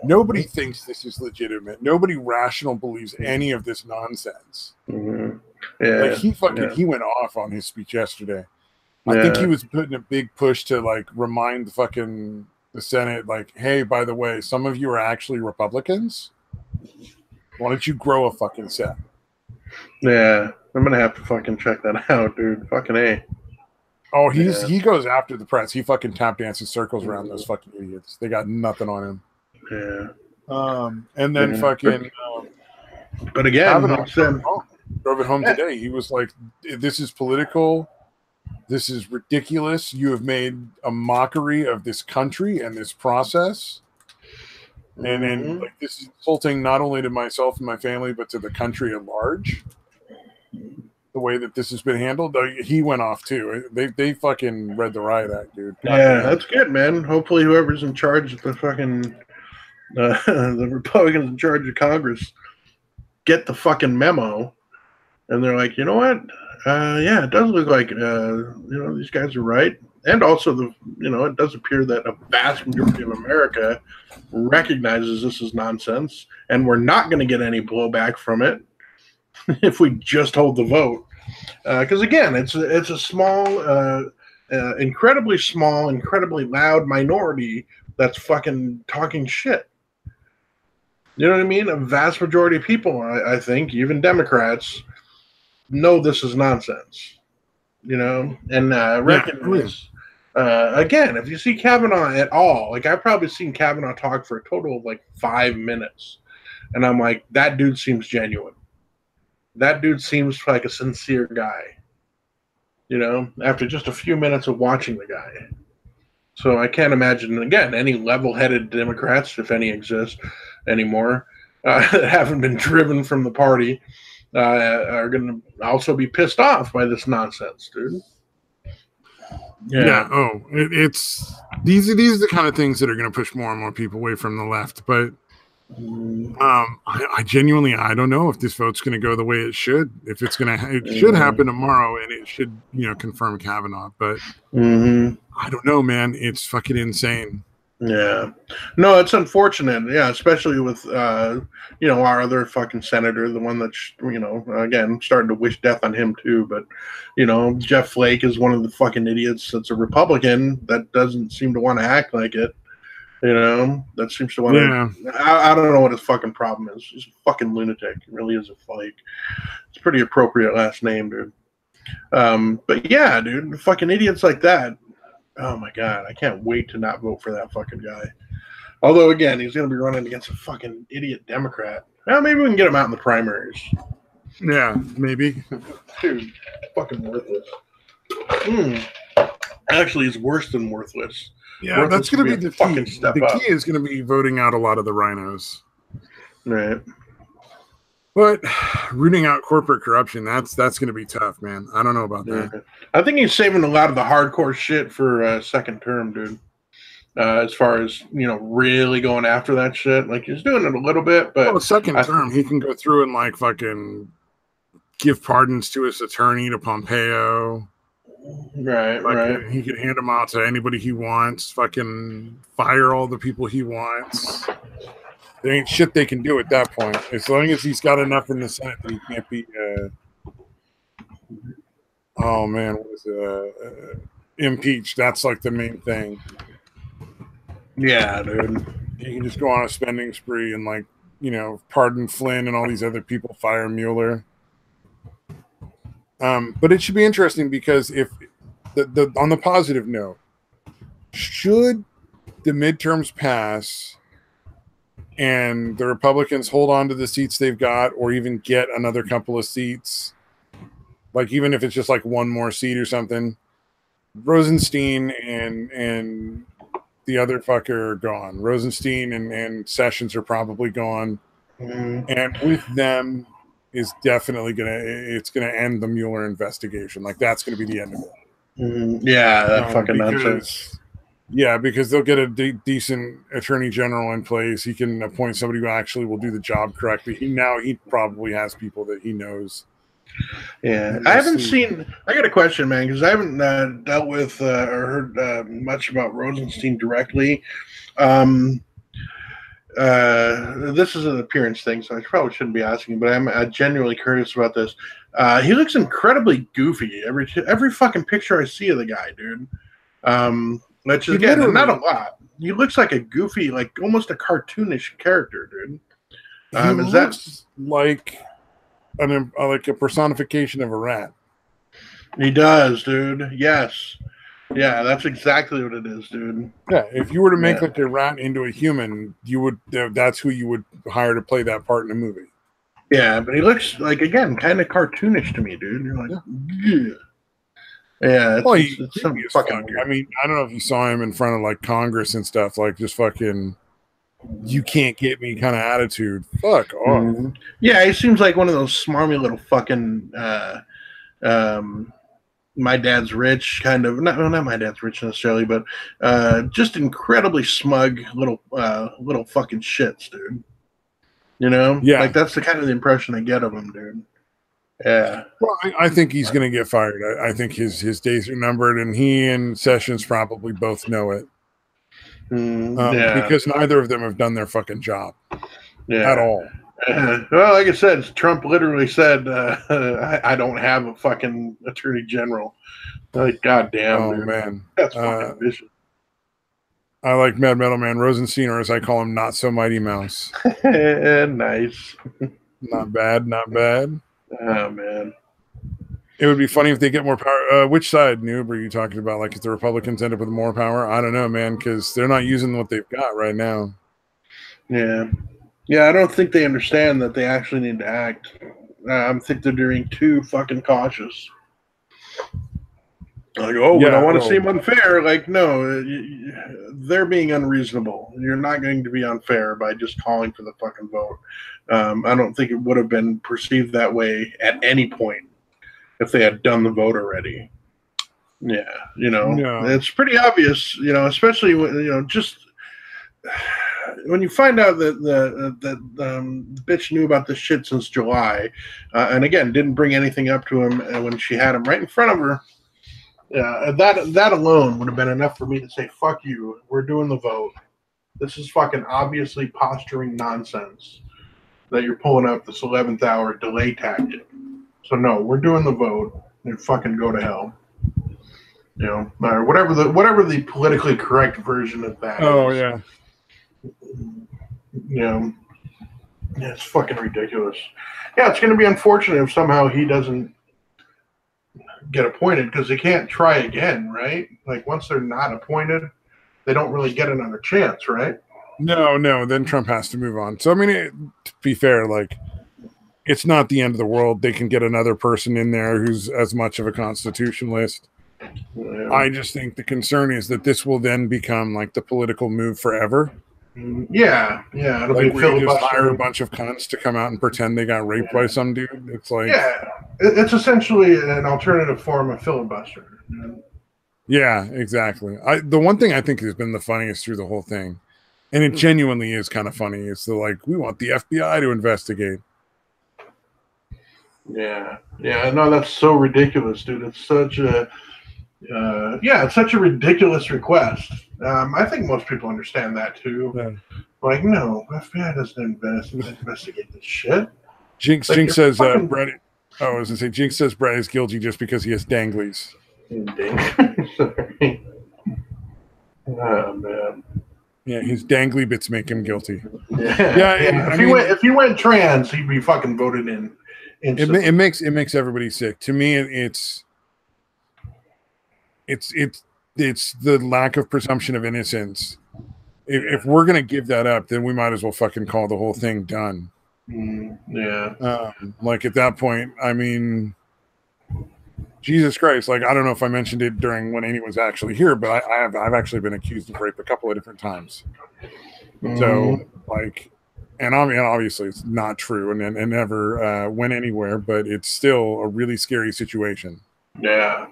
A: Nobody thinks this is legitimate. Nobody rational believes any of this nonsense."
B: Mm-hmm. Yeah,
A: like he went off on his speech yesterday. I think he was putting a big push to like remind the Senate, like, hey, by the way, some of you are actually Republicans. Why don't you grow a fucking set?
B: Yeah, I'm gonna have to fucking check that out, dude. Fucking A.
A: Oh, he goes after the press. He fucking tap dances circles around those fucking idiots. They got nothing on him.
B: Yeah.
A: And then fucking.
B: But again,
A: drove it home today. He was like, "This is political. This is ridiculous. You have made a mockery of this country and this process. And like, this is insulting not only to myself and my family, but to the country at large. The way that this has been handled, he went off too. They fucking read the riot act, dude.
B: Yeah, that's good, man. Hopefully, whoever's in charge of the fucking the Republicans in charge of Congress get the fucking memo, and they're like, you know what? Yeah, it does look like these guys are right, and also it does appear that a vast majority of America recognizes this is nonsense, and we're not going to get any blowback from it if we just hold the vote. Because again, it's a small, incredibly small, incredibly loud minority that's fucking talking shit. You know what I mean? A vast majority of people, I think, even Democrats, know this is nonsense. And recognize. Again, if you see Kavanaugh at all, like I've probably seen Kavanaugh talk for a total of like 5 minutes, and I'm like, that dude seems genuine. That dude seems like a sincere guy, after just a few minutes of watching the guy. So I can't imagine, again, any level-headed Democrats, if any exist anymore, that haven't been driven from the party, are going to also be pissed off by this nonsense, dude.
A: Yeah. It's these are the kind of things that are going to push more and more people away from the left. But I genuinely, I don't know if this vote's going to go the way it should. If it's going to, it should happen tomorrow, and it should, confirm Kavanaugh. But I don't know, man. It's fucking insane.
B: Yeah, no, it's unfortunate. Yeah, especially with our other fucking senator, the one that's again starting to wish death on him too. But Jeff Flake is one of the fucking idiots that's a Republican that doesn't seem to want to act like it. That seems to want to. I don't know what his fucking problem is. He's a fucking lunatic. He really is a Flake. It's a pretty appropriate last name, dude. But yeah, dude, fucking idiots like that. Oh my god, I can't wait to not vote for that fucking guy. Although again, he's gonna be running against a fucking idiot Democrat. Well, maybe we can get him out in the primaries.
A: Yeah, maybe.
B: Dude, fucking worthless. Actually, he's worse than worthless.
A: Yeah, worthless, that's gonna be the fucking step up. The key is gonna be voting out a lot of the rhinos.
B: Right.
A: But rooting out corporate corruption, that's going to be tough, man. I don't know about that.
B: I think he's saving a lot of the hardcore shit for second term, dude. As far as, really going after that shit. Like, he's doing it a little bit, but...
A: second term, he can go through and, like, fucking give pardons to his attorney, to Pompeo.
B: Right.
A: He can hand them out to anybody he wants. Fucking fire all the people he wants. There ain't shit they can do at that point. As long as he's got enough in the Senate that he can't be. Oh man, what is it? Impeached. That's like the main thing.
B: Yeah, dude.
A: He can just go on a spending spree and pardon Flynn and all these other people, fire Mueller. But it should be interesting because if on the positive note, should the midterms pass and the Republicans hold on to the seats they've got, or even get another couple of seats, like even if it's just like one more seat or something, Rosenstein and the other fucker are gone. Rosenstein and Sessions are probably gone. And with them is definitely it's gonna end the Mueller investigation. Like, that's gonna be the end of it.
B: Yeah, that fucking nonsense.
A: Yeah, because they'll get a decent attorney general in place. He can appoint somebody who actually will do the job correctly. He probably has people that he knows.
B: Yeah, I haven't seen. I got a question, man, because I haven't dealt with or heard much about Rosenstein directly. This is an appearance thing, so I probably shouldn't be asking, but I'm genuinely curious about this. He looks incredibly goofy every fucking picture I see of the guy, dude. Which is, again, not a lot. He looks like a goofy, like almost a cartoonish character, dude.
A: He looks like a personification of a rat.
B: He does, dude. Yes. Yeah, that's exactly what it is, dude.
A: Yeah, if you were to make like a rat into a human, that's who you would hire to play that part in a movie.
B: Yeah, but he looks like, again, kind of cartoonish to me, dude. You're like, yeah. Yeah,
A: Well,
B: it's some fucking
A: fuck.
B: weird.
A: I mean, I don't know if you saw him in front of like Congress and stuff, like just fucking, you can't get me kind of attitude. Fuck off.
B: Mm-hmm. Yeah, he seems like one of those smarmy little fucking my dad's rich kind of, not my dad's rich necessarily, but just incredibly smug little fucking shits, dude. You know,
A: Yeah.
B: like that's the kind of the impression I get of him, dude. Yeah.
A: Well, I think he's going to get fired. I think his days are numbered, and he and Sessions probably both know it.
B: Yeah.
A: Because neither of them have done their fucking job at all.
B: Well, like I said, Trump literally said, I don't have a fucking attorney general. Like, goddamn,
A: Oh,
B: dude.
A: Man.
B: That's fucking vicious.
A: I like Mad Metal Man Rosenstein, or as I call him, Not So Mighty Mouse.
B: Nice.
A: Not bad, not bad.
B: Oh, man.
A: It would be funny if they get more power. Which side, Noob, are you talking about? Like if the Republicans end up with more power? I don't know, man, because they're not using what they've got right now.
B: Yeah. Yeah, I don't think they understand that they actually need to act. I think they're being too fucking cautious. Like, oh, we don't want to seem unfair. Like, no, they're being unreasonable. You're not going to be unfair by just calling for the fucking vote. I don't think it would have been perceived that way at any point if they had done the vote already. Yeah, it's pretty obvious, especially when, just when you find out that the bitch knew about this shit since July, and again, didn't bring anything up to him when she had him right in front of her. That alone would have been enough for me to say, fuck you, we're doing the vote. This is fucking obviously posturing nonsense that you're pulling up this 11th hour delay tactic. So no, we're doing the vote and fucking go to hell. Or whatever the politically correct version of that is.
A: Oh, yeah.
B: Yeah, it's fucking ridiculous. Yeah, it's going to be unfortunate if somehow he doesn't get appointed because they can't try again, right? Like once they're not appointed, they don't really get another chance, right?
A: No. Then Trump has to move on. So I mean, to be fair, like it's not the end of the world. They can get another person in there who's as much of a constitutionalist. Yeah. I just think the concern is that this will then become like the political move forever.
B: Yeah. It'll
A: like be where you just hire a bunch of cunts to come out and pretend they got raped by some dude. It's like
B: it's essentially an alternative form of filibuster.
A: Yeah, exactly. The one thing I think has been the funniest through the whole thing, and it genuinely is kind of funny, is like we want the FBI to investigate.
B: Yeah, no, that's so ridiculous, dude. It's such a it's such a ridiculous request. I think most people understand that too. Yeah. Like, no, FBI doesn't investigate this shit.
A: Jinx says Brett. Oh, I was gonna say Jinx says Brett is guilty just because he has danglies.
B: Sorry. Oh man.
A: Yeah, his dangly bits make him guilty.
B: Yeah. If he went trans, he'd be fucking voted in.
A: It makes everybody sick. To me, it's the lack of presumption of innocence. If we're gonna give that up, then we might as well fucking call the whole thing done. Like at that point, I mean, Jesus Christ! Like I don't know if I mentioned it during when Amy was actually here, but I've actually been accused of rape a couple of different times. So like, and obviously it's not true and never went anywhere, but it's still a really scary situation. Yeah,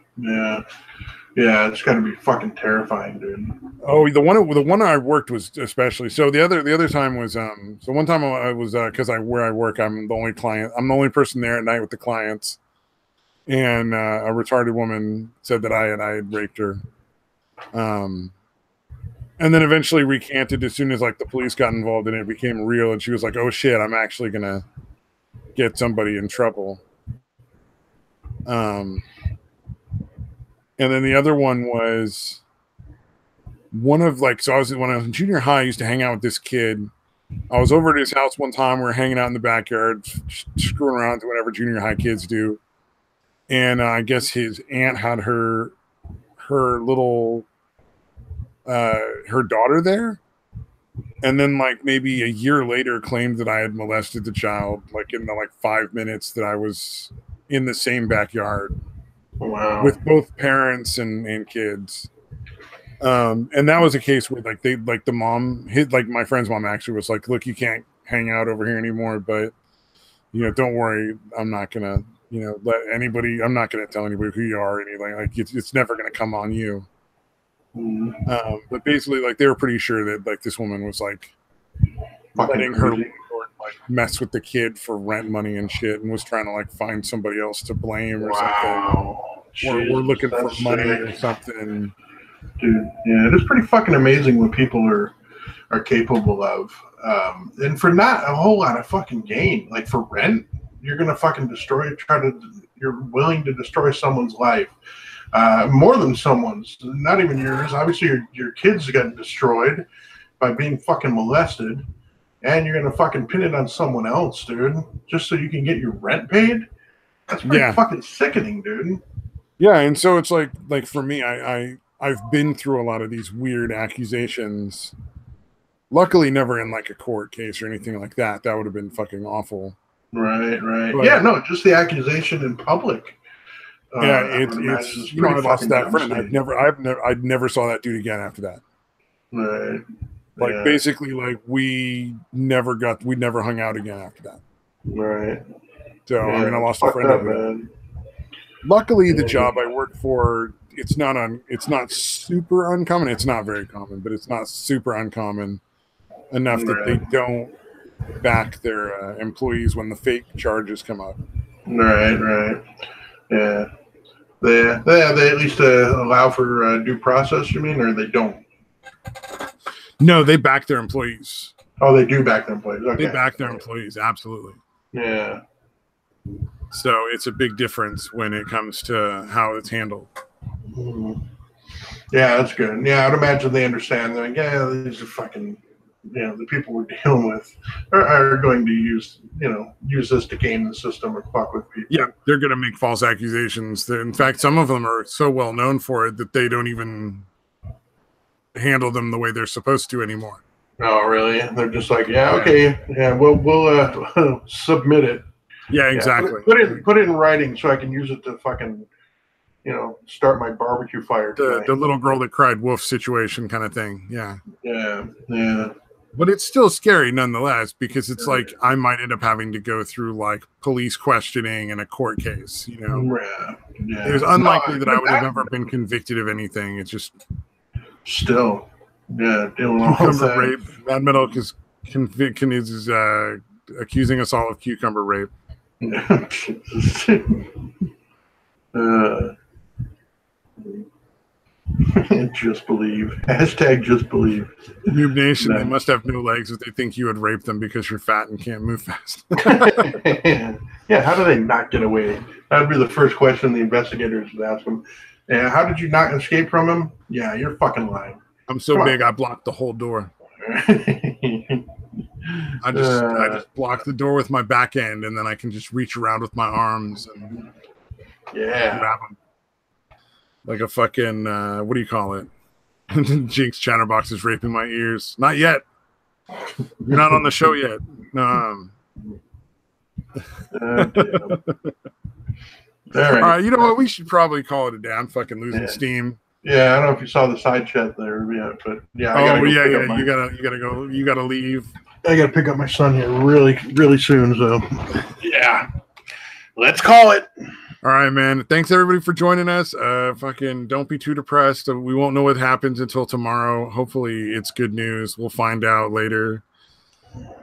B: it's got to be fucking terrifying, dude.
A: Oh, the one I worked was especially. So the other time was so one time I was because where I work, I'm the only person there at night with the clients, and a retarded woman said that I had raped her, and then eventually recanted as soon as like the police got involved and it became real, and she was like, "Oh shit, I'm actually gonna get somebody in trouble." And then the other one was one of like, so when I was in junior high, I used to hang out with this kid. I was over at his house one time. We were hanging out in the backyard, screwing around to whatever junior high kids do. And I guess his aunt had her little, her daughter there. And then like maybe a year later claimed that I had molested the child, like in the 5 minutes that I was in the same backyard.
B: Wow.
A: with both parents and kids. And that was a case where like the mom like my friend's mom actually was like, look, you can't hang out over here anymore, but don't worry, I'm not gonna I'm not gonna tell anybody who you are or anything. Like it's never gonna come on you. But basically, like, they were pretty sure that like this woman was like letting her like mess with the kid for rent money and shit, and was trying to like find somebody else to blame or something. Or we're looking for money or something.
B: Dude, yeah, it is pretty fucking amazing what people are capable of. And for not a whole lot of fucking gain, like for rent, you're gonna fucking you're willing to destroy someone's life. More than someone's, not even yours. Obviously, your kids getting destroyed by being fucking molested, and you're gonna fucking pin it on someone else, dude, just so you can get your rent paid. That's pretty fucking sickening, dude.
A: Yeah, and so it's like for me, I've been through a lot of these weird accusations. Luckily, never in like a court case or anything like that. That would have been fucking awful.
B: Right. But, yeah, no, just the accusation in public.
A: Yeah, it's I lost that friend. I never saw that dude again after that.
B: Right.
A: Like basically, like we never hung out again after that.
B: Right.
A: So I mean, I lost a friend over that. Luckily, the job I work for, it's not super uncommon. It's not very common, but it's not super uncommon enough that they don't back their employees when the fake charges come up.
B: Right. Yeah. They at least allow for due process, you mean, or they don't?
A: No, they back their employees.
B: Oh, they do back their employees. Okay.
A: They back their employees, absolutely.
B: Yeah.
A: So it's a big difference when it comes to how it's handled.
B: Mm-hmm. Yeah, that's good. Yeah, I'd imagine they understand. They're like, yeah, these are fucking, the people we're dealing with are going to use this to game the system or fuck with people.
A: Yeah, they're going to make false accusations. In fact, some of them are so well known for it that they don't even handle them the way they're supposed to anymore.
B: Oh, really? They're just like, yeah, okay, yeah, we'll submit it.
A: Yeah, exactly.
B: Put it in writing so I can use it to fucking, start my barbecue fire.
A: The little girl that cried wolf situation kind of thing. Yeah.
B: Yeah.
A: But it's still scary nonetheless, because it's like I might end up having to go through like police questioning in a court case.
B: Yeah.
A: It was unlikely that I would have ever been convicted of anything. It's just
B: still, dealing
A: cucumber rape. Mad Metal is accusing us all of cucumber rape.
B: Just believe. Hashtag just believe.
A: Noob Nation, they must have no legs if they think you would rape them because you're fat and can't move fast.
B: Yeah, how do they not get away? That would be the first question the investigators would ask them. Yeah, how did you not escape from him? Yeah, you're fucking lying.
A: I'm so big, I blocked the whole door. I just block the door with my back end, and then I can just reach around with my arms and grab them. Like a fucking, what do you call it? Jinx Chatterbox is raping my ears. Not yet. You're not on the show yet. No. All right, you know what? We should probably call it a day. I'm fucking losing steam.
B: Yeah, I don't know if you saw the side chat there, but yeah.
A: You gotta leave.
B: I gotta pick up my son here really, really soon. So yeah, let's call it.
A: All right, man. Thanks everybody for joining us. Fucking don't be too depressed. We won't know what happens until tomorrow. Hopefully it's good news. We'll find out later.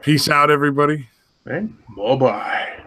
A: Peace out, everybody.
B: Bye-bye.